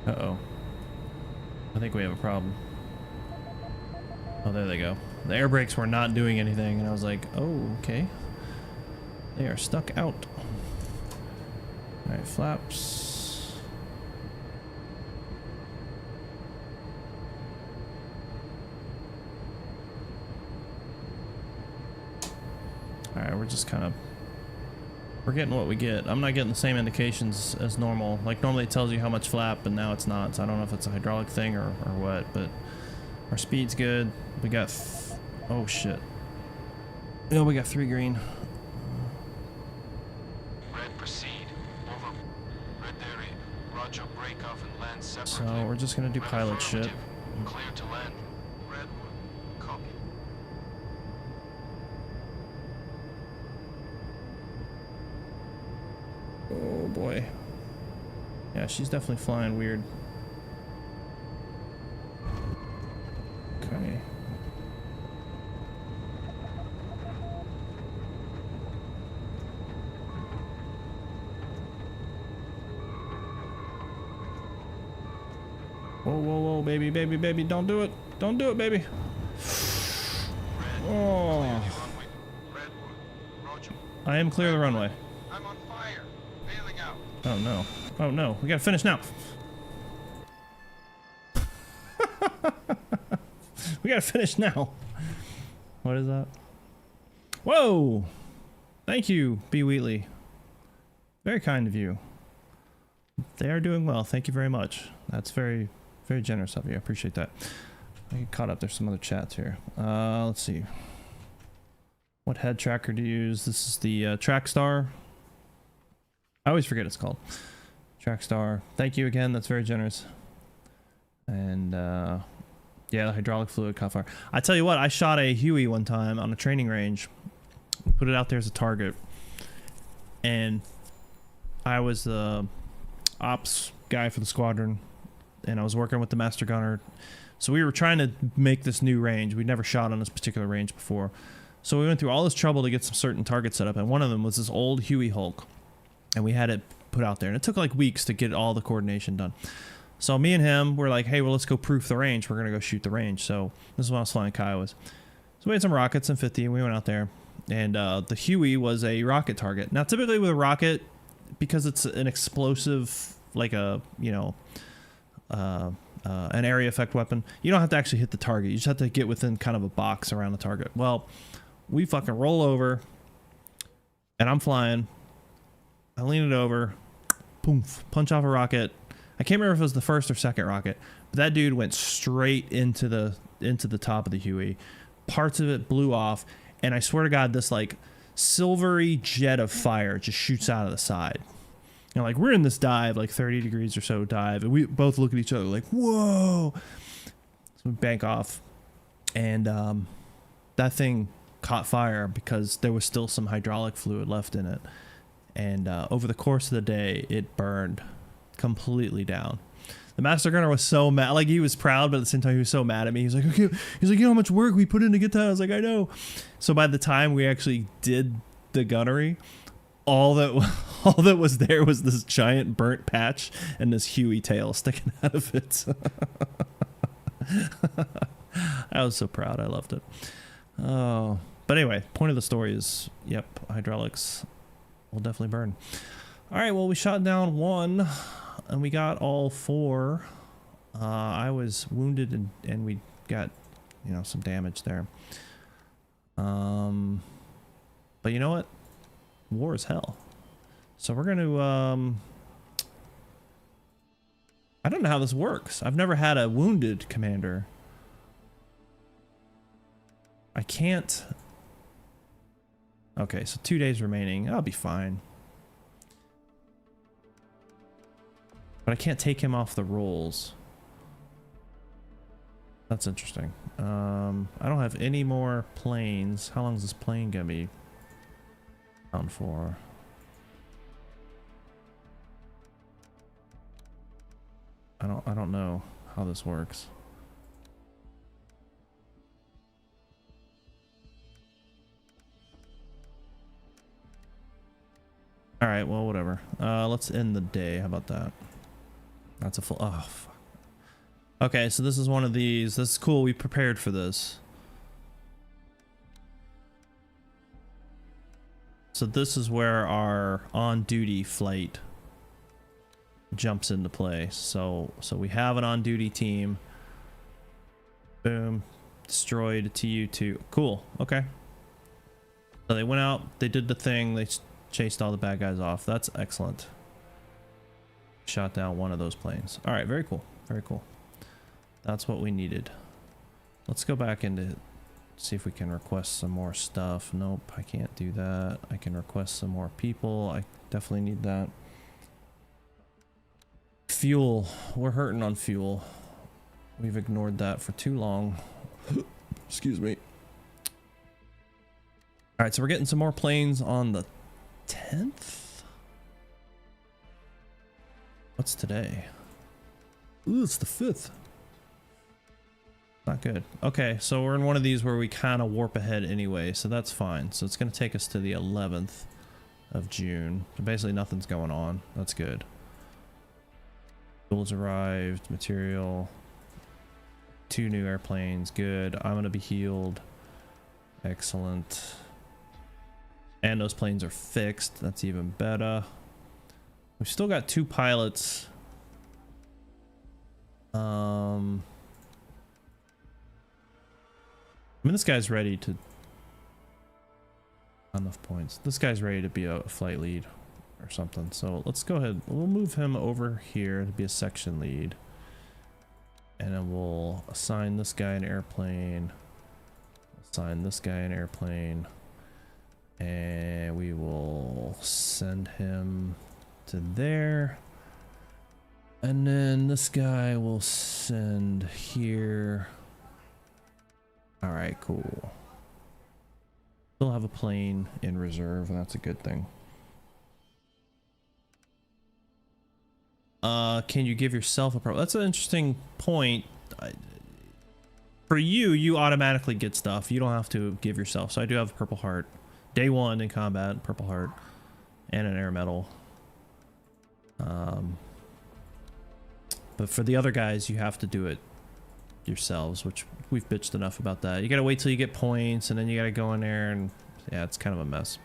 Uh-oh. I think we have a problem. Oh, there they go. The air brakes were not doing anything, and I was like, oh, okay. They are stuck out. Alright, flaps. Alright, we're just kind of... We're getting what we get. I'm not getting the same indications as normal. Like, normally it tells you how much flap, and now it's not. So I don't know if it's a hydraulic thing or what, but our speed's good. We got... oh, shit. No, we got 3 green. Red, proceed. Over. Red area. Roger, break off and land separately. So we're just gonna do Red pilot shit. affirmative. Clear to land. Red 1. Copy. Oh boy. Yeah, she's definitely flying weird. Okay. Whoa, whoa, whoa, baby, baby, baby, don't do it. Don't do it, baby. Red, Oh. clear the runway. Red 1. Roger. I am clear of the runway. I'm on fire. Bailing out. Oh no. Oh no. We gotta finish now. We gotta finish now. What is that? Whoa! Thank you, B. Wheatley. Very kind of you. They are doing well. Thank you very much. That's very, very generous of you. I appreciate that. I get caught up. There's some other chats here. Let's see. What head tracker to use? This is the Trackstar. I always forget it's called Trackstar. Thank you again. That's very generous. And yeah, the hydraulic fluid caught fire. I tell you what, I shot a Huey one time on a training range. We put it out there as a target, and I was the ops guy for the squadron, and I was working with the master gunner. So we were trying to make this new range. We'd never shot on this particular range before. So we went through all this trouble to get some certain targets set up, and one of them was this old Huey Hulk, and we had it put out there, and it took like weeks to get all the coordination done. So me and him were like, hey, well, let's go proof the range. We're gonna go shoot the range. So this is when I was flying Kiowas. So we had some rockets and 50, and we went out there, and the Huey was a rocket target. Now typically with a rocket, because it's an explosive, like a, you know, an area effect weapon, you don't have to actually hit the target. You just have to get within kind of a box around the target. Well, we fucking roll over, and I'm flying. I lean it over, boom, punch off a rocket. I can't remember if it was the first or second rocket, but that dude went straight into the top of the Huey. Parts of it blew off, and I swear to God, this like silvery jet of fire just shoots out of the side. You know, like we're in this dive, like 30 degrees or so dive, and we both look at each other like, whoa. So we bank off, and that thing caught fire because there was still some hydraulic fluid left in it. And over the course of the day, it burned completely down. The master gunner was so mad, like he was proud, but at the same time he was so mad at me. He's like, okay, he's like, you know how much work we put in to get that? I was like, I know. So by the time we actually did the gunnery, all that was there was this giant burnt patch and this Huey tail sticking out of it. I was so proud. I loved it. Oh, but anyway, point of the story is, yep, hydraulics will definitely burn. All right, well, we shot down one, and we got all four. I was wounded, and we got, you know, some damage there. But you know what? War is hell. So we're going to, I don't know how this works. I've never had a wounded commander. I can't. Okay, so 2 days remaining. I'll be fine. But I can't take him off the rolls. That's interesting. I don't have any more planes. How long is this plane gonna be down for? I don't know how this works. All right, well, whatever. Let's end the day. How about that? That's a full. Oh, fuck. Okay, so this is one of these. This is cool. We prepared for this. So this is where our on-duty flight jumps into play. So we have an on-duty team. Boom. Destroyed a TU-2. Cool. Okay. So they went out. They did the thing. They chased all the bad guys off. That's excellent. Shot down one of those planes. All right, very cool. Very cool. That's what we needed. Let's go back into see if we can request some more stuff. Nope, I can't do that. I can request some more people. I definitely need that. Fuel. We're hurting on fuel. We've ignored that for too long. Excuse me. All right, so we're getting some more planes on the 10th. What's today? Ooh, it's the 5th. Not good. Okay, so we're in one of these where we kind of warp ahead anyway, so that's fine. So it's going to take us to the 11th of June. So basically nothing's going on. That's good. Tools arrived. Material. 2 new airplanes. Good. I'm going to be healed. Excellent. And those planes are fixed. That's even better. We've still got 2 pilots. I mean, this guy's ready to... Not enough points. This guy's ready to be a flight lead or something. So let's go ahead. We'll move him over here to be a section lead. And then we'll assign this guy an airplane. Assign this guy an airplane. And we will send him to there. And then this guy will send here. All right, cool. Still have a plane in reserve, and that's a good thing. Can you give yourself a purple? That's an interesting point. For you, you automatically get stuff. You don't have to give yourself. So I do have a purple heart. Day 1 in combat, purple heart, and an air medal. But for the other guys, you have to do it yourselves, which we've bitched enough about that. You gotta wait till you get points, and then you gotta go in there, and yeah, it's kind of a mess.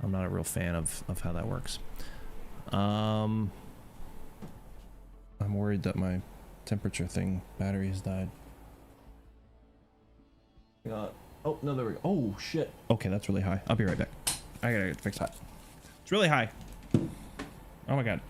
I'm not a real fan of how that works. I'm worried that my temperature thing battery has died. Oh, no, there we go. Oh, shit. Okay, that's really high. I'll be right back. I gotta fix that. It's really high. Oh my god.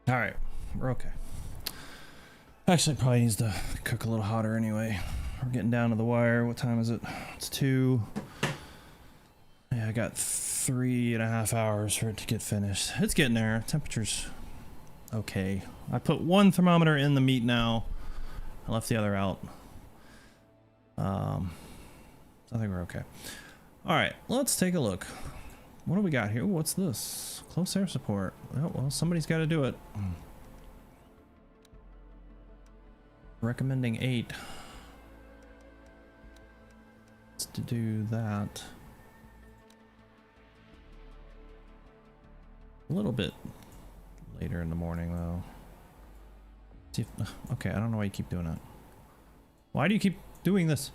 All right, we're okay. Actually, probably needs to cook a little hotter anyway. We're getting down to the wire. What time is it? It's 2. Yeah, I got 3.5 hours for it to get finished. It's getting there. Temperature's okay. I put one thermometer in the meat now. I left the other out. I think we're okay. All right, let's take a look. What do we got here? What's this? Close air support. Oh, well, somebody's got to do it. Recommending 8. Let's do that. A little bit later in the morning, though. See if, okay, I don't know why you keep doing that. Why do you keep doing this?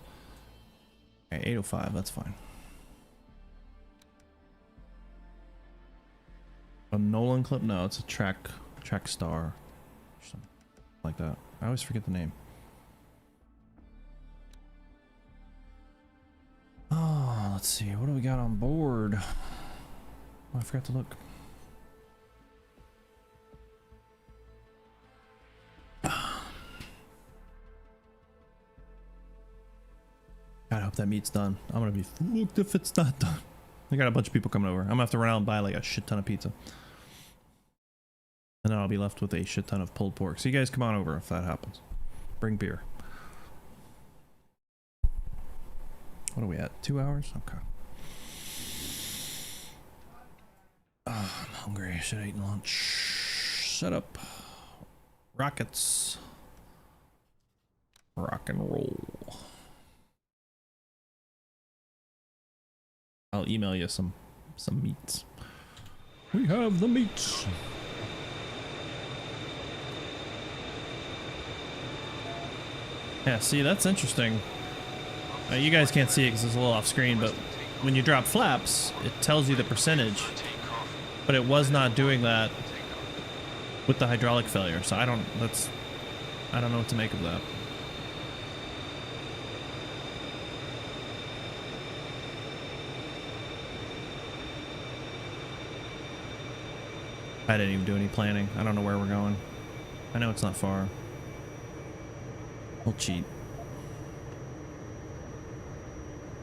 Okay, 8:05. That's fine. A Nolan clip? No, it's a track star or something like that. I always forget the name. Oh, let's see. What do we got on board? Oh, I forgot to look. God, I hope that meat's done. I'm gonna be fucked if it's not done. I got a bunch of people coming over. I'm gonna have to run out and buy like a shit ton of pizza. And then I'll be left with a shit ton of pulled pork. So you guys come on over if that happens. Bring beer. What are we at? 2 hours? Okay. Oh, I'm hungry. Should have eaten lunch. Shut up. Rockets. Rock and roll. I'll email you some meats. We have the meats. Yeah, see, that's interesting. You guys can't see it because it's a little off screen, but when you drop flaps, it tells you the percentage. But it was not doing that with the hydraulic failure, so I don't know what to make of that. I didn't even do any planning. I don't know where we're going. I know it's not far. We'll cheat.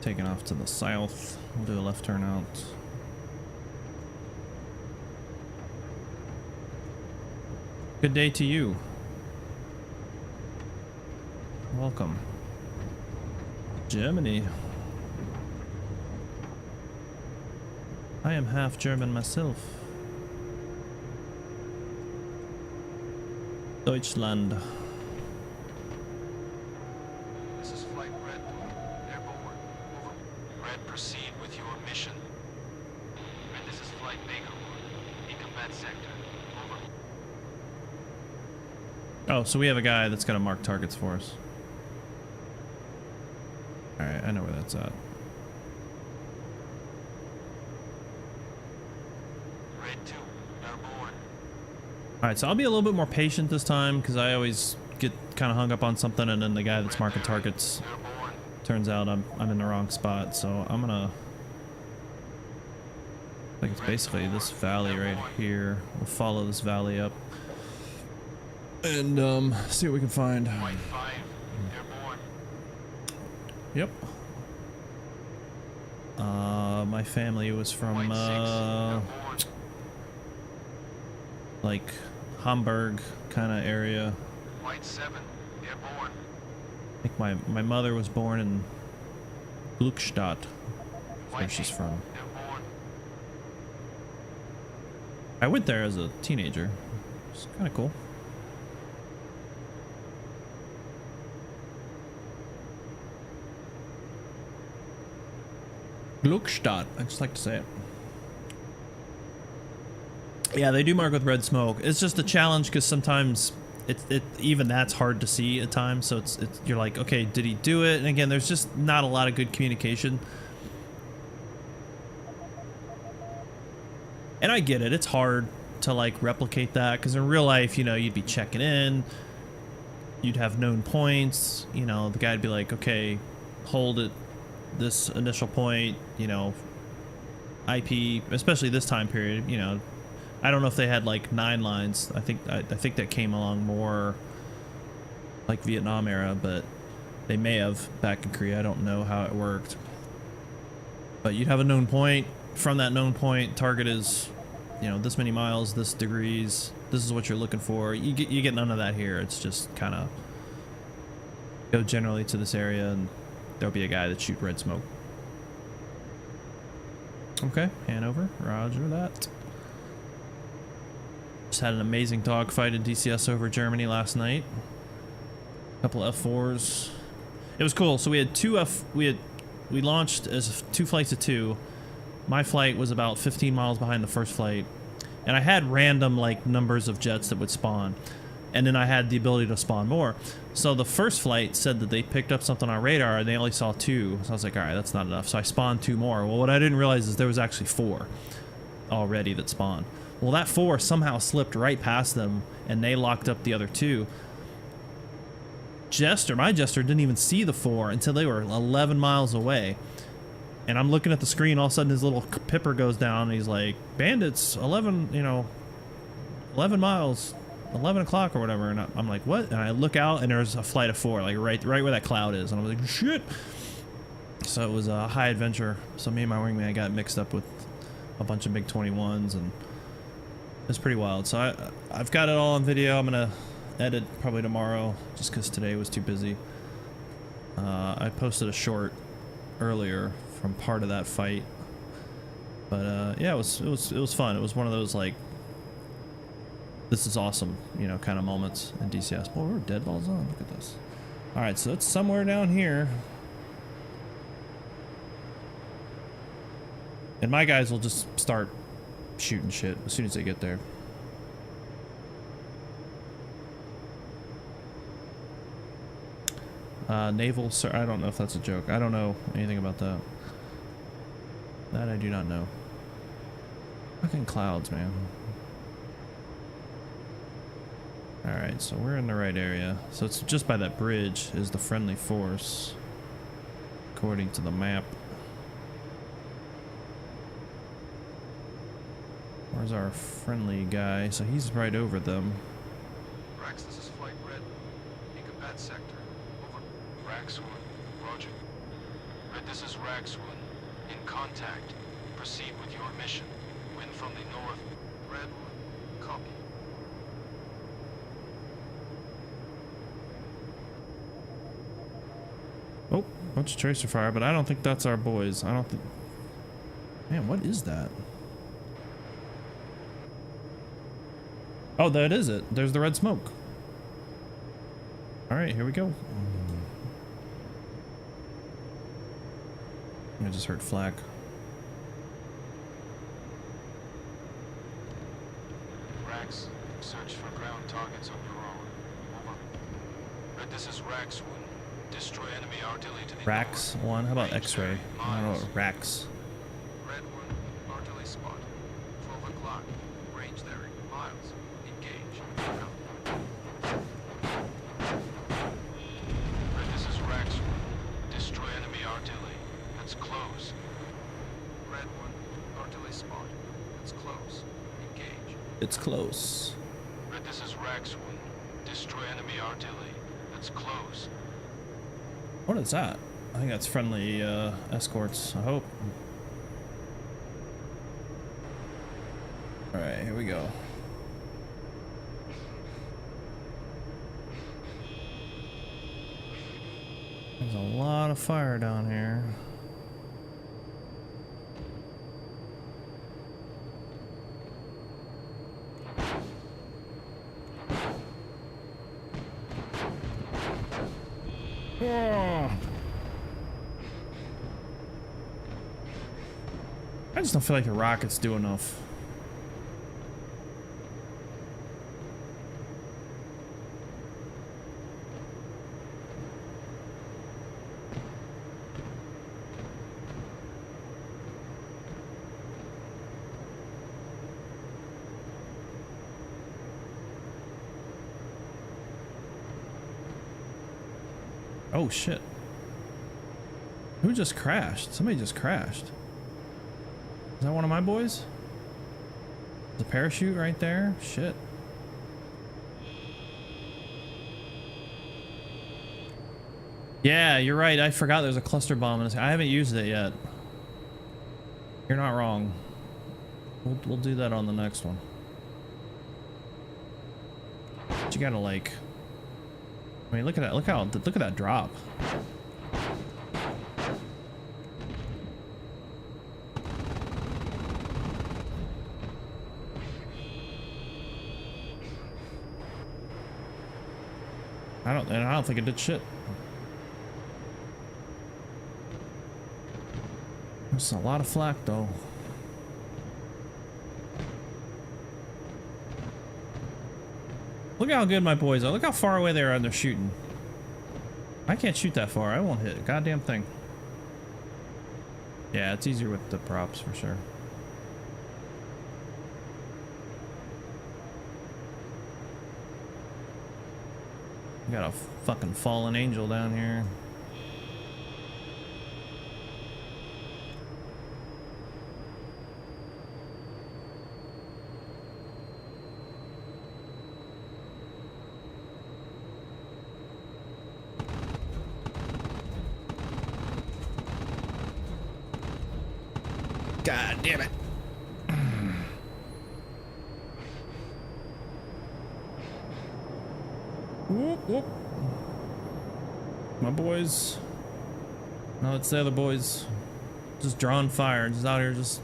Taking off to the south. We'll do a left turn out. Good day to you. Welcome. Germany. I am half German myself. Deutschland. This is Flight Red. Airborne. Over. Red, proceed with your mission. Red, this is Flight Baker. In combat sector. Over. Oh, so we have a guy that's gonna mark targets for us. Alright, I know where that's at. Red 2, airborne. Alright, so I'll be a little bit more patient this time because I always get kind of hung up on something and then the guy that's marking targets turns out I'm in the wrong spot. So I'm gonna, I think it's basically this valley right here. We'll follow this valley up and see what we can find. White 5, airborne. Yep. My family was from White 6, airborne. like Hamburg kind of area. White 7, airborne. I think my mother was born in Glückstadt. That's where White she's 8, from. airborne. I went there as a teenager. It's kind of cool. Glückstadt. I just like to say it. Yeah, they do mark with red smoke. It's just a challenge because sometimes it even that's hard to see at times. So it's you're like, okay, did he do it? And again, there's just not a lot of good communication. And I get it. It's hard to like replicate that because in real life, you know, you'd be checking in, you'd have known points. You know, the guy'd be like, okay, hold it. This initial point, you know, IP, especially this time period, you know, I don't know if they had like 9 lines. I think that came along more like Vietnam era, but they may have back in Korea. I don't know how it worked, but you'd have a known point. From that known point, target is, you know, this many miles, this degrees. This is what you're looking for. You get none of that here. It's just kind of go generally to this area and there'll be a guy that shoot red smoke. Okay, Hanover, roger that. Just had an amazing dogfight in DCS over Germany last night. A couple F4s. It was cool. So we had we launched as 2 flights of 2. My flight was about 15 miles behind the first flight, and I had random like numbers of jets that would spawn. And then I had the ability to spawn more. So the first flight said that they picked up something on radar and they only saw 2. So I was like, all right, that's not enough. So I spawned 2 more. Well, what I didn't realize is there was actually 4 already that spawned. Well, that 4 somehow slipped right past them and they locked up the other 2. My Jester didn't even see the 4 until they were 11 miles away. And I'm looking at the screen, all of a sudden his little pipper goes down and he's like, bandits, 11 miles. 11 o'clock or whatever, and I'm like, what? And I look out and there's a flight of 4 like right where that cloud is, and I was like, shit. So it was a high adventure. So me and my wingman got mixed up with a bunch of MiG-21s and it's pretty wild. So I've got it all on video. I'm gonna edit probably tomorrow just because today was too busy. I posted a short earlier from part of that fight, but yeah, it was fun. It was one of those like, this is awesome, you know, kind of moments in DCS. Boy, we're dead balls on. Look at this. All right, so it's somewhere down here. And my guys will just start shooting shit as soon as they get there. Naval, sir. I don't know if that's a joke. I don't know anything about that. That I do not know. Fucking clouds, man. Alright, so we're in the right area. So it's just by that bridge is the friendly force, according to the map. Where's our friendly guy? So he's right over them. Rax, this is Flight Red. In combat sector. Over. Rax 1. Roger. Red, this is Rax 1. In contact. Proceed with your mission. Wind from the north. Red 1. Copy. Oh, bunch of tracer fire, but I don't think that's our boys. I don't think... Man, what is that? Oh, that is it. There's the red smoke. All right, here we go. I just heard flak. Rax, search for ground targets on your own. Over. Red, this is Rax 1. Destroy enemy artillery to the Rax north. 1. How about Range X-ray? there, I don't know miles. what Rax. Red 1, artillery spot. 12 o'clock. Range there, miles. Engage. Red, this is Rax 1. Destroy enemy artillery. Let's close. Red 1, artillery spot. Let's close. Engage. It's close. Red, this is Rax 1. Destroy enemy artillery. Let's close. What is that? I think that's friendly escorts. I hope. All right, here we go. There's a lot of fire down here. I just don't feel like the rockets do enough. Oh shit. Who just crashed? Somebody just crashed. Is that one of my boys? The parachute right there? Shit. Yeah, you're right. I forgot there's a cluster bomb in this. I haven't used it yet. You're not wrong. We'll do that on the next one. But you gotta like... I mean, look at that. Look at that drop. I don't think it did shit. There's a lot of flak though. Look how good my boys are. Look how far away they are and they're shooting. I can't shoot that far. I won't hit a goddamn thing. Yeah, it's easier with the props for sure. Got a fucking fallen angel down here. God damn it. Whoop, whoop. My boys. No, it's the other boys. Just drawing fire. Just out here just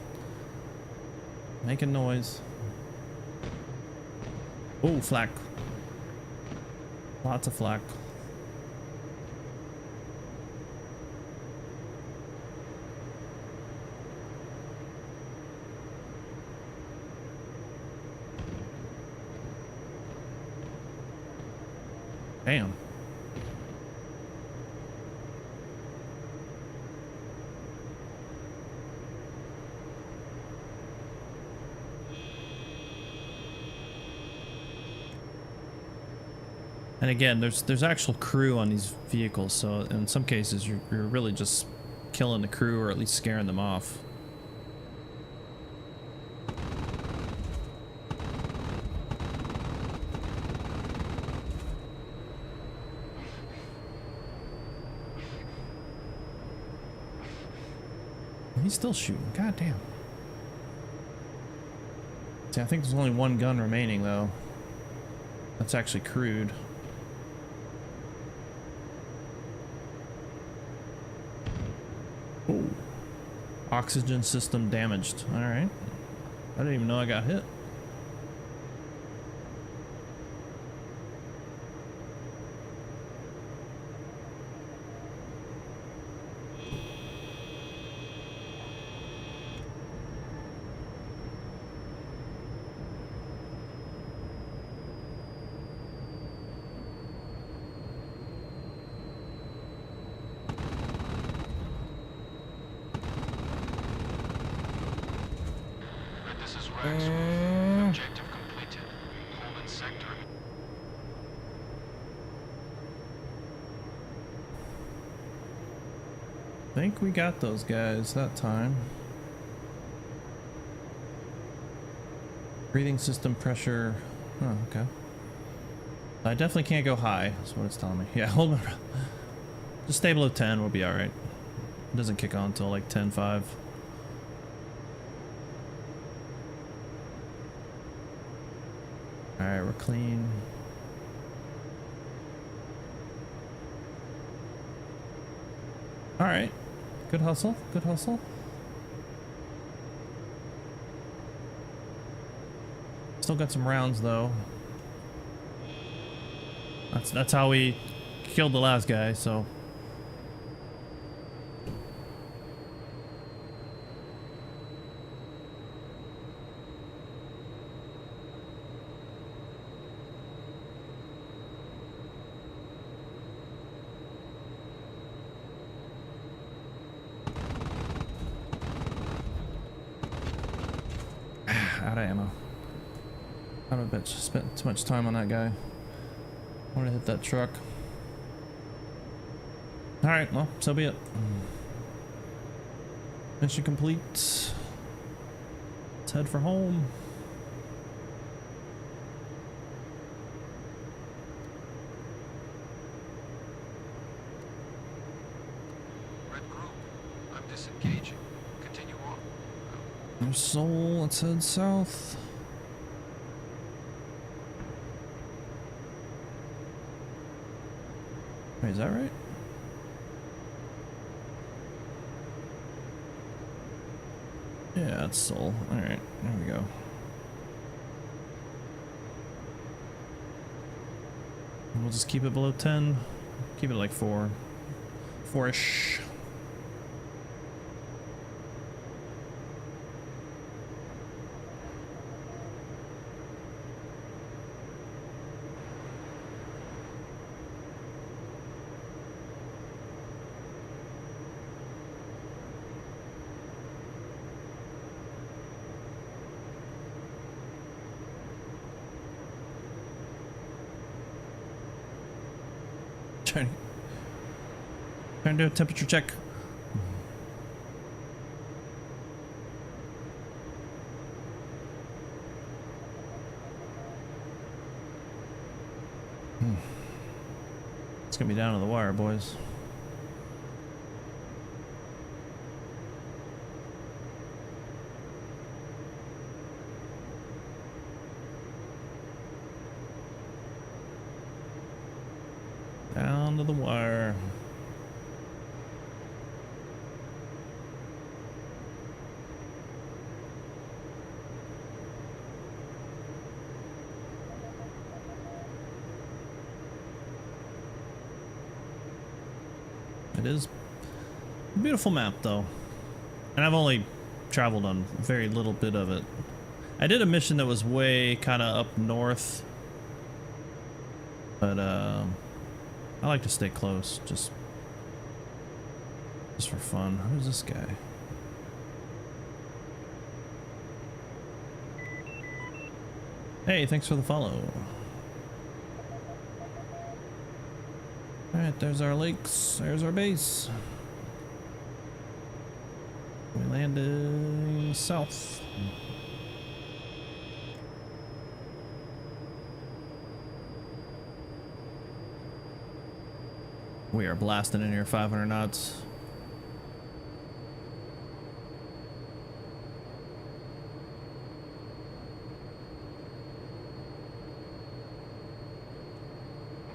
making noise. Oh, flak. Lots of flak. Damn. And again, there's actual crew on these vehicles, so in some cases you're really just killing the crew or at least scaring them off. He's still shooting. God damn. See, I think there's only one gun remaining though. That's actually crude. Oh. Oxygen system damaged. Alright. I didn't even know I got hit. Objective completed. Hold in sector. I think we got those guys that time. Breathing system pressure. Oh, okay. I definitely can't go high, that's what it's telling me. Yeah, hold my breath. Just stay below 10, we'll be alright. It doesn't kick on until like 10.5. Alright, we're clean. Alright. Good hustle. Good hustle. Still got some rounds though. That's how we killed the last guy, so. Out of ammo. Son of a bitch. Spent too much time on that guy. I want to hit that truck. Alright, well, so be it. Mission complete. Let's head for home. Red group. I'm disengaging. Continue on. There's Soul. Let's head south. Wait, is that right? Yeah, that's Soul. Alright, there we go. We'll just keep it below 10. Keep it like 4. 4-ish. Trying to do a temperature check. It's gonna be down to the wire, boys. Down to the wire. It is a beautiful map though. And I've only traveled on very little bit of it. I did a mission that was way kind of up north. But I like to stay close, just for fun. Who's this guy? Hey, thanks for the follow. Alright, there's our lakes. There's our base. We landed south. We are blasting in here 500 knots.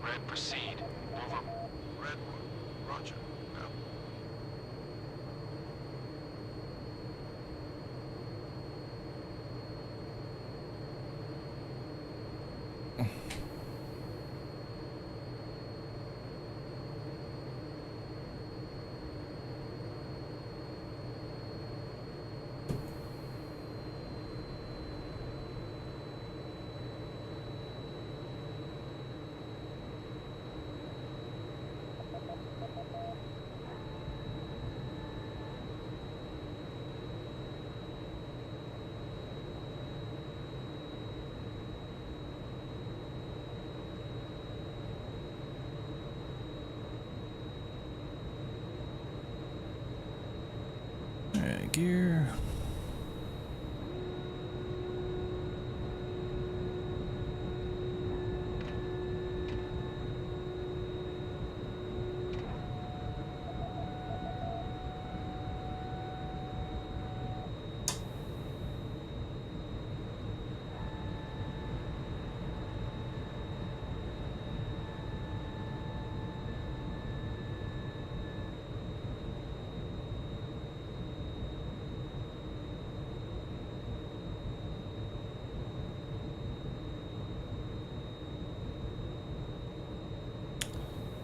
Red, proceed. Over. Red, roger. Now. Alright, gear.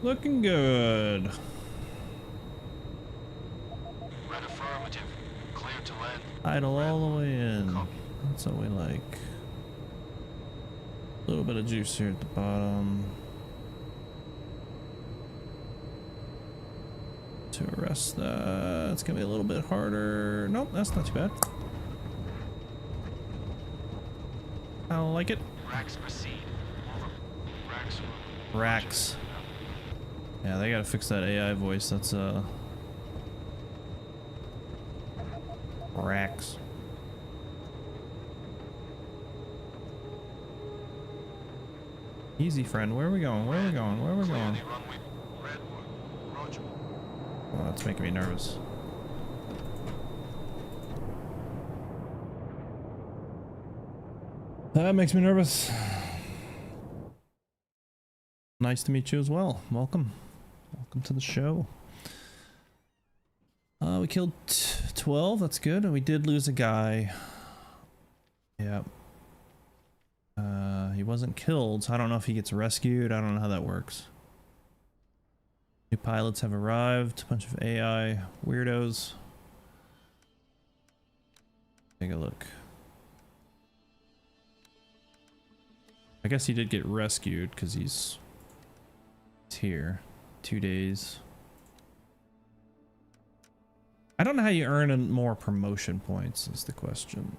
Looking good. Red, affirmative. Clear to land. Idle all the way in. That's what we like. A little bit of juice here at the bottom. To arrest that. It's gonna be a little bit harder. Nope, that's not too bad. I like it. Racks, proceed. Over. Racks. Racks. Yeah, they gotta fix that AI voice. That's Racks. Easy, friend. Where are we going? Where are we going? Where are we going? Runway. Red, roger. Oh, that's making me nervous. That makes me nervous. Nice to meet you as well. Welcome. Welcome to the show. We killed 12. That's good. And we did lose a guy. Yeah. He wasn't killed, so I don't know if he gets rescued. I don't know how that works. New pilots have arrived. A bunch of AI weirdos. Take a look. I guess he did get rescued because he's here. 2 days. I don't know how you earn more promotion points is the question.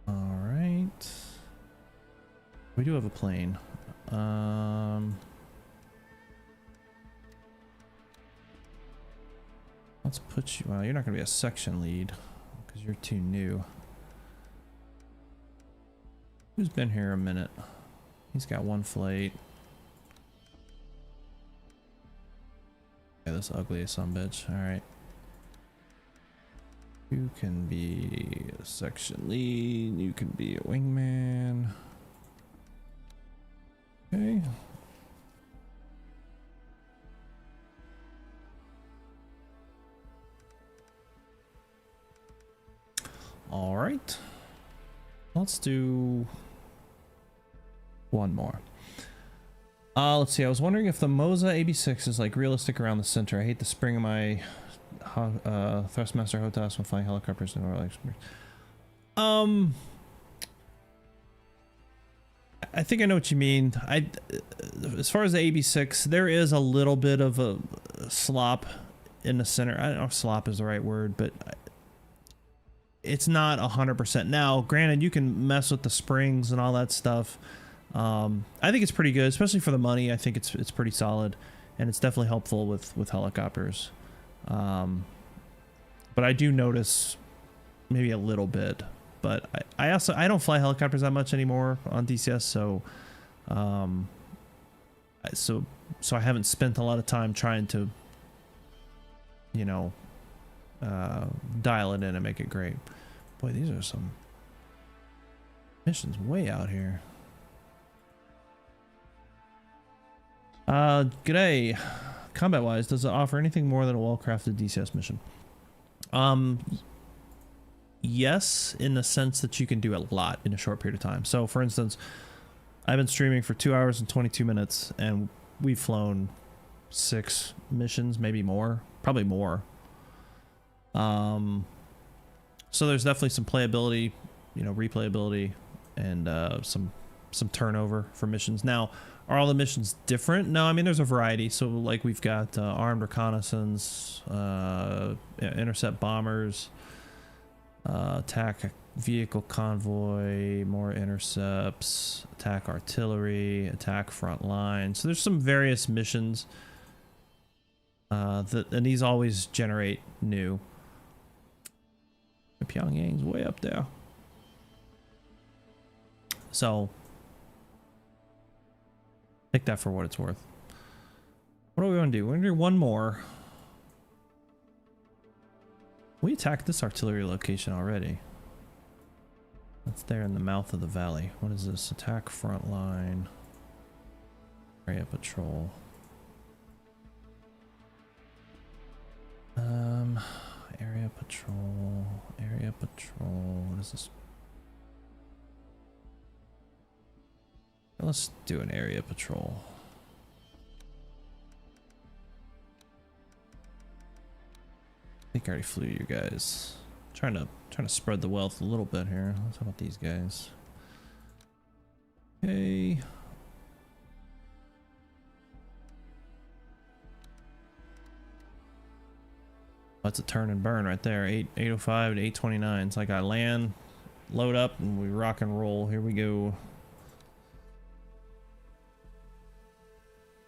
All right. We do have a plane. Let's put you, well, you're not gonna be a section lead because you're too new. Who's been here a minute? He's got one flight. Yeah, this ugly sumbitch. Alright. You can be a section lead. You can be a wingman. Okay. Alright. Let's do one more. Let's see. I was wondering if the Moza AB6 is like realistic around the center. I hate the spring of my thrustmaster HOTAS when flying helicopters and I think I know what you mean. As far as the AB6, there is a little bit of a slop in the center. I don't know if slop is the right word, but it's not 100%. Now, granted, you can mess with the springs and all that stuff. I think it's pretty good, especially for the money. I think it's pretty solid, and it's definitely helpful with helicopters. But I do notice maybe a little bit. But I don't fly helicopters that much anymore on DCS, so I haven't spent a lot of time trying to, you know, dial it in and make it great. Boy, these are some missions way out here. G'day. Combat-wise, does it offer anything more than a well-crafted DCS mission? Yes, in the sense that you can do a lot in a short period of time. So, for instance, I've been streaming for 2 hours and 22 minutes, and we've flown 6 missions, maybe more, probably more. So there's definitely some playability, you know, replayability, and some turnover for missions. Now, are all the missions different? No, I mean, there's a variety. So, like, we've got armed reconnaissance, intercept bombers, attack vehicle convoy, more intercepts, attack artillery, attack front line. So there's some various missions and these always generate new. Pyongyang's way up there, so take that for what it's worth. What are we gonna do? We're gonna do one more. We attacked this artillery location already. That's there in the mouth of the valley. What is this? Attack front line. Area patrol. Area patrol. Area patrol. What is this? Let's do an area patrol. I think I already flew you guys. Trying to spread the wealth a little bit here. Let's talk about these guys. Okay. That's a turn and burn right there. 805 to 829. It's like I land, load up, and we rock and roll. Here we go.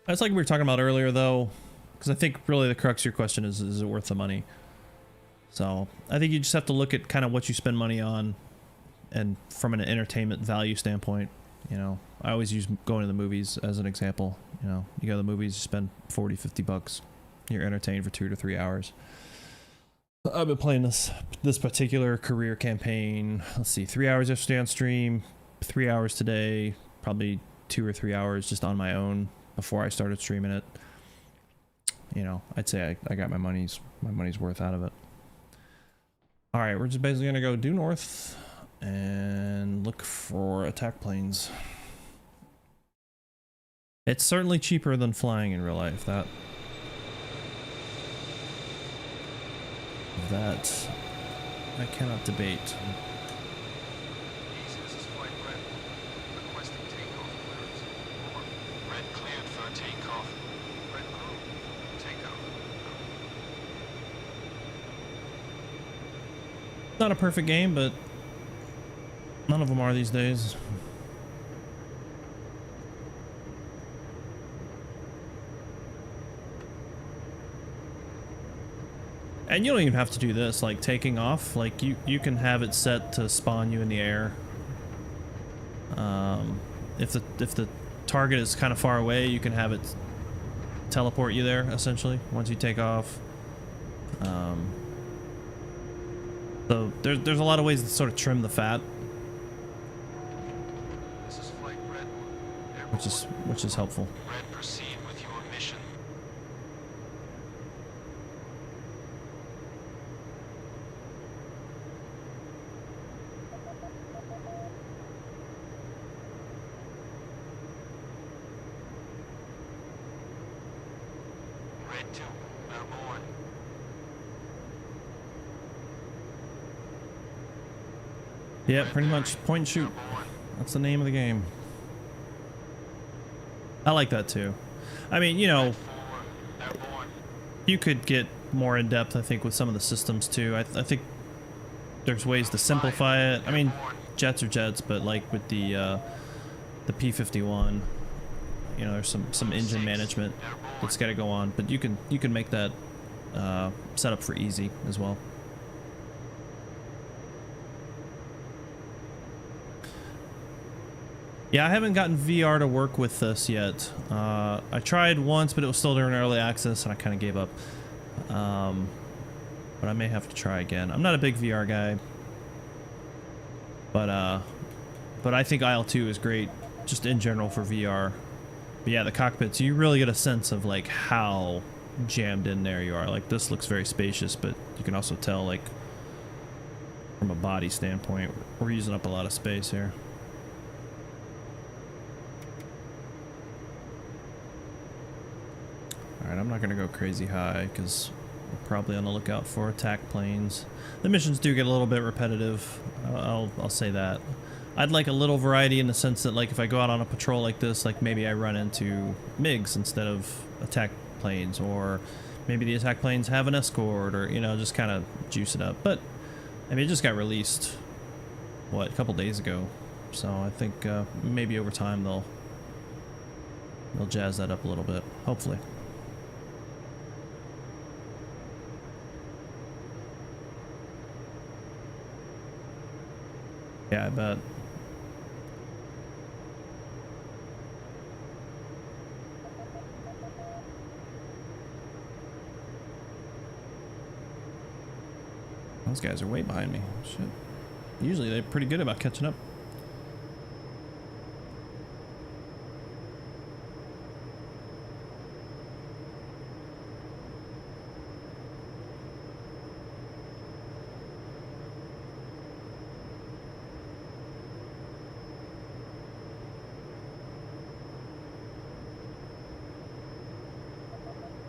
That's like we were talking about earlier, though, because I think really the crux of your question is it worth the money? So I think you just have to look at kind of what you spend money on, and from an entertainment value standpoint, you know, I always use going to the movies as an example. You know, you go to the movies, you spend 40, 50 bucks, you're entertained for 2 to 3 hours. I've been playing this particular career campaign. Let's see, 3 hours yesterday on stream, 3 hours today, probably 2 or 3 hours just on my own before I started streaming it. You know, I'd say I got my money's worth out of it. All right, we're just basically gonna go due north and look for attack planes. It's certainly cheaper than flying in real life. That I cannot debate. This is Flight Red. Requesting takeoff clearance. Over. Red cleared for takeoff. Red blue. Takeoff. Not a perfect game, but none of them are these days. And you don't even have to do this, like taking off. Like you can have it set to spawn you in the air. If the target is kind of far away, you can have it teleport you there essentially once you take off. So there's a lot of ways to sort of trim the fat, This is Flight Red. which is helpful. Red, proceed with your mission. Red 2, airborne. Yeah, pretty much point and shoot. Airborne. That's the name of the game. I like that too. I mean, you know, Red 4, airborne. you could get more in depth, I think, with some of the systems too. I think there's ways to simplify it. I mean, jets are jets, but like with the P-51, you know, there's some engine management that's got to go on, but you can make that set up for easy as well. Yeah, I haven't gotten VR to work with this yet. I tried once, but it was still during early access, and I kind of gave up. But I may have to try again. I'm not a big VR guy, but I think IL-2 is great, just in general for VR. But yeah, the cockpits, you really get a sense of like how jammed in there you are. Like this looks very spacious, but you can also tell like from a body standpoint, we're using up a lot of space here. Alright, I'm not going to go crazy high because we're probably on the lookout for attack planes. The missions do get a little bit repetitive, I'll say that. I'd like a little variety in the sense that like if I go out on a patrol like this, like maybe I run into MiGs instead of attack planes, or maybe the attack planes have an escort, or, you know, just kind of juice it up. But, I mean, it just got released, what, a couple days ago. So I think maybe over time they'll jazz that up a little bit, hopefully. Yeah, I bet. Those guys are way behind me. Shit. Usually they're pretty good about catching up.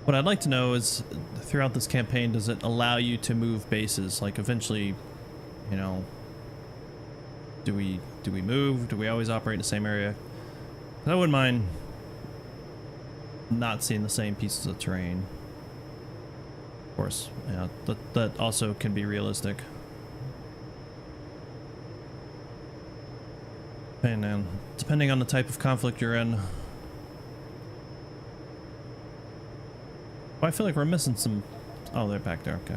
What I'd like to know is, throughout this campaign, does it allow you to move bases? Like, eventually, you know, do we move? Do we always operate in the same area? I wouldn't mind not seeing the same pieces of terrain. Of course, yeah, that also can be realistic. And depending on the type of conflict you're in. I feel like we're missing some... Oh, they're back there. Okay.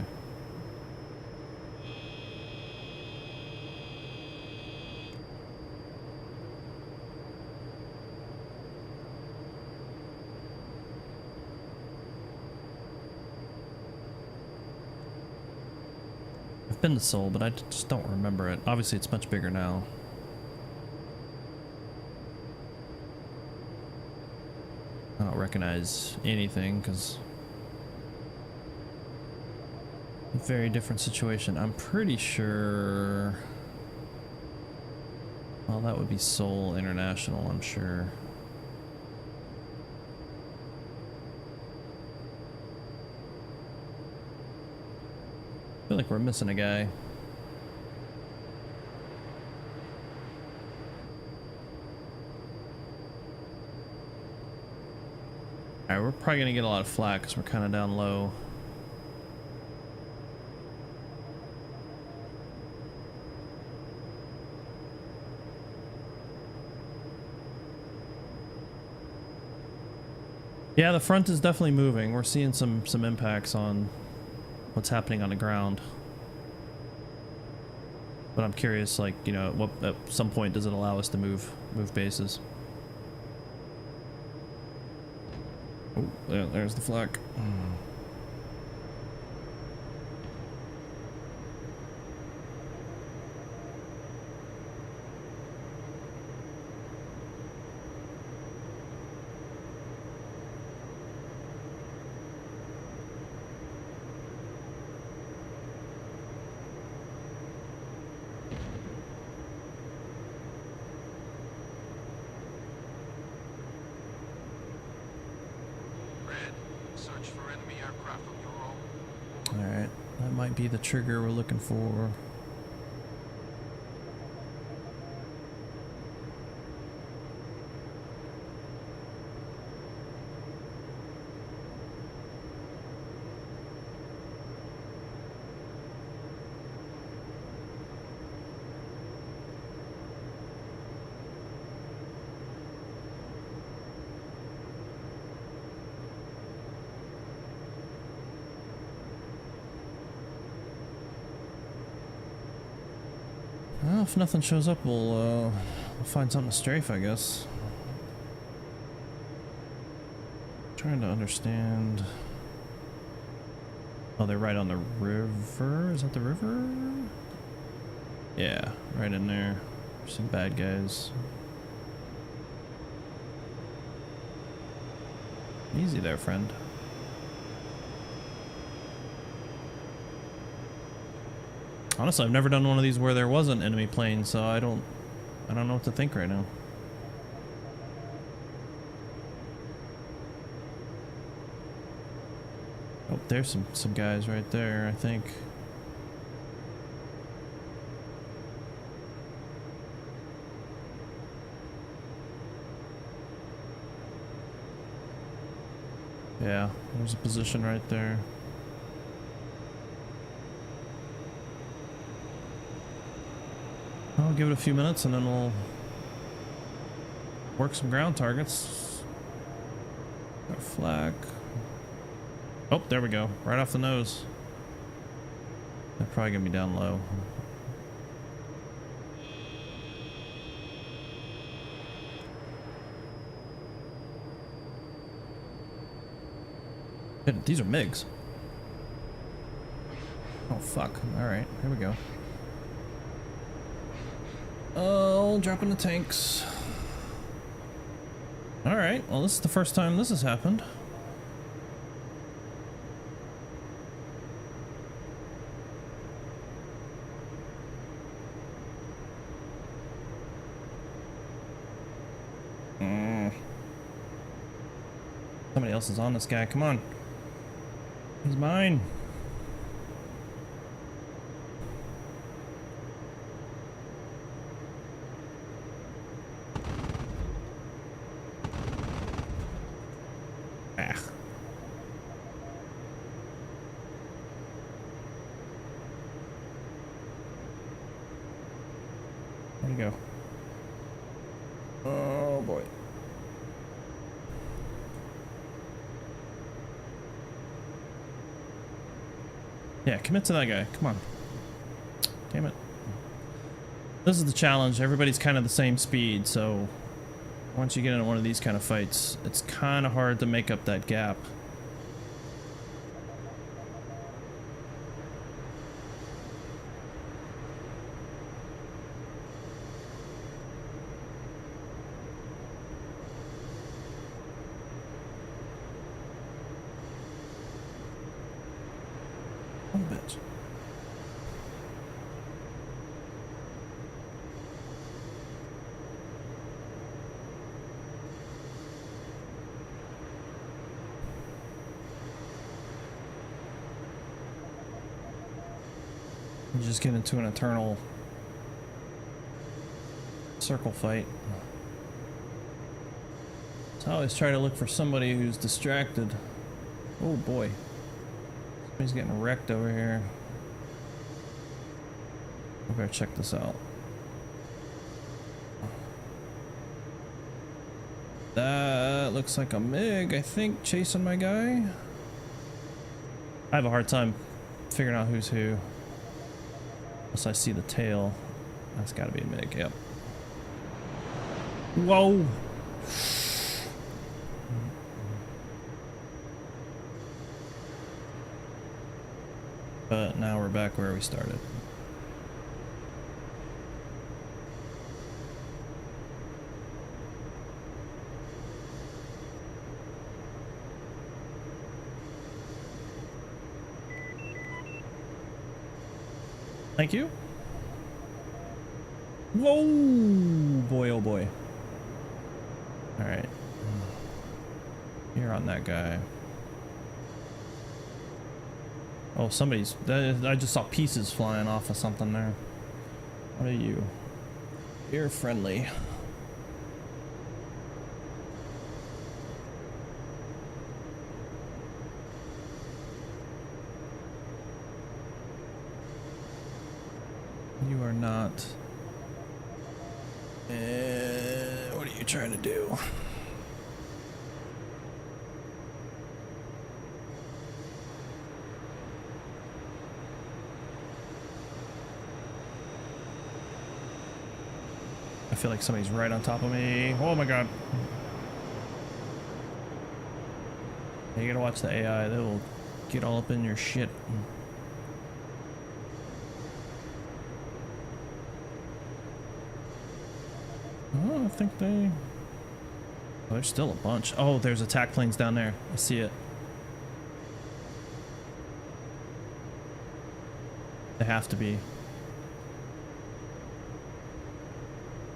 I've been to Seoul, but I just don't remember it. Obviously, it's much bigger now. I don't recognize anything because... Very different situation. I'm pretty sure... Well, that would be Seoul International, I'm sure. I feel like we're missing a guy. Alright, we're probably gonna get a lot of flack because we're kind of down low. Yeah, the front is definitely moving. We're seeing some impacts on what's happening on the ground. But I'm curious, like, you know, at some point does it allow us to move bases? Oh, there's the flak. Search for enemy aircraft on your own. Alright, that might be the trigger we're looking for. if nothing shows up, we'll find something to strafe, I guess. Trying to understand. Oh, they're right on the river. Is that the river? Yeah, right in there. Some bad guys. Easy there, friend. Honestly, I've never done one of these where there was an enemy plane, so I don't know what to think right now. Oh, there's some guys right there, I think. Yeah, there's a position right there. I'll give it a few minutes and then we'll work some ground targets. Got flak. Oh, there we go. Right off the nose. They're probably gonna be down low. These are MiGs. Oh fuck. Alright, here we go. Oh, dropping the tanks. Alright, well this is the first time this has happened. Somebody else is on this guy, come on. He's mine. Ah. There you go. Oh boy. Yeah, commit to that guy. Come on. Damn it. This is the challenge. Everybody's kind of the same speed, so once you get into one of these kind of fights, it's kind of hard to make up that gap. Bitch. You just get into an eternal circle fight. So I always try to look for somebody who's distracted. Oh boy. He's getting wrecked over here. I better check this out. That looks like a MiG, I think, chasing my guy. I have a hard time figuring out who's who. Unless I see the tail. That's gotta be a MiG, yep. Whoa! But now we're back where we started. Thank you. Whoa! Boy, oh boy. Alright. You're on that guy. Oh, somebody's... I just saw pieces flying off of something there. What are you? You're friendly. You are not. What are you trying to do? I feel like somebody's right on top of me. Oh my god. Yeah, you gotta watch the AI. They will get all up in your shit. Oh, I think they... Oh, there's still a bunch. Oh, there's attack planes down there. I see it. They have to be.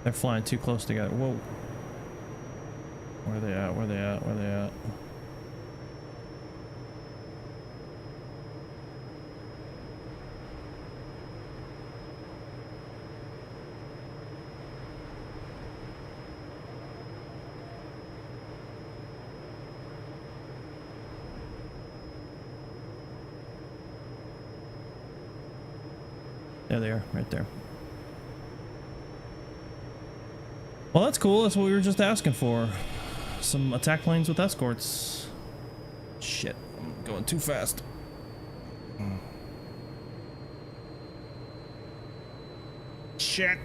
They're flying too close together. Whoa. Where are they at? Where are they at? Where are they at? There they are, right there. Well, that's cool. That's what we were just asking for. Some attack planes with escorts. Shit, I'm going too fast. Shit.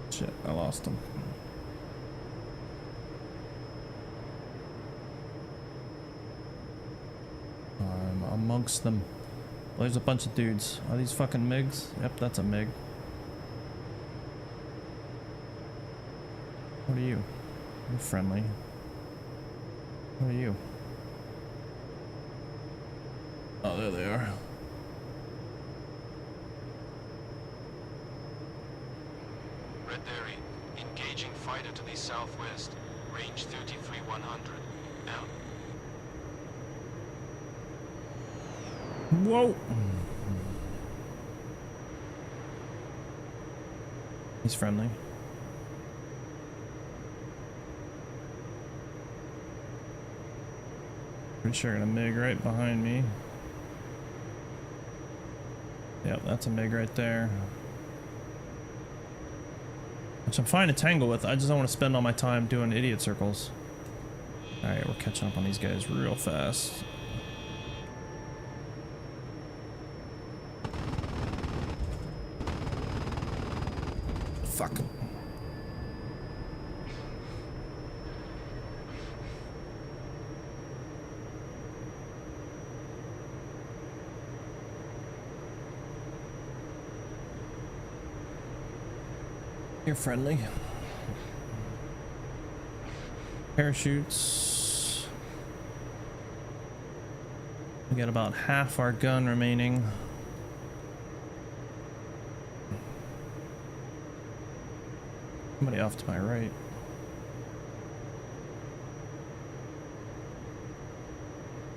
Shit, I lost him. I'm amongst them. Well, there's a bunch of dudes. Are these fucking MiGs? Yep, that's a MiG. What are you? You're friendly. What are you? Oh, there they are. Red Dairy, engaging fighter to the southwest. Range 33-100. Out. Whoa! He's friendly. Pretty sure I got a MiG right behind me. Yep, that's a MiG right there. Which I'm fine to tangle with. I just don't want to spend all my time doing idiot circles. Alright, we're catching up on these guys real fast. Fuck. You're friendly. Parachutes. We got about half our gun remaining. Somebody off to my right.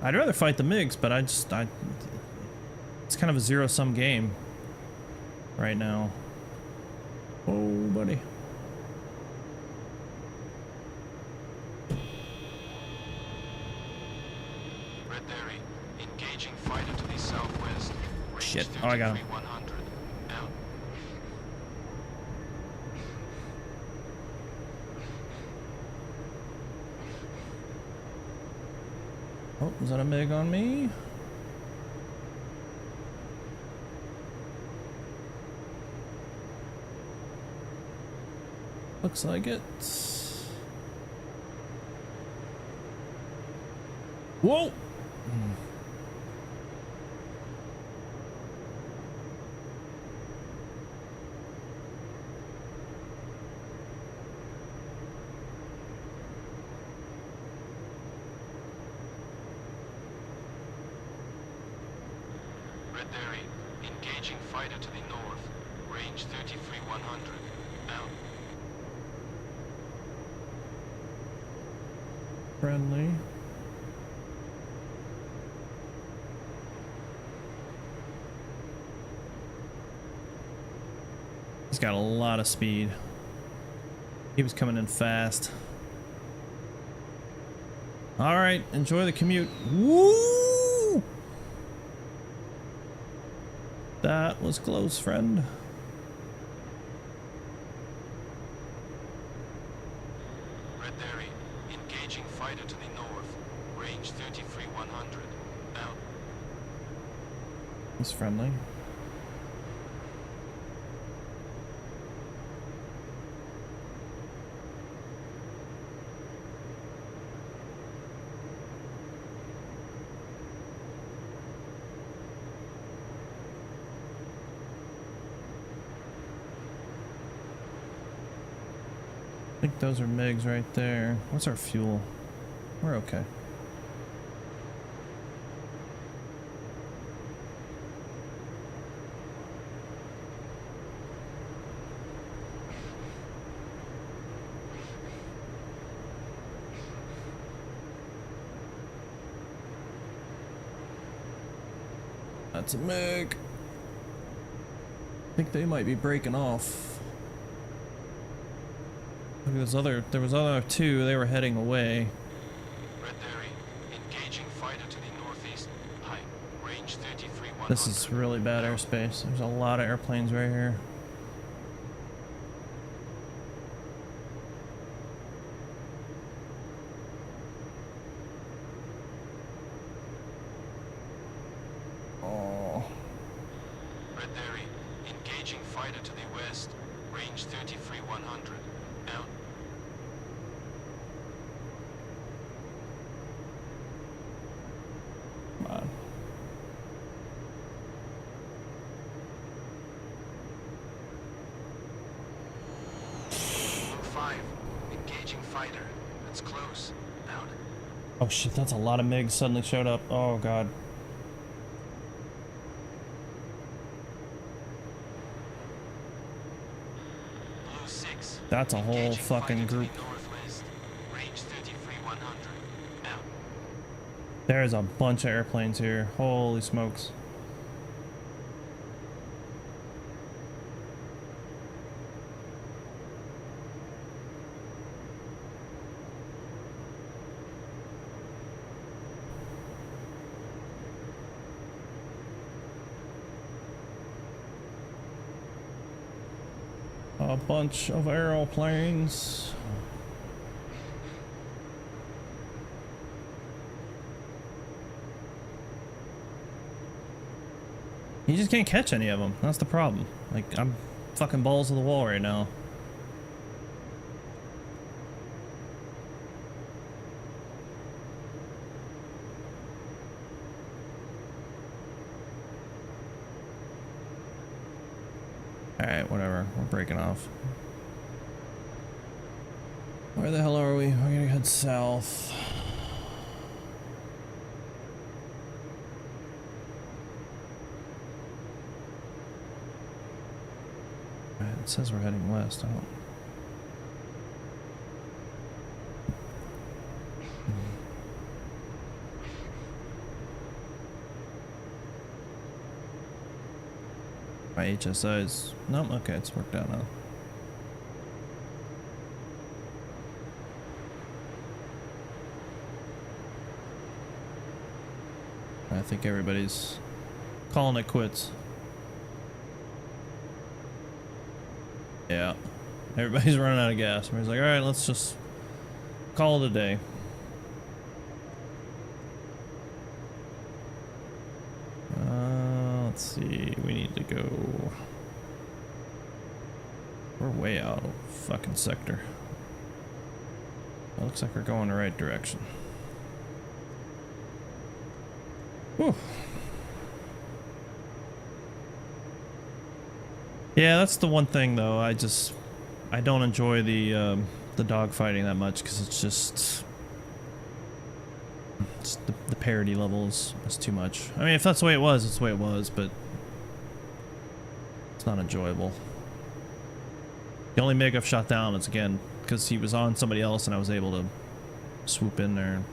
I'd rather fight the MiGs, but it's kind of a zero-sum game right now. Oh, buddy. Red Dairy, engaging fighter to the southwest. Range Shit. Oh, I got him. 100. Out. Oh, is that a MiG on me? Looks like it. Whoa! Red Berry, engaging fighter to the north. Range 33-100. Out. Friendly. He's got a lot of speed. He was coming in fast. All right, enjoy the commute. Woo! That was close, friend. Red Berry, engaging fighter to the north. Range 33-100. Out. He's friendly. I think those are MiGs right there. What's our fuel? We're okay. That's a MiG. I think they might be breaking off. Look at this other, there was other two, they were heading away. Red Berry, engaging fighter to the northeast. High. Range 33-100. This is really bad airspace. There's a lot of airplanes right here. Oh. Red Berry, engaging fighter to the west. Range 33-100. Out. Come on. Blue 5, engaging fighter. That's close. Out. Oh shit, that's a lot of MiGs suddenly showed up. Oh god. Blue 6. That's a whole engaging fucking fighter to group. the northwest. Range 33-100. Out. There's a bunch of airplanes here. Holy smokes. A bunch of aeroplanes. You just can't catch any of them. That's the problem. Like, I'm fucking balls to the wall right now. Alright, whatever. We're breaking off. Where the hell are we? We're gonna head south. It says we're heading west. I don't. My HSI is nope. Okay, it's worked out now. I think everybody's calling it quits. Yeah, everybody's running out of gas. Everybody's like, all right, let's just call it a day. Let's see, we need to go. We're way out of fucking sector. It looks like we're going the right direction. Whew. Yeah, that's the one thing though. I don't enjoy the dogfighting that much because it's just the parody level is too much. I mean, if that's the way it was, it's the way it was, but it's not enjoyable. The only MiG I've shot down is again because he was on somebody else and I was able to swoop in there and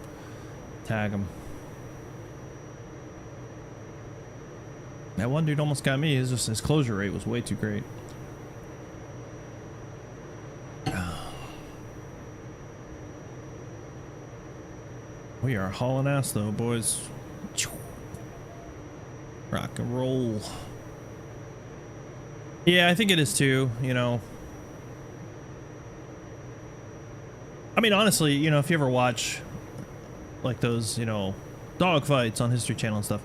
tag him. That one dude almost got me. His closure rate was way too great. We are hauling ass though, boys. Rock and roll. Yeah, I think it is too, you know. I mean, honestly, you know, if you ever watch like those, you know, dogfights on History Channel and stuff,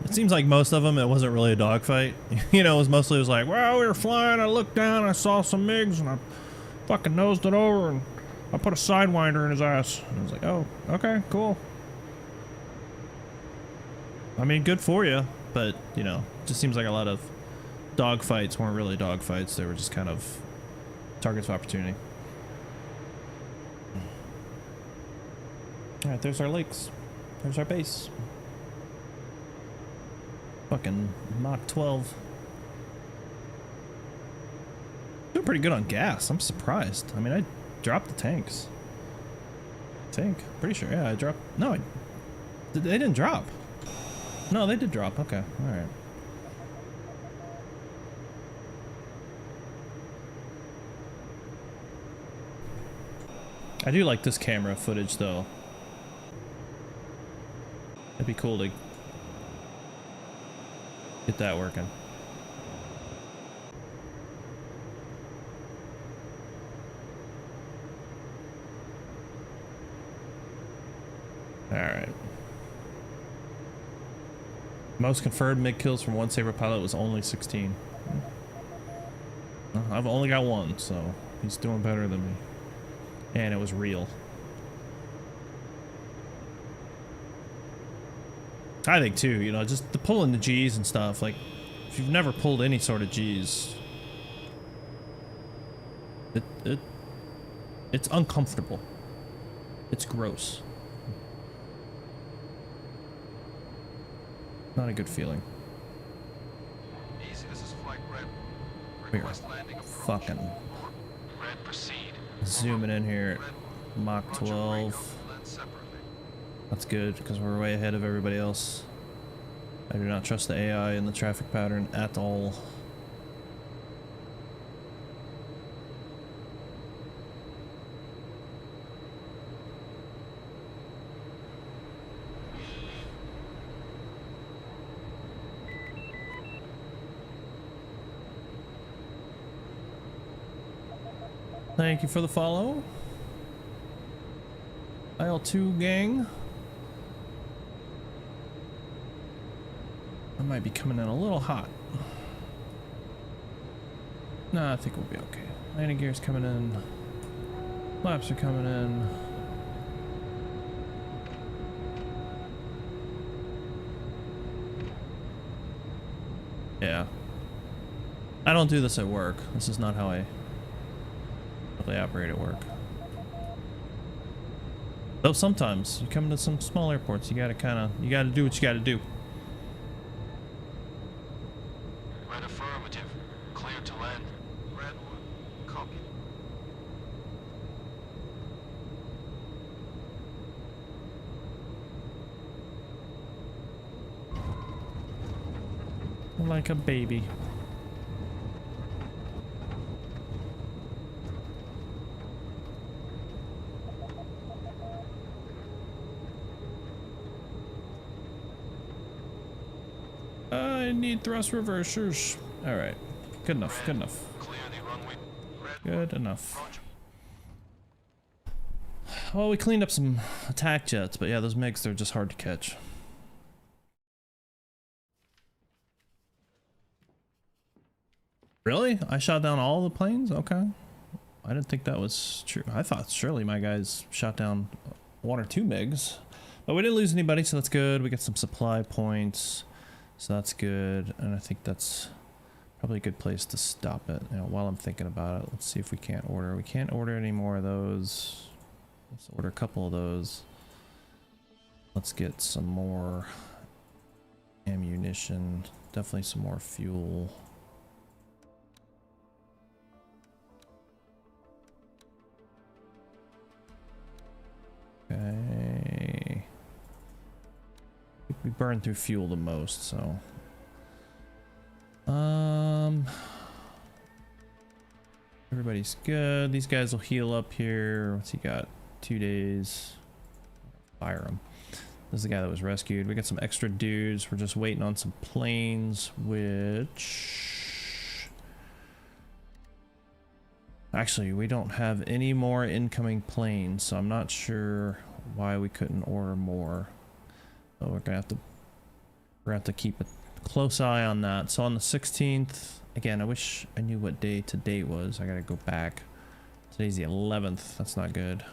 it seems like most of them, it wasn't really a dogfight. You know, it was like, well, we were flying, I looked down, I saw some MiGs, and I fucking nosed it over, and I put a Sidewinder in his ass. And I was like, oh, okay, cool. I mean, good for you, but, you know, it just seems like a lot of dogfights weren't really dogfights. They were just kind of targets of opportunity. All right, there's our lakes. There's our base. Fucking Mach 12. Doing pretty good on gas. I'm surprised. I mean, I dropped the tanks. Pretty sure. Yeah, I dropped. No, they didn't drop. No, they did drop. Okay. All right. I do like this camera footage though. It'd be cool to get that working. All right. Most confirmed MiG kills from one Saber pilot was only 16. Well, I've only got one, so he's doing better than me. And it was real. I think too, you know, just the pulling the G's and stuff, like, if you've never pulled any sort of G's, it's uncomfortable. It's gross. Not a good feeling. Easy, this is Flight Red. We are Request landing approach. fucking Red, proceed. zooming in here at Mach 12. That's good, because we're way ahead of everybody else. I do not trust the AI and the traffic pattern at all. Thank you for the follow. IL2 gang. I might be coming in a little hot. Nah, I think we'll be okay. Landing gear's coming in. Flaps are coming in. Yeah. I don't do this at work. This is not how I really operate at work. Though sometimes you come to some small airports, you gotta do what you gotta do. Red affirmative. Clear to land. Red 1. Copy. Like a baby. I need thrust reversers. All right, good enough. Good enough. Clear the runway. Red Good enough. Roger. Well, we cleaned up some attack jets, but yeah, those MiGs, they're just hard to catch. Really? I shot down all the planes? Okay. I didn't think that was true. I thought surely my guys shot down one or two MiGs. But we didn't lose anybody, so that's good. We got some supply points, so that's good. And I think that's probably a good place to stop it. You know, while I'm thinking about it, let's see if we can't order. We can't order any more of those. Let's order a couple of those. Let's get some more ammunition. Definitely some more fuel. Okay. We burn through fuel the most, so. Everybody's good. These guys will heal up here. What's he got? 2 days. Fire him. This is the guy that was rescued. We got some extra dudes. We're just waiting on some planes, which... Actually, we don't have any more incoming planes, so I'm not sure why we couldn't order more. But we're gonna have to keep a close eye on that. So on the 16th, again, I wish I knew what day to date was. I gotta go back. Today's the 11th. That's not good.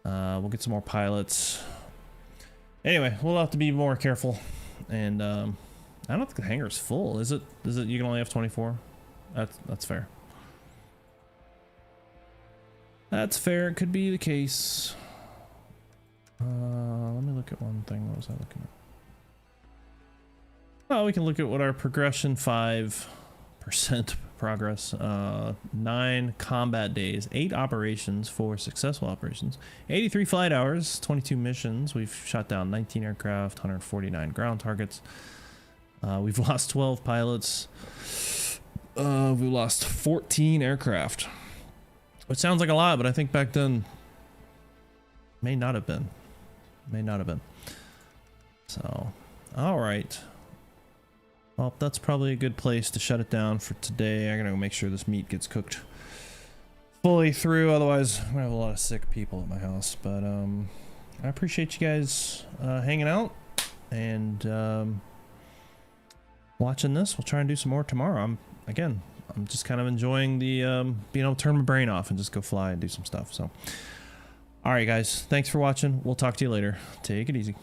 We'll get some more pilots. Anyway, we'll have to be more careful. And I don't think the hangar's full. Is it? You can only have 24? That's fair. That's fair. It could be the case. Let me look at one thing. What was I looking at? Oh, we can look at what our progression 5% progress. 9 combat days, 8 operations, 4 successful operations, 83 flight hours, 22 missions. We've shot down 19 aircraft, 149 ground targets. We've lost 12 pilots. We lost 14 aircraft. Which sounds like a lot, but I think back then may not have been. So, all right. Well, that's probably a good place to shut it down for today. I'm gonna go make sure this meat gets cooked fully through. Otherwise, I'm gonna have a lot of sick people at my house. But I appreciate you guys hanging out and watching this. We'll try and do some more tomorrow. I'm just kind of enjoying the being able to turn my brain off and just go fly and do some stuff. So, all right, guys, thanks for watching. We'll talk to you later. Take it easy.